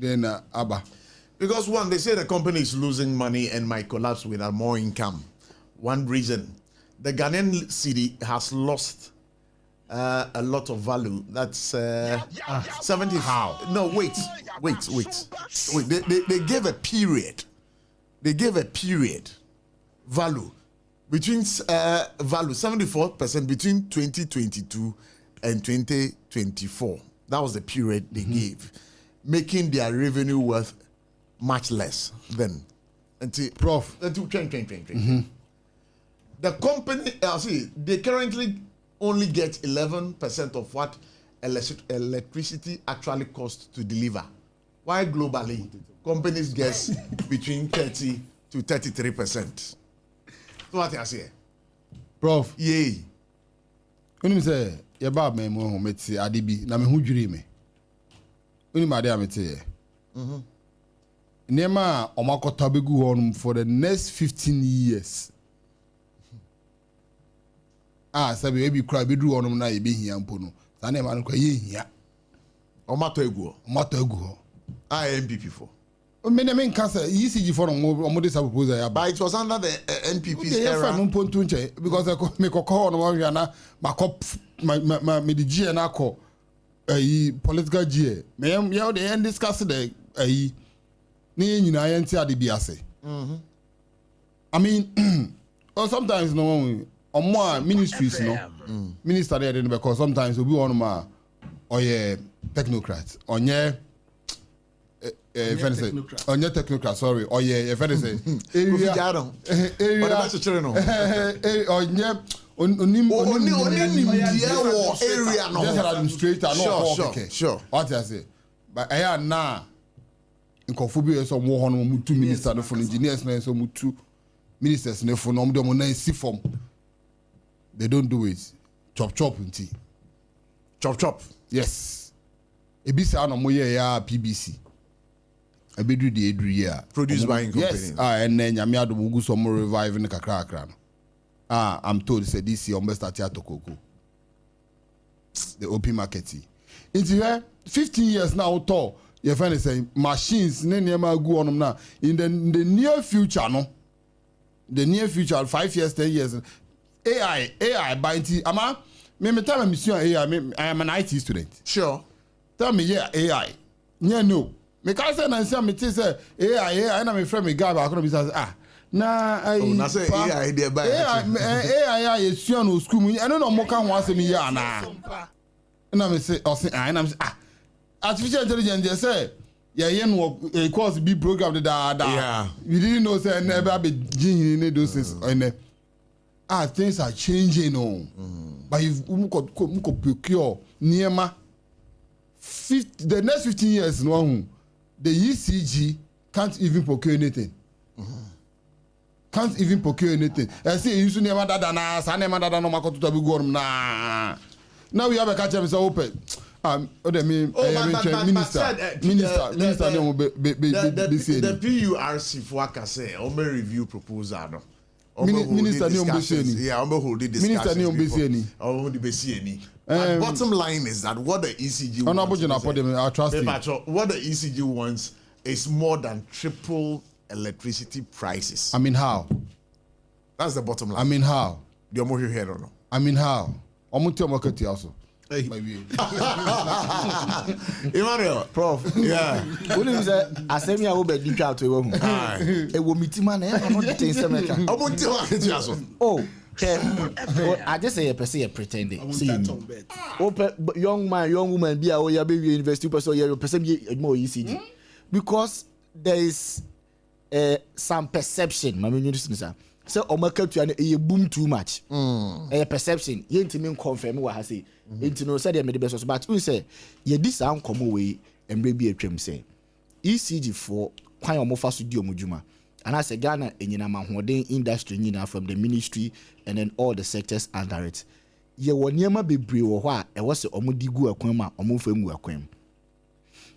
then abba because one they say the company is losing money and might collapse without more income. One reason the Ghanaian city has lost a lot of value. That's 70. How? No, wait. They gave a period. They gave a period value between value 74% between 2022 and 2024. That was the period they gave, making their revenue worth much less than until Prof. The company, they currently only get 11% of what electricity actually costs to deliver. While globally, companies get between 30 to 33%. So what I say? Prof. Yay. When you say, your bab me mo meti adibi na me hu dwiri me. When you ade amete ye. Nema omakota begu honum for the next 15 years. Sabi we be cry be do honum na ye be hia mpo no. Sa na ma no kwa ye hia. Omato egu ho. NPP for. Me nka say ECG for no this proposal ya. But it was under the NPP's era. Because me call no wan na ma me the G na call political G. Me ya dey discuss the ni nyina ye nti ade bi ase. I mean sometimes no more ministries no minister there because sometimes we want ma oye technocrat onye onye technocrat sorry oye if I say area sure what I say but I na nkofobia so mo hono mo two minister no for engineers na so mo two ministers na for no mo na si form. They don't do it. Chop nti. Chop. Yes. Ebisa no mo ye ya PBC. Abedu de edru ya. Produced by company. Yes. And then nyame adom gu so mo revive ne kakra no. I'm told say this year almost start to Koko. The open market. Into 15 years now to you find say machines ne niam gu onum na in the near future no. The near future 5 years 10 years AI by it. Ama me tell me AI. I am an IT student. Sure. Tell me AI. Yeah no. Me can say na say me say AI na me friend me guy ba ko be say na say AI dey buy. AI is no school mu. I no mo kan ho asem ya na. Na me say na me say artificial intelligence they say no course be program yeah. You didn't know say never be gene in those things. Things are changing but if we could procure Niema the next 15 years no the ECG can't even procure anything. Can't even procure anything. I say you should never dada na sa never dada no makoto to be go na. Now we have a catch up so open. Minister the PURC for say o me review proposal no. Minister ni hold discussions. But bottom line is that what the ECG wants, what the ECG wants is more than triple electricity prices. I mean how? That's the bottom line. I mean how? The more you hear or no? I mean how? Also. Emmanuel, Prof. Yeah. When you say asemi a wo be di twa to ewo hu. E wo mitima na e no dey say meka. Omonti wa ke tiaso. Oh, I just say a person pretending. See, young man, young woman, be a university person, you're person more ECG because there is some perception. I mean, you listen, say omaka to an boom too much. A perception. You intimate confirm what I say. Into no say they made the best, but we say ye this sound come away and maybe a trim say ECG for quite almost fast studio mujuma. And as a Ghana in Yinama industry from the ministry and then all the sectors under it. Ye won yema be brave or what it was a omudigu aquema or mufemu aquem.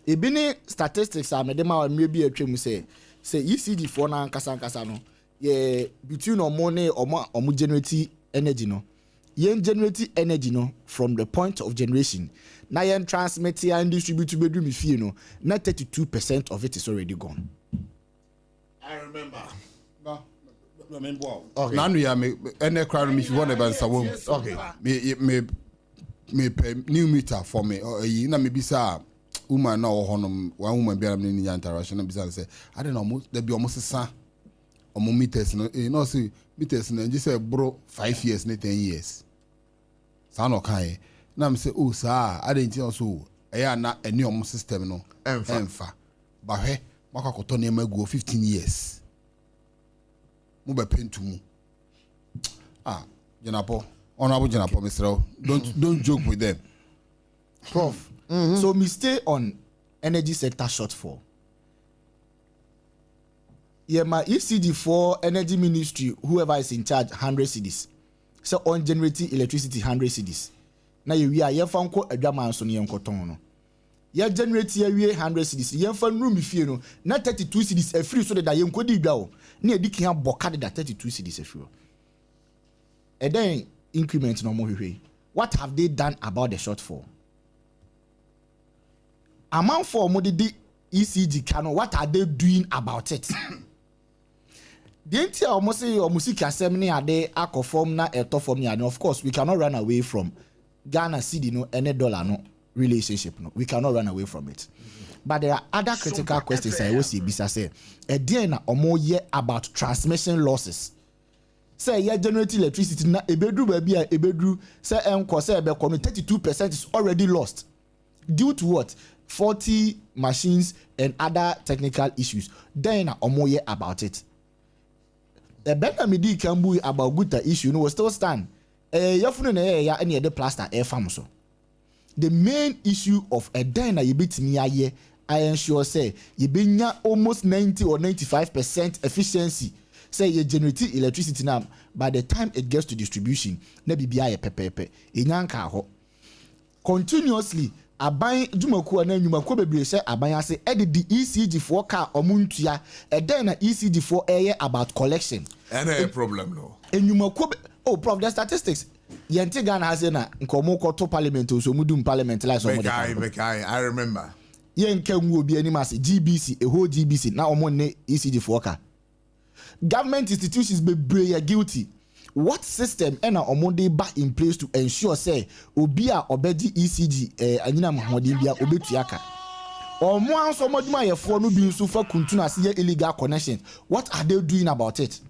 ebini statistics a mede ma me bi atwam say ECD for na nkasa no ye between omone omo generate energy no yen generate energy no from the point of generation na yen transmit and distribute to bedroom fee no na 32% of it is already gone. I remember. Okay. Now we are me any crowd if you want about some. Okay. Me pay new meter for me. Na me bisa woman na honum one woman be am ni interaction na bisa say I don't know there be almost sa omo meters no you know see meters no just say bro 5 years na 10 years. Sa no kai. Na me say oh sa I didn't also eya na any omo system no emfa. Ba hwe makakoto na emagu 15 years. Mube pentu mu. Jenapo. Honorable Jenapo, Mr. Don't joke with them. Prof. So me stay on energy sector shortfall. Yeah, my ECD4 energy ministry, whoever is in charge, 100 cedis. So on generating electricity, 100 cedis. Now you are your phone call a drama on your cotono. You generate here 100 cedis. You have room if you know, not 32 cedis a free so that you could go. Near the king have bocaded that 32 cedis a free. And then increment no more. What have they done about the shortfall? Amount for the ECG canon, what are they doing about it? The entire almost say or music assembly are they form na eto form and of course we cannot run away from Ghana cedi no any dollar no relationship no. We cannot run away from it. But there are other critical questions I will see bisa say a day na omo ye about transmission losses. Say yeah generate electricity na ebedru baby a ebedru say enko say ebe kono 32% is already lost. Due to what? 40 machines and other technical issues. Then na omo ye about it. The better midi can be about good issue no still stand. Yafunu na ya any the plaster air farm so. The main issue of a then you bit me aye I ensure say you be almost 90 or 95% efficiency. Say you generate electricity now by the time it gets to distribution na bibia ye pepepe enyanka ho continuously aban dwumaku na nwumaku bebre say aban ase edit the ECG4 car omuntua then na ECG4 air about collection and a problem no nwumaku oh prof the statistics yente Ghana has na nkomo ko to parliament so mudum parliament like so I remember yenka nwu obi ani mas GBC a whole GBC na omo ne ECG4 car government institutions be guilty. What system ena omonde ba in place to ensure say obi a obedi ECG anyina mahodi bia obetuaka omo anso moduma yefo no bi nso fa kuntuna se illegal connection. What are they doing about it?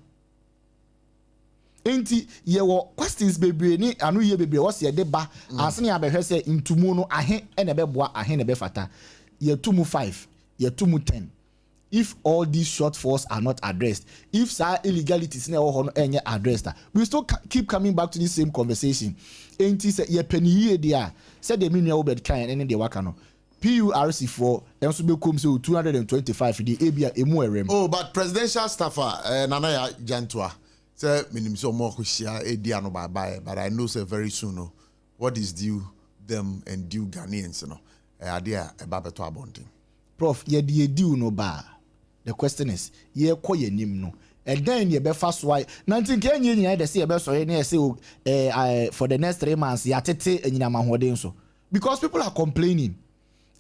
Enti ye wo questions bebre ni anu ye bebre wo se de ba asene ya behwe se ntumu no ahe ena beboa ahe na be fata ye 2 mu 5 ye 2 mu 10. If all these shortfalls are not addressed, if some illegalities are addressed, we still keep coming back to the same conversation. Ain't say ye penny there? Said the mini obed kind and the wakano. PURC4 and so become so 225 the ABA emu. Oh, but presidential staffer Nanaya Jantua say minim so more kushia ediano bye, but I know say very soon what is due them and due Ghanaians no. Idea about beto abonding. Prof, ye due no bar. The question is, ye koye nim no. And then ye be fast why. Nantin ken ye nyina de say ye be so ye say for the next 3 months ya tete enyina mahode so. Because people are complaining.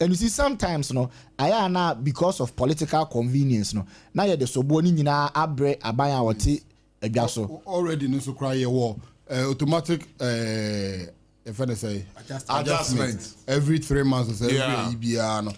And you see sometimes no, aya na because of political convenience no. Na ye de sobo ni nyina abre abanya wote adwa so. Already no so cry ye war automatic if I say adjustment every 3 months or every EBR no.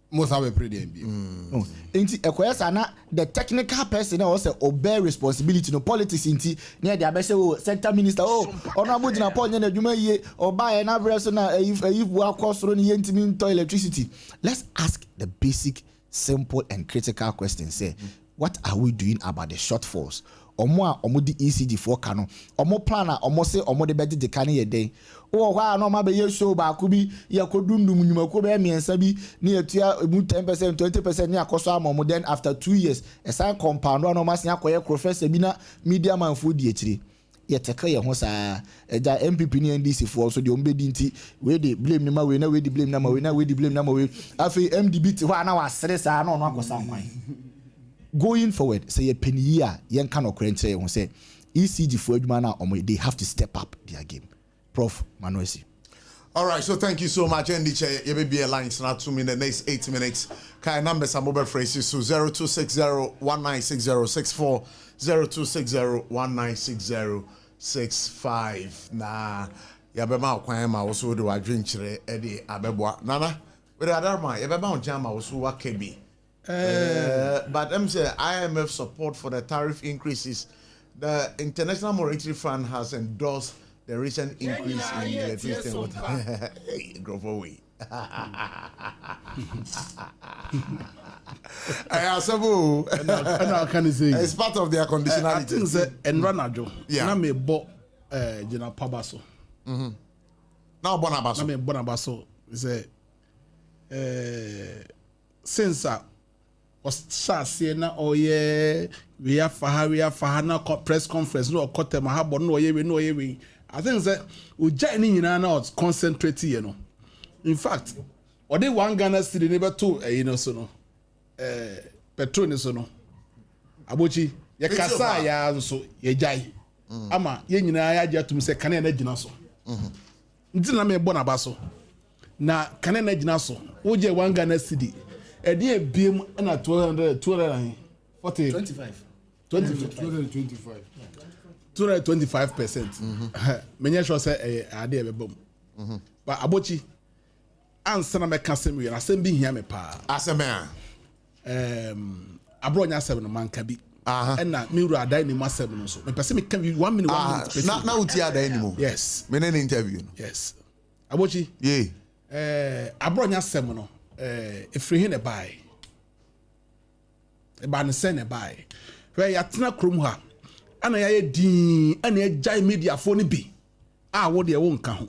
Most have a pretty MBA. Inti ekwesa na the technical person also obey responsibility no politics inti near the abese sector minister honorable Jenapo nya na dwuma ye oba na breso na if we akosoro ne yentimi to electricity. Let's ask the basic simple and critical question say what are we doing about the shortfalls? Omo di ECG4 kano omo plan na omo se omo de bedi de kan ye den wo hwa na omo be ye show ba ku bi ye kodundum nyumako be miensa bi ne atua mu 10% 20% ne akoso amomo then after 2 years esan compound no ma se akoye professor bi na media man fu di etire ye take ye ho saa eja MPP ni NDC for so de ombedi nti we dey blame na we na we dey blame na we na we dey blame na we afi MDB ti ho ana wa sere saa na ono akosa nkwan going forward say ye penny a ye nka no krenche ye ho say ECG for adwuma na they have to step up their game. Prof Manoesi. All right, so thank you so much. And you may be a line now 2 minutes, next 8 minutes. Kind numbers are mobile phrases so 0260-196064, 0260-196065. Nah, yabema kwema also do a drink Eddie Abebwa. Nana, with Adarma, yabema jama also wakebi. But I'm saying IMF support for the tariff increases. The International Monetary Fund has endorsed the recent increase in electricity and water. Go for away. It's part of their conditionality. I think that Enranajo. Yeah. Na me bo Jena Pabaso. Now Bonabaso. Na me Bonabaso is since was na oye we have na press conference no kote ma habo no oye I think that we just ni nyina na concentrate you know. In fact, or they one Ghana city never two you know so no petrol ni so no abochi ye kasa ya nso ye jai ama ye nyina ya jatum se kane na gina so nti na me bona so na kane na gina so wo je one Ghana city e dey biem na 225 225%. Many sure say ade be bom. But abochi answer na me ka sem we na sem bi hia me pa. Asema. Abronya 7 man ka bi. And na me ru adai ni ma 7 no so. Me pese me can 1 minute 1 minute. Na uti adai ni mo. Yes. Me na interview no. Yes. Abochi. Yeah. Abronya 7 no. Efri hin e bai. E ba ne sen e bai. Where ya tena krom ha. Ana ya din ana ya jai media phone bi wo de wo nka ho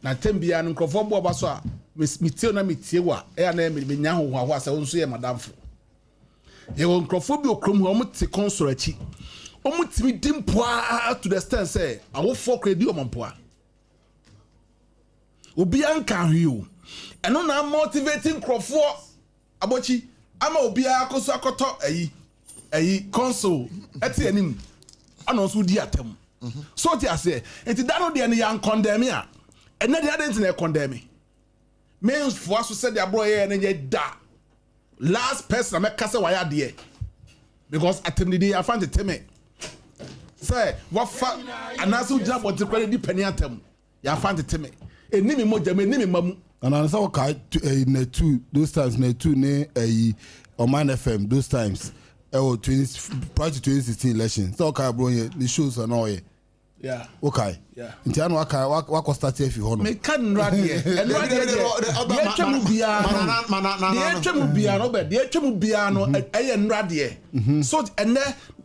na tembia no nkrofo bo ba so a mitie na mitie wa na me nya ho ho asa won so ye madamfo ye won nkrofo bi okrom ho mo te console achi o mo timi dimpoa to the stand say awo for credit o mompoa obi anka hwio eno na motivating nkrofo abochi ama obi akoso akoto console eti anim ana so di atem so ti ase enti da no de ne yan condemn ya ene de adent na condemn means for us to say the abro ye na ye da last person make kase wa ya de because atem ni dey afan teme say what fa anaso jina bot kwere di pani atem ya afan teme enimi moja me enimi mamu and answer okay na two those times na two ne Oman FM those times prior to 2016 election. So okay, bro, the shows are now. Yeah. Okay. Yeah. Intiano waka start if you honor. Me can radio. And radio. The etchemu bia no be. The etchemu bia no radio. So and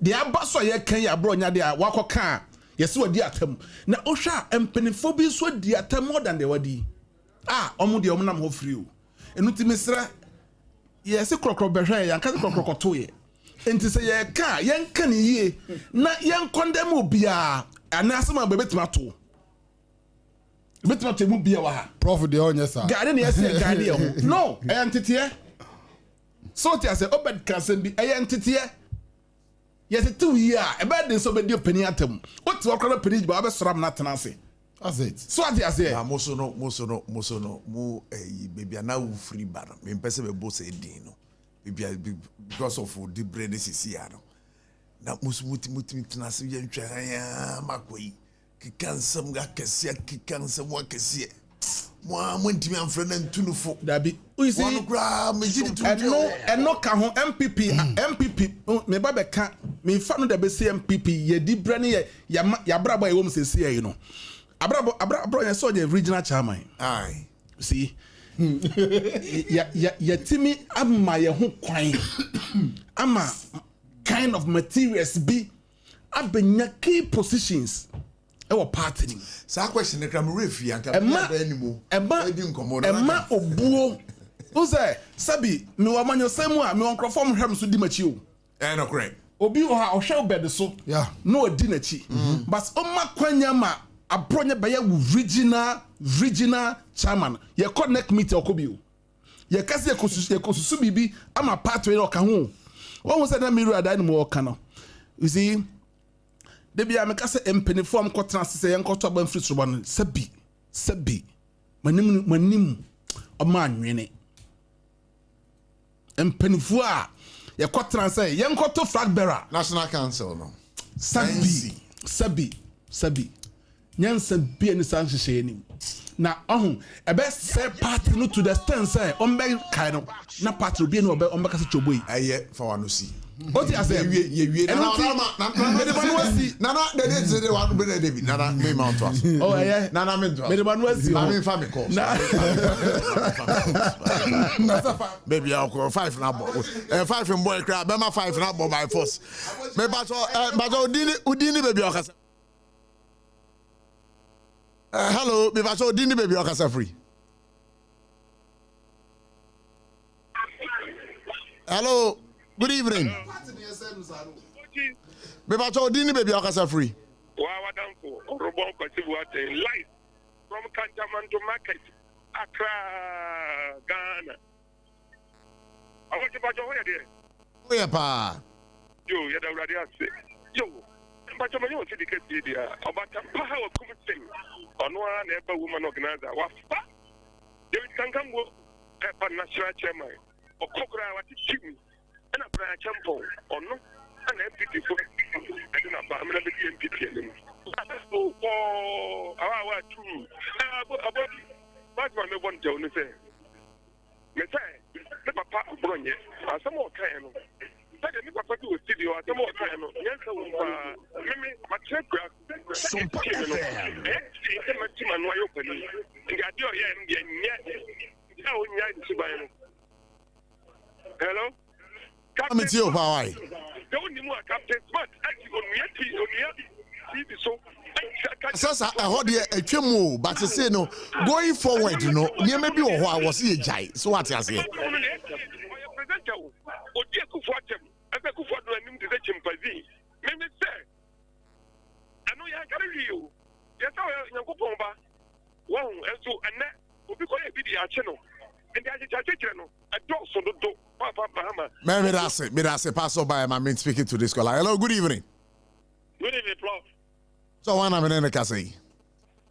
the abaso ye kan ya bro nya dia wako kan. Yes we di atem. Na ohwa empenifo bi so di atem more than the wadi. Omo de omo nam ho free o. Enu ti mesra. Yes krokro behwe ya kan krokro to ye. Enti say ye ka yen kan yie na yen condemn obia anasema bebetima to mu bia wa ha prof de onye sa gade na yes gade ye ho no entity so ti say obed kan bi entity yes 2 year e be den so be di opani atem what we call opani ba be sram na tenase that's it so ti say moso no mu baby na wo free bar me pese be boss e din no because of the brain is here na muti tenase ye ntwa ya makoi kikansam ga kese kikansam wa kese mo ntimi amfra na ntunufo dabi you see eno ka ho MPP me ba be ka me fa no da be see MPP ye di brane ye ya brabo e wo msese ye no abrabo ye so ye regional chairman aye see ya timi ama ye ho kwan ama kind of materials be abenya key positions e party ni sa question e kram refi anka be animu edi nkomo ema obuo o say sabi me wa manyo semu a me onkrofo hwem so di machi o no correct obi wɔ ha ɔhwɛ bed so no odi n'akyi but ɔma kwanya ma abronye bɛyɛ wo regional chairman ye connect meeting ɔkɔ o ye kase ye kosusu bibi ama pathway ɔka ho wɔn sɛ na miru adan mu ɔka no you see de bia me kase empenifo am kɔtena sɛ yɛn kɔtɔ ban free soroba no sabi manim ɔma anwene empenifo a ye kɔtena sɛ yɛn kɔtɔ flag bearer national council no sabi nyansa bi ani san hyehyɛ anim na ɔho ɛbɛ sɛ party no to the extent sɛ ɔmbɛ kae no na party obi no ɔmbɛ kasa chobo yi ɛyɛ fa wa no si oti asɛ ye nana de de wa be de bi nana me mount us oh ɛyɛ nana me ntwa me de ba no asi na me fa me call baby I call 5 na bo 5 in boy cry be ma 5 na bo by force me ba so udini baby okasa hello me ba so udini baby okasa free hello good evening me ba so udini baby okasa free wa danfo robon kwasibu ate live from Kantamanto market Accra Ghana awon ba jo where there where pa yo ya da urade ase yo ba jo me yo ti diketi dia obata pa ha wa kumten ono a na eba woman organizer wa fa David Kankambo pa national chairman okokura wa ti chim na bra champo ono ana MPP for I na ba amna be MPP ni so for our two about what me want to say me say me papa bronye asamo kan no say me papa to studio asamo kan no yensa wo pa me ma check SOMPA FM me ti manu ayo pani ngade o ye nye ya o nya ntiban no hello committee of Hawaii don't need more captain smart actually on me so sasa ɛhɔ deɛ atwam but say no going forward no nneɛma bi wɔ hɔ a wɔse yɛ gyae so what aseɛ presenter odi akufo atem ebe akufo do anim de chimpanzee me say ano ya carry you ya sa yankopɔn ba wɔn enso enne obi kɔ yɛ bi di akye no ndi agye kyakye no adɔso dodo papa bahama me that's pass by my man speaking to this caller. Hello, good evening. Good evening, Prof. So one I'm in the Cassie.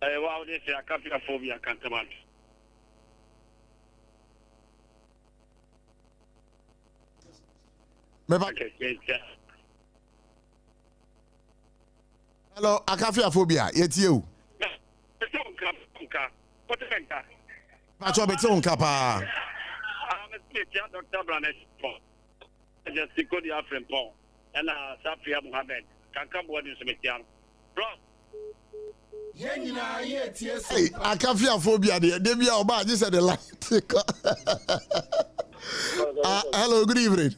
Wow, this is a capital phobia can't command. Hello, akafia phobia. Yet you. Pacho beto nkapa. Dr. Branesh, just go the African Paul, and Safia Mohammed can come what is Metian. Hey, I can't feel phobia. They be about just at the light. Hello, good evening.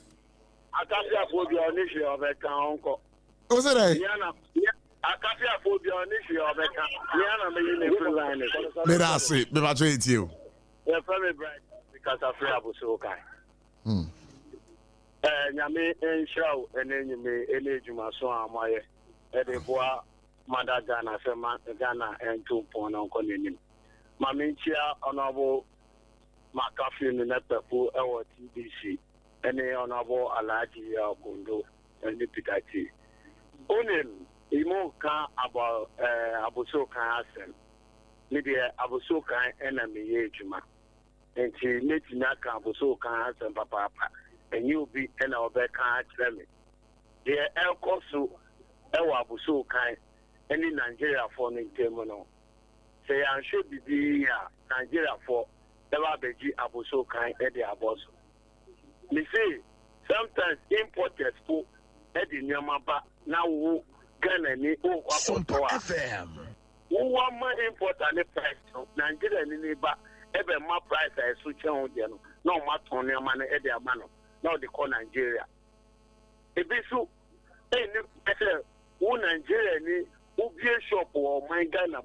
I can't feel phobia on issue of a uncle. What's it? I can't feel phobia on issue of a me that's it. Me that's it you. Yeah, family bright. Because I feel about so kind. Nyame enshaw enenye enejuma so amaye edeboa mada Ghana sema Ghana entu pon na nko nenim mame nchia honorable makafi no nepepo ewo TDC ene honorable Alhaji Kondo ene pitati onem imo ka about abuso kan asem me de abuso kan ena me ye ejuma enti netina ka abuso kan asem papa and you be an over can't tell me. The air cosu, Ewa Busu kind, any Nigeria for Nintemono. Say, I should be here, Nigeria for Ewa Beji Abuso kind, Eddie Aboso. Me say, sometimes importers for Eddie Nyamaba, now who Ghana ni SOMPA FM. Who want my import and the price of Nigeria neighbor, ever my price I switch on, no matter on your money, Eddie Amano. Now they call Nigeria. If they so, Nigeria ni ubi shop or my Ghana.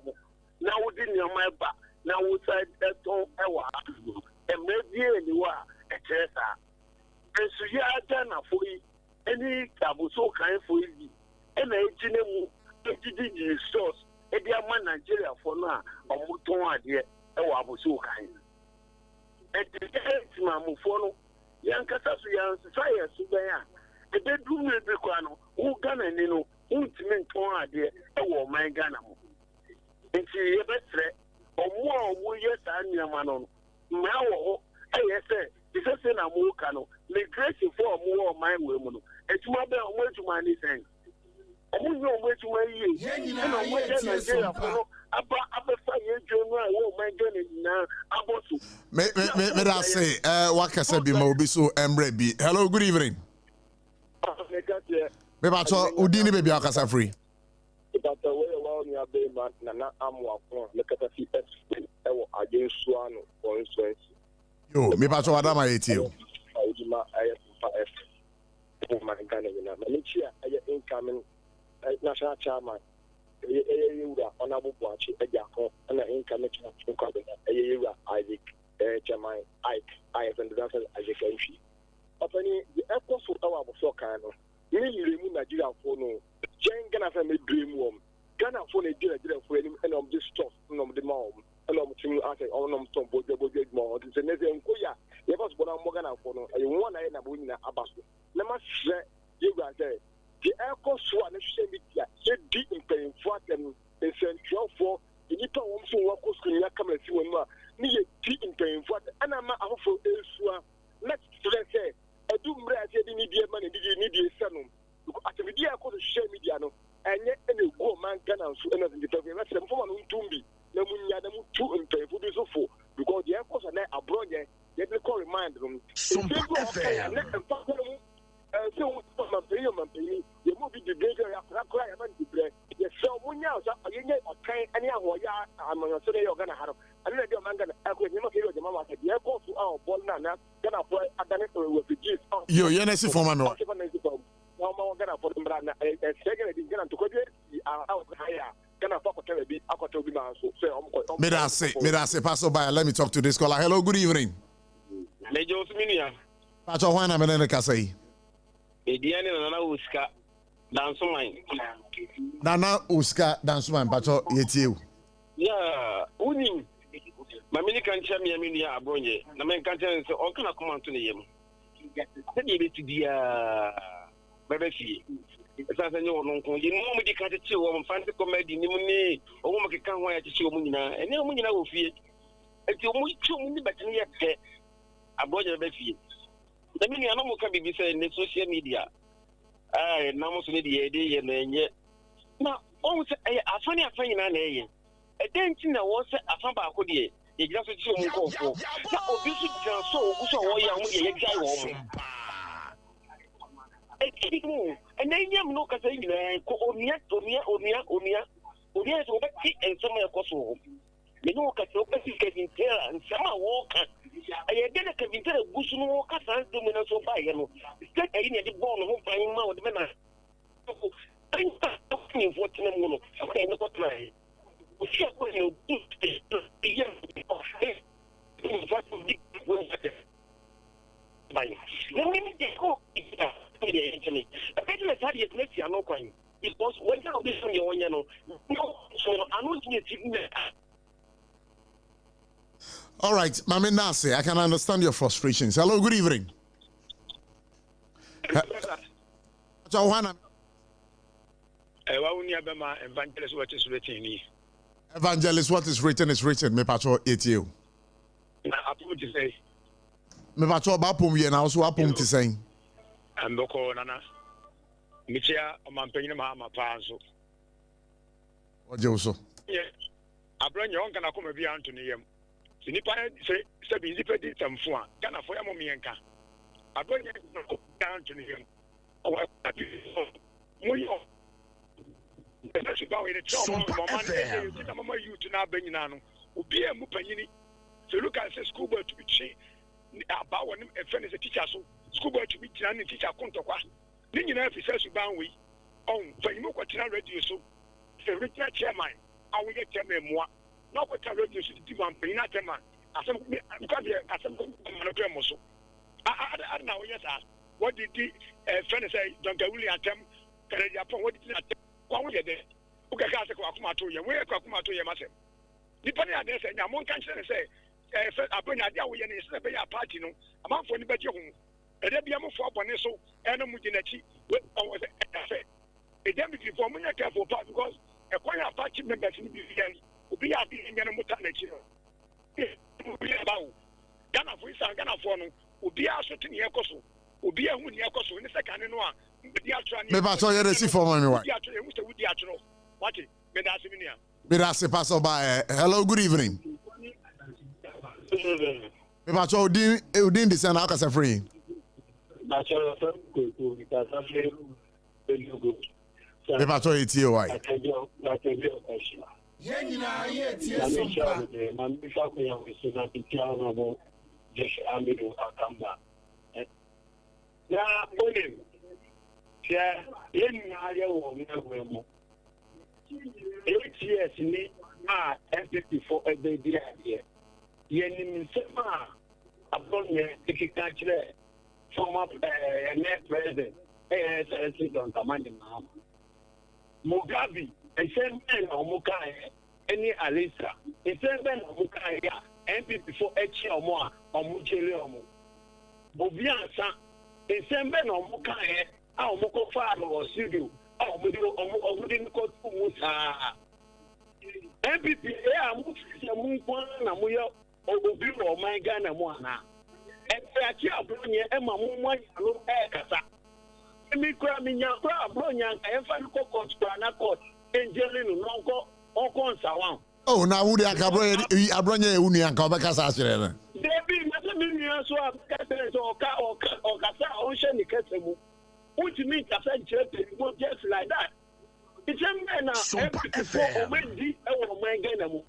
Now we didn't know my back. Now we said that all our and maybe anywhere a treasure. And so yeah, Ghana for you. any abuso kind for you. And I didn't the source. And the man Nigeria for now, or Muton idea, or abuso kind. And the Mamma follow young Casafian society there. The bedroom will be one who can and you know, who to mean to idea, or my Ghana. And she ever threat, or more, we yes, and your man on. Now, I say, it's a sin I'm working. The grace for more my women. It's my bell, where to my thing. I won't know where to my years. And I'm waiting to Nigeria for about 5 years. My goodness, now about May I say, what can I be more so embrace? Hello, good evening. Maybe I saw Udini baby Akasa free. But the way around your bay, Nana Amwa, look at the feet against Swan, for instance. Yo, maybe I saw Adama 80. My Ghana, Malaysia, incoming national chairman, honorable watch, a Jacob, and an incoming Isaac, Chairman, Ike, and the Isaac entry. Opening the airport for our soccer, really remove Nigeria for no. Jen Ghana family dream warm. Ghana for a deal for any and of this stuff, no, the mom, and I'm to answer all of them, but they will get more. It's a Nether and Koya. You must go on Morgan for no. I want to end up winning Abbas. Let me say, you guys there. The airport swan, media, said deep in paying for them, and send 12 for the Nippon who walk on your camera, see one more. Me deep in paying for and I'm out for Elsua. Let's say, I do bread, you need your money, did you need your son? At the media, I could share media, and yet any woman can answer another determination. That's them for one to be. No, two and pay for this for because the airports are abroad. They call remind them. SOMPA FM. So, you move the bigger after I cry about the bread. Yes, so when you are kind any of what I'm going to say you're going to have. And then you're going to equate the mama said, the airport to our ball now, going to put a done with the G's. You're NSC for my no. No, going to put them down and second, it's going to go out higher. May I say, Pastor Bayer, let me talk to this caller. Hello, good evening. Pastor Juan, I'm in the Kasai. Nana Uska Dansuman, Pastor Yetiu. Yeah, Unim. My mini can't tell me a mini abronye. The man can't tell me, so all can I come on to the yam. Then you need to be a baby. As I know, you know, we can't see woman fancy comedy, Nimuni, or woman can't wait to see Munina, and no Munina will fear. And you move 2 minutes, but yet a boy of Beffy. The many animal can be said in the social media. I now must need the idea and yet. Now, almost a funny affair, a dent in the water, a famba hoodie. You just show me go for. Now, this is so young. And then you look at the Onia, so that and some of Kosovo. You know, Kasoka getting tail and summer walker. I get a Kavita Bush walker, and the minutes of fire. Instead, I didn't born home flying out the men. I'm fortunate mono. Okay, no, what I all right, Mami Nase, I can understand your frustrations. Hello, good evening. Johanna. Evangelist, what is written? Evangelist, what is written is written. Me patrol it you. Me patrol bapum ye na so apum ti sen. Amboko nana. Michia omampanyina ma panso. Oje uso. Yeah. Abranyo on kana koma bi Anthony yam. Sinipa se bi nipa di tamfo a kana fo yam mienka. Abranyo ko Anthony yam. Muyo. That's about it. Mama you to now bring no. Ubi a mupanyini. So look at the school boy to be changed. About when a friend is a teacher, so school boy to be training teacher Contaqua. Then you know if he says to Banwy on Faimoquatina radio, so the regional chairman, I will get chairman more. Not what I radio to do one penny, not a man. I some monogramoso. I don't know, yes, what did the friend say? Dr. William Tem, Japan, what did he attempt? What would you do? Okay, guys, Kwakuma to you. Where Kwakuma to you, Master? Depending on this, and your mom can say, I bring a deal with a party, no, a month for the better home. And then be a more for Boneso, and a Mutinachi, with our affair. A damn before me, I careful part because a choir party members in the will be out in Yanamutanachi. Ghana for his Ghana for no, will be out to Niacoso, will be a Wuniacoso in the second and one. Maybe I saw you receive for me. What? Medasi pass by. Hello, good evening. Maybe I saw Udin this and Akasa free. Maybe I saw it here. Why? ni a MPP for a baby idea. Yenim sema abonye tikikachre former net president don't command him. Mugabe and same men omukai any Alisa. The same men omukai MPP for echi omo omuchele omo. Bobiansa the same men omukai a omoko fa no studio. MPP na muyo obi ro man Ghana mu ana e abronya e ma mu no kasa mi kura mi nya kura abronya e fa ko court kura na court enjele no nko onko nsawan oh na wo de abronya e unu anka obekasa asire na debi ma se mi nua so abekasa so o kasa o hye ni kasa mu what you mean kasa jere just like that. It's a man now. SOMPA FM. Already, I want to make them.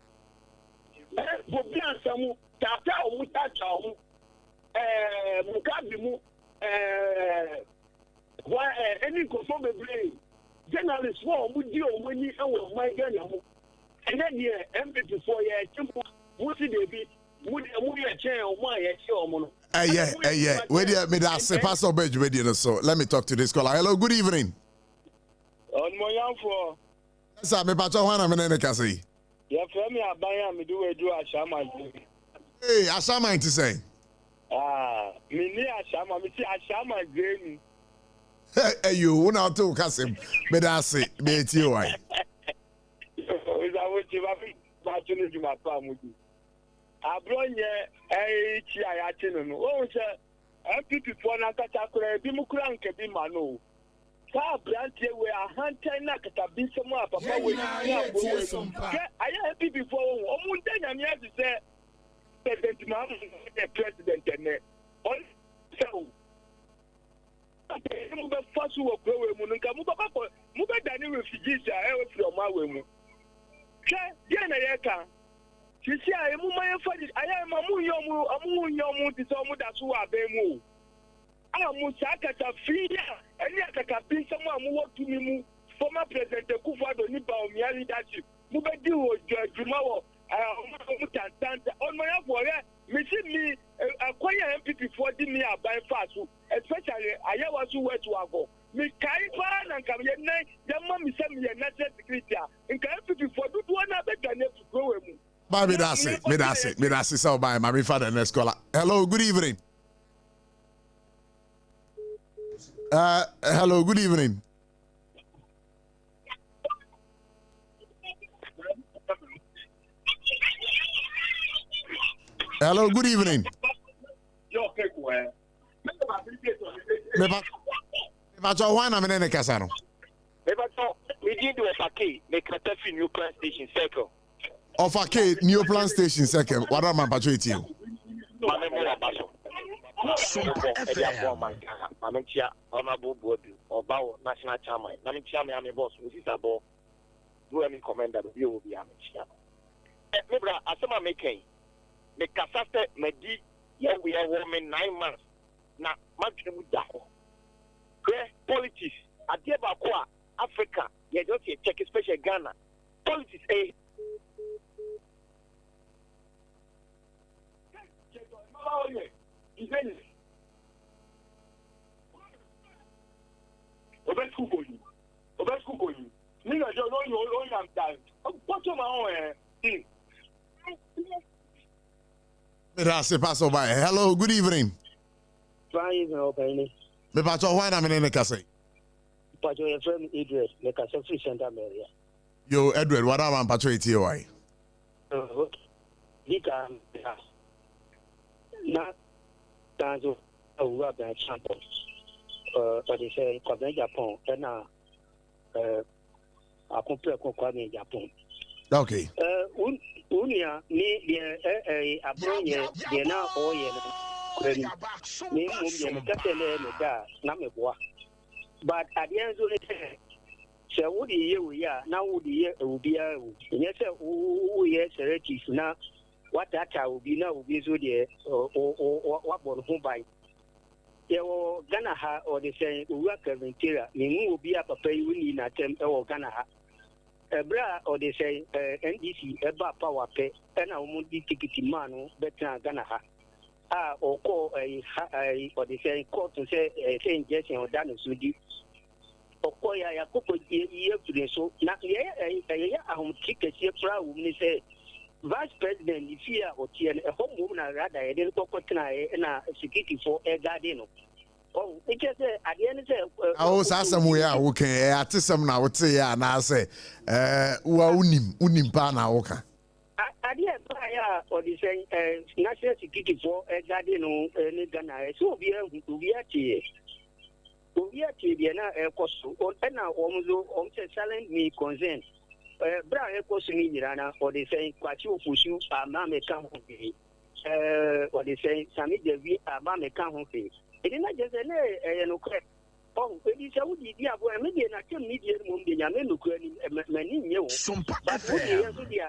Bobian Samu, Tata Mutacha, Mukabimu, why any conform brain. Journalists want would do when you want my gun. And then, yeah, MPP for your what's it, David? Would a chair or my mono? Yeah. Wait a minute, pass over Benjamin. So let me talk to this caller. Hello, good evening. On my young for Sir, me pacho wana me ne kasi. Yeah, for me abaya me do Ashama. Hey, Ashama to say. Me ni Ashama, me see Ashama game. Hey, you una to kasim. Me da say, me ti why. Is that what you have been to my family? Abronye chi ayati no. Oh, sir. MPP for na katakure bi mukura nke bi mano. Fa branche we a hunter na katabin somo papa we na bo we. Aya MPP for omunde nyame ase say president ma the president ne. On so mu be fasu wo kro we mu nka mu baba mu be dani refugees a we from awe mu. Ke dia na ye kan. Sisi a emu maye fadi aya ma mu nyomu ti so mu da so wa be mu. Amu sakata fiya eni akaka pin somo amu wotu mi mu former president Kufuor ni ba omi leadership mu be di wo juma wo mu tantanta on my for me see me akwanya MPP for di me abai fasu especially ayawa su wetu ago me kai pa na nkam ye nan ya ma mi se me national security nka MPP for do na be gane to grow mu ba me that's it so by my father next caller. Hello, good evening. Hello, good evening. Hello, good evening. We did do a K, make a tough new plan station circle. Of a K, new plan station second. What am I patrioting? SOMPA FM. Mamentia, honorable body, or bow national chairman. Mamentia, me boss, which is a ball. Do any commander, you will be Amicia. Nebra, Asama making. The Casate, Medi, yeah, we are women 9 months. Now, Matthew Daho. Politics, Adiaba Kwa, Africa, yeah, just check, especially Ghana. Politics, sometimes. What's my own? Hello, good evening. Fine, open. Me pacho why na me ne kase. Pacho your friend Edward, me kase free center area. Yo Edward, what am pacho iti why? Dika na tanzo uwa ba champo. But they say kwa Japan na akompre kwa me Japan. Okay. Unia ni de abronye de na oye ni mum ye katele me da na me boa. But at the end of the day, se wodi ye we ya na wodi ye ubia u. Nye se u ye seretis na what that ubi na ubi so de what bon ho bai. Ye wo Ghana ha or the say uwa Kevintira ni mu obi papa yi ni na tem e wo Ghana ha. Ebra or they say NDC eba power pay na umudi tikiti manu betra Ghana ha or call or they say court to say injection or done sudi or call ya koko ye to so na ye ahum ticket ye pra wumi say vice president if here or tien a home woman rather e dey koko na security for a garden. Oh, it just at the end of the I was asking we are okay. At some now would say, and I say, unim pana oka. At the end, or the same national security for a garden or Ghana, so we are here. We are here, a cost, and now almost silent me concern. Brown cost me, Rana, or the same Quachu Fushu, a mamma come or the same Sammy Devi, a mamma come it is not just a no crack. Oh, it is a woody, dear boy, maybe not a medium woman, many you. But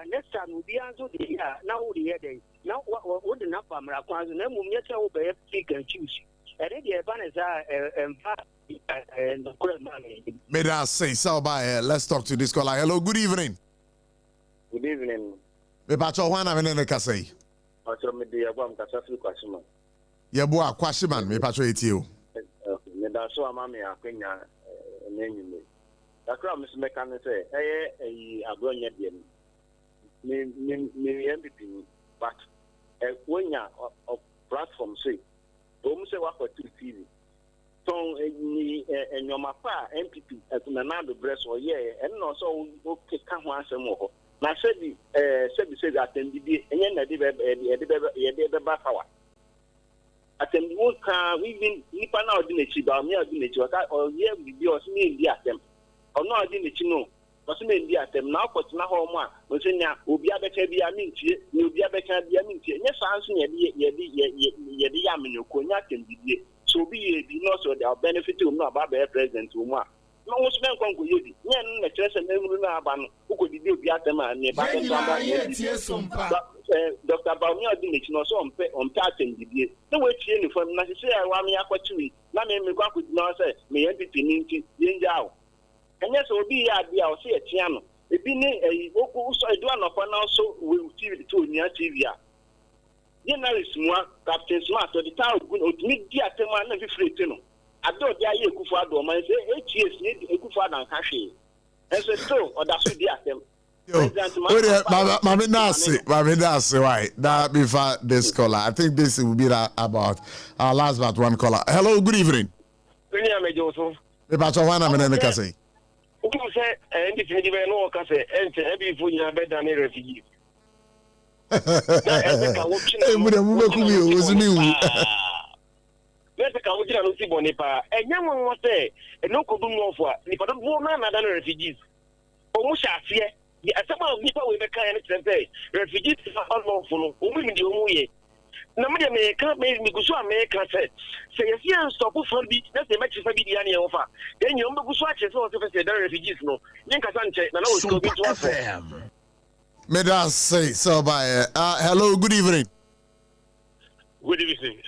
next time will be answered here. Now, the other now, what would enough of Maraquans and then we'll get over a pick and choose. And then the advantage and may I say so by let's talk to this caller. Hello, good evening. Good evening. Me pacho wana menene kasei. Pacho me dia bwa mkasafi kwa shima. Yebo akwashiman me pacho eti o. Me da so amame akwenya enyime. Dakra me se kan say eh abronya de me MVP but wonya platform say o mu se wa kwa TV. So ni enyoma pa MPP na do breast o ye en no so o ka ho asem ho. Na sabi attend bi enye na de be ba power. Attend won kan even nipa na odi na chi ba me odi na chi waka o ye bi o se me ndi atem. O na odi na chi no. O se me ndi atem na akwoti na ho mo a o se nya obi abeka bi amintie, ni obi abeka bi amintie. Nye sanso ye de ya menoko nya atem bi. So be no so they are benefiting no about the president who ma. No was men kon go yedi. Nya na kire se na emu na aba no. Uko didi obi atema na ba ko aba. Dr. Baumia Dinich no so on pattern didi. No we tie ni from na se wa me akwatwi. Na me kwa ko no say me MPP ninti yenja o. Enya so obi ya dia o se etia no. Ebi ni oku so edu anofo na so we TV to nia TV a. Journalist moi Captain Smart the town otumi di atema na fifrete no ado dia ye ekufu ado man say HTS ni ekufu adan ka hwe enso still oda so di atem Mami Nasi, why? That before this caller. I think this will be about our last but one caller. Hello, good evening. Good evening, About one minute, I say. Who say anything you know, Case, and every food you have better than a refugee. Let's take a Bonipa. And young one was there, and no could do more for Nipa don't want another refugees. Almost fear. Some of people with the kind of say refugees are unlawful, women the way. Namely, may can't make me go so American said. Say, if you stop for the that's the match for the offer. Then you go swatch as well as the refugees. No, Yanka Sanchez, and I was going to FM. May I say so by hello, good evening. Good evening.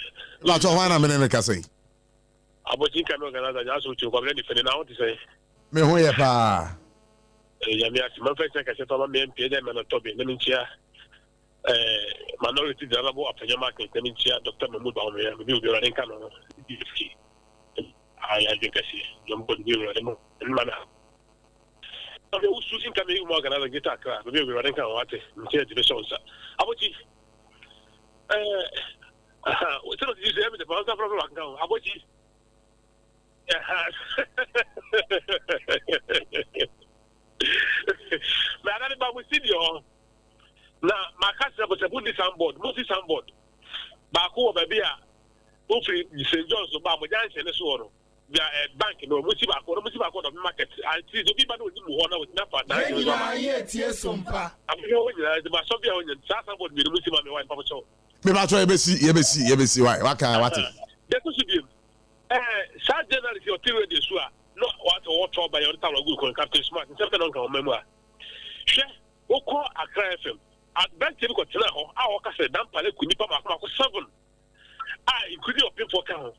Lots of one minute, I say. About you can organize a house to come ready for the now to say. Me who ya pa. Yamia, my friend, I said, I'm a PM and a Toby, Nemintia. Minority Darabo of the market, Nemintia, Dr. Mahmoud Baumia, will be running Canada. I think I see. You're going to be running. I'm using coming more than a guitar craft. Maybe we're running out of the division. Abuchi. What's the use of the problem now? Abuchi. Madame Babu Studio. Now, my cousin was a Buddhist on board, Moses on board. Baku, baby, hopefully, St. John's of Babu Jansen and so on. We are a bank, no, Musibako of market. I see the people who want with Napa. Yes, Sompa. I'm going to the Soviet Union, Southwood with the Muslim and white Papa Show. Maybe I try ABC, why? What can I watch? That was you. Sad generally, your theory is not what or talk by your town of good Captain Smart, and something on member. Share, who call a cry film. At Bank Table, our Castle, Dampale, could be Papa 7. I could not pay for count.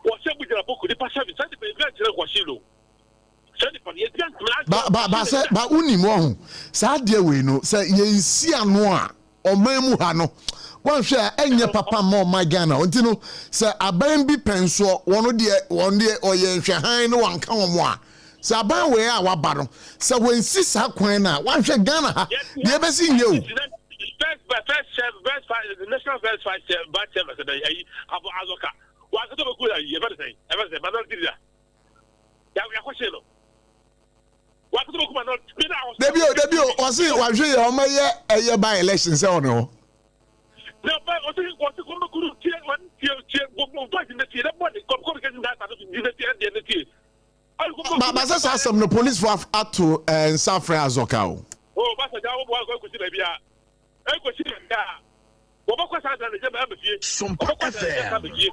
What's up with the book? The passer is sent to Washilo. But only more. Sad dear, we know, say, ye see a noir or Memuhano. One share any papa more my Ghana. Until no, sir, a baby pencil, one day, or ye shine no one come one. So about where our battle. So when sis have quena, one share Ghana, never seen you. The national first fight, but Azoka. What's the good idea? Ever say, but not did that. Yeah, we are questioning. What's the book? Debut, was it was you on my year by elections? Oh no. No, but what's the good tier 1 tier in the theater? What is complicated that the theater? But that's some the police for up to San Francisco. Oh, but I was going to see maybe I could see that. What was I done? SOMPA FM.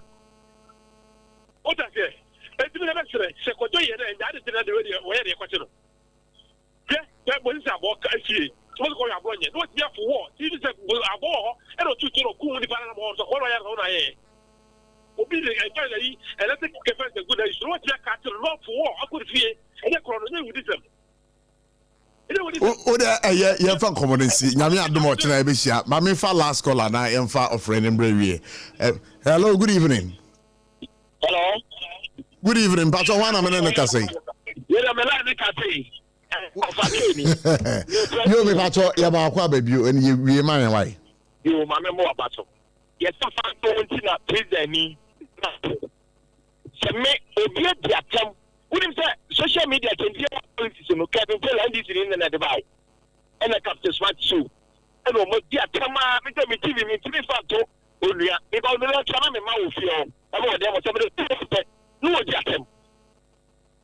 What I say? It's been a lecture. Secretary and that is the radio where they question. Yeah, that was a walk. I see. What's going on? What's there for war? This is a war. I don't know who the Panama so all I have on air. Obedient and let's take a good issue. What's your cattle? Not for war. I could fear. And you're calling with them. Yeah, from community. Yami Adumotina Bishia. Mami fa last call and I am far of friend and bravery. Hello, good evening. Hello. Good evening, Pato. One I'm in the Cassie. Yeah, I'm in the Cassie. You me Pato, Yabaqua baby, and you be my way. You, my memoir, Pato. Yes, I'm going to prison me. So, me, obey the attempt. Wouldn't say social media can be politics and Kevin Tell and this in the divide. And a captain smart shoe. And what the attempt, me TV, me TV factor. Only about the time in my field. I want them somebody. No, the attempt.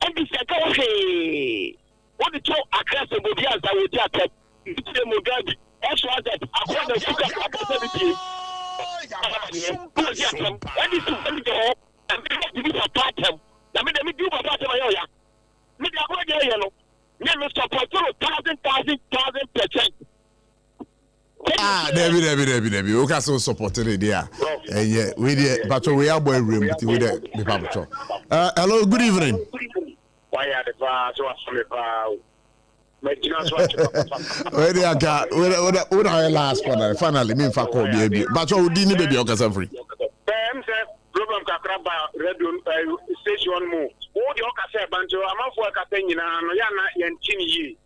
And this is okay. What the talk across the Modias that would attempt. The Mugabe. As well as that, I want to look at activity. And this is the and this is a pattern. I mean, let me do about my area. Me, I want to hear you. Let me support 1,000%. Ah, Debbie. You can so support it there. And yeah, we did, but we are boy room with the Papa. Hello, good evening. Why are the bars so Where are your last one? Finally, me for call baby. But you didn't baby or free. Problem Kakraba radio station move. All the Okase Banjo, I'm off work at Penina, Yana, Yentini.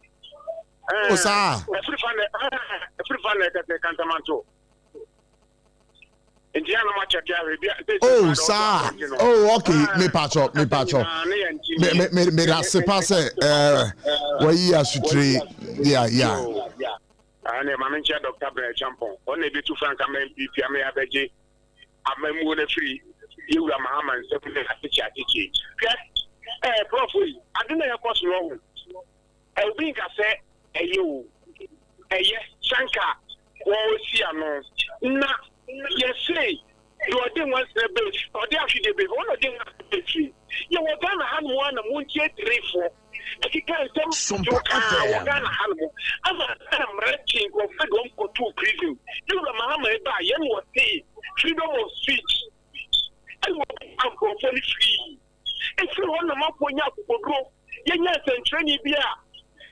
Oh, sir. Every fan at the Cantamanto. Indiana Macha Caribbean. Oh, sir. Oh, okay. Me patch up. Me that's the pass. Where you are to yeah. And I'm in charge of Dr. Champon. Only be 2 francs a month, PPM, Abeji. I'm going to free. You are Mahama and separate teaching. Prof, I didn't have what's wrong. I think I said, you, Shanka, Siano. Now, yes, say, you are doing what's the base, or they actually be one of them. You were going to have one and won't get 3 4. He can't tell SOMPA FM. I'm writing of freedom for 2 prison. You are Mahama, you will say freedom of speech. I am completely free. If you want to map when you go, yes, and training beer.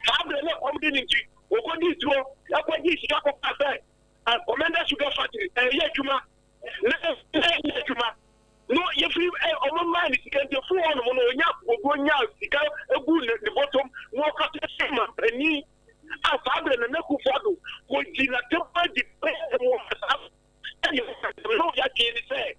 Have the community. We're going to do a commander sugar factory. Yakuma. No, if you are on my mind, you can do 4 on Yak, we're going out. You can't go the Somebody depends on no yaki say.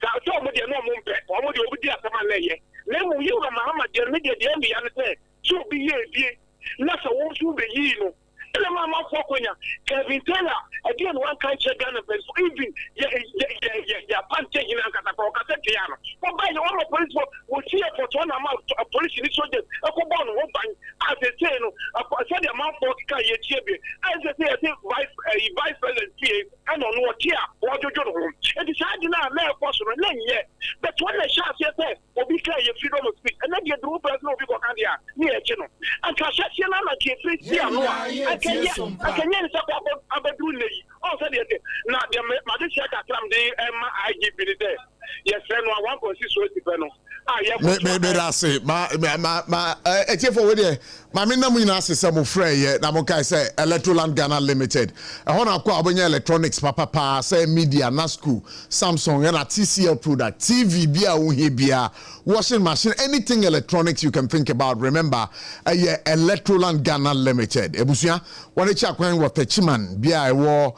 Ka mo de no mo mpe, o mo de obi asama na ye. Na mu yi wa Muhammad de me de de ya say. So be ye na so wo so be yi no. Ele ma for konya. Kevin Taylor again one kind check Ghana but even ya punch in Ankara ko ka say ya no. But by the one police will see for one amount police in soldiers. E ko born wo ban as they say no. Say the amount for ka ye tie be. As they say vice president and on what here what you do. And the side na na force no na ye. But when the shall say obi ka ye freedom of speech and then the group person obi ko kan dia ni e chi no. And ka say na na ke free dia no. I can say abadu lei. Oh say the na the ma dey share ka tram dey IGP there. Yes, no one constituency no. Me da say ma etie for we there. Ma me na mu nyina asese mo frɛ ye na mo kai say Electroland Ghana Limited. E ho na kwa abonya electronics papa say media na school Samsung and TCL product TV bia wo he bia washing machine anything electronics you can think about. Remember Electroland Ghana Limited. Ebusua one echa kwan wo Techiman bia e wo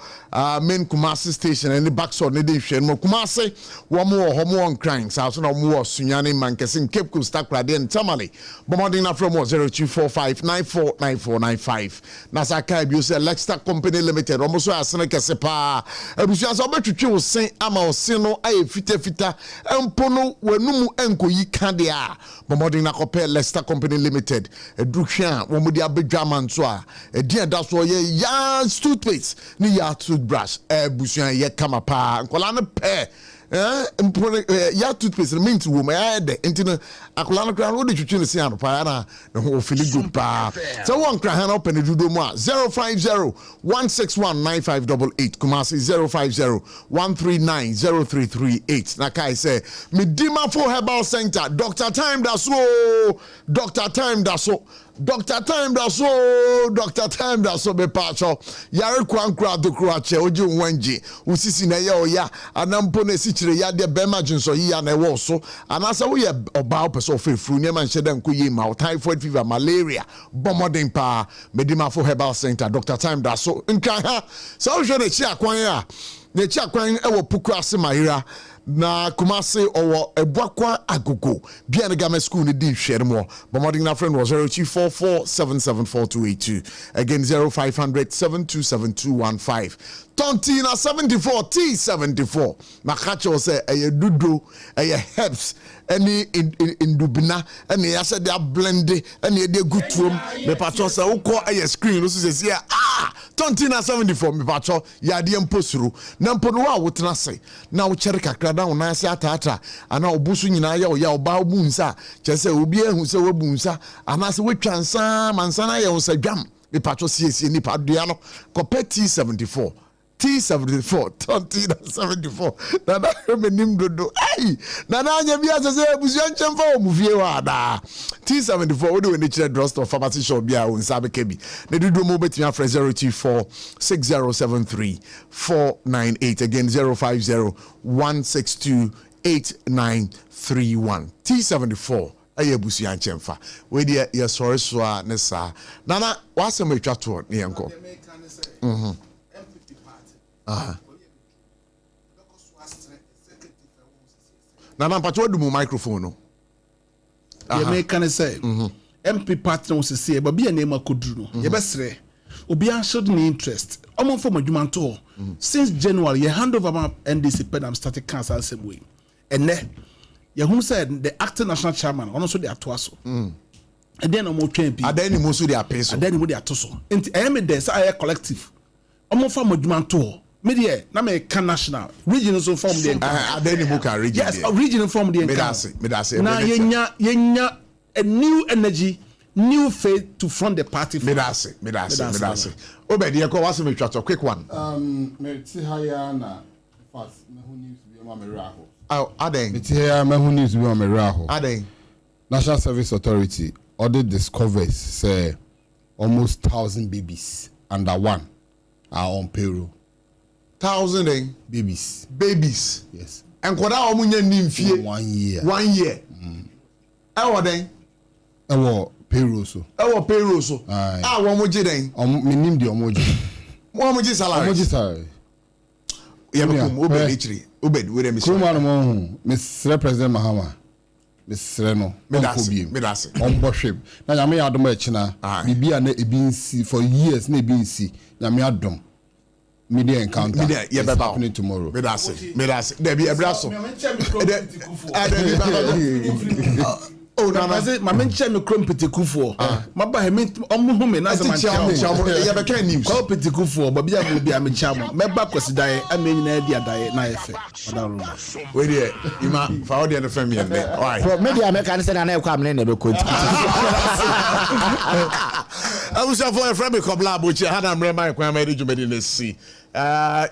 main Kumasi station and the backside ne dey hwe mo Kumasi wo mo homo on cranks so na mo sunyane mankesin Cape Coast Takrade and Tamale bombarding na from 0245949495 Nasaka bi say Lexta Company Limited almost so asene kese pa ebusua so betwetwe wo sen ama wo sen no aye fita empo no wanumu enkoyi kade a bombarding na kopɛ Lexta Company Limited eduhwe a wo mo di abedwa manso a edi eda so ye ya toothpaste ni ya toothbrush ebusua ye kama pa nkola no pɛ ya toothpaste mint wo ma ya de entino akola no kra no de twetwe ne se anopa na ho feel good pa so one kra ha na open the dudo mu a 05016195588 Kumasi 05013903338 na kai say Medima for Herbal Center Dr. Time da so Dr. Time da so be pacho yare kwankra do kroache oji nwanji usisi na ye oya anampo na sichire ya de bema jinso yi ya na ewo so anasa wo ye oba opeso fefru ne man shede nko yi ma typhoid fever malaria bomodin pa Medima for Herbal Center Dr. Time da so nka ha so hwe na chi akwan a na chi akwan ewo puku ase mahira na Kumasi owo ebuakwa agogo bia na game school ni di hwere mo bomoding na friend was 0244774282 again 0500727215 Tontina 74 T74 makacho say eye dudo eye herbs any indubina and ya said they are blended and they good me pacho say ukọ eye screen so say Tontina 74 me pacho ya de mposuru na mpo no wa wotena say na wo chere kakra na wona ase atata ana obusu nyina ya oba obunsa che say obi ehu say wobunsa ana say wetwansa mansa na ye unsadwam me pacho sie ni padua no kopeti 74 T74 Tontina 74 nana menim dodo ai nana anya bia se ebusuan chemfa o mufie wa da T74 we do ni chire drugstore pharmacy shop bia o nsabe kebi ne dodo mo betimi afre 0246073 again 05016289131 T74 aye ebusuan chemfa we dia ye sorry so a ne sa nana wasem atwa to ne yenko Nana pacho do mu microphone no. Ye make can say MP partner was say but be a name akoduru no. Ye besre obi an should ni interest. Omo for madwuma to since January ye hand over my NDC pedam started cancer same way. And ye who said the acting national chairman also they atoaso. And then omo twen bi. Adani mo so they are peso. Adani mo they atoso. Enti am there say collective. Omo for madwuma to media na me can national regional so form the Adani mo can region. Yes, regional form the me da say na yenya a new energy, new faith to front the party. Me da say. Obedi ko wase me twa quick one. Me ti haya na fast me hu news bi ma me raho. Aden. Me ti haya me hu news bi ma me raho. Aden. National Service Authority audit discovers say almost 1,000 babies under one are on payroll. 1,000 babies. Yes. And kwada omunya nimfie 1 year. 1 year. Ewo den. Ewo payroll so. Ah wo mo je den. Me nim de omo je. Mohamed salary. Yeah, Obed, where Miss Mr. President Mahama. Miss Reno, Medasi, on worship. Now, I may add China, be a BNC for years, BNC. Yami Adam. Media encounter. Yeah, happening tomorrow. Medasi. There be a brasso. Oh, no, my men check me crump petit coup for. My by me, home, as a man, you have a kind news. Call petit coup for, but be a me charm. My back was die, I mean, idea die, knife. Wait here, you might found the family. Maybe I make answer and I come in the book. I was for a friend of Coblab, which I had a remark when I made it to see. Yes.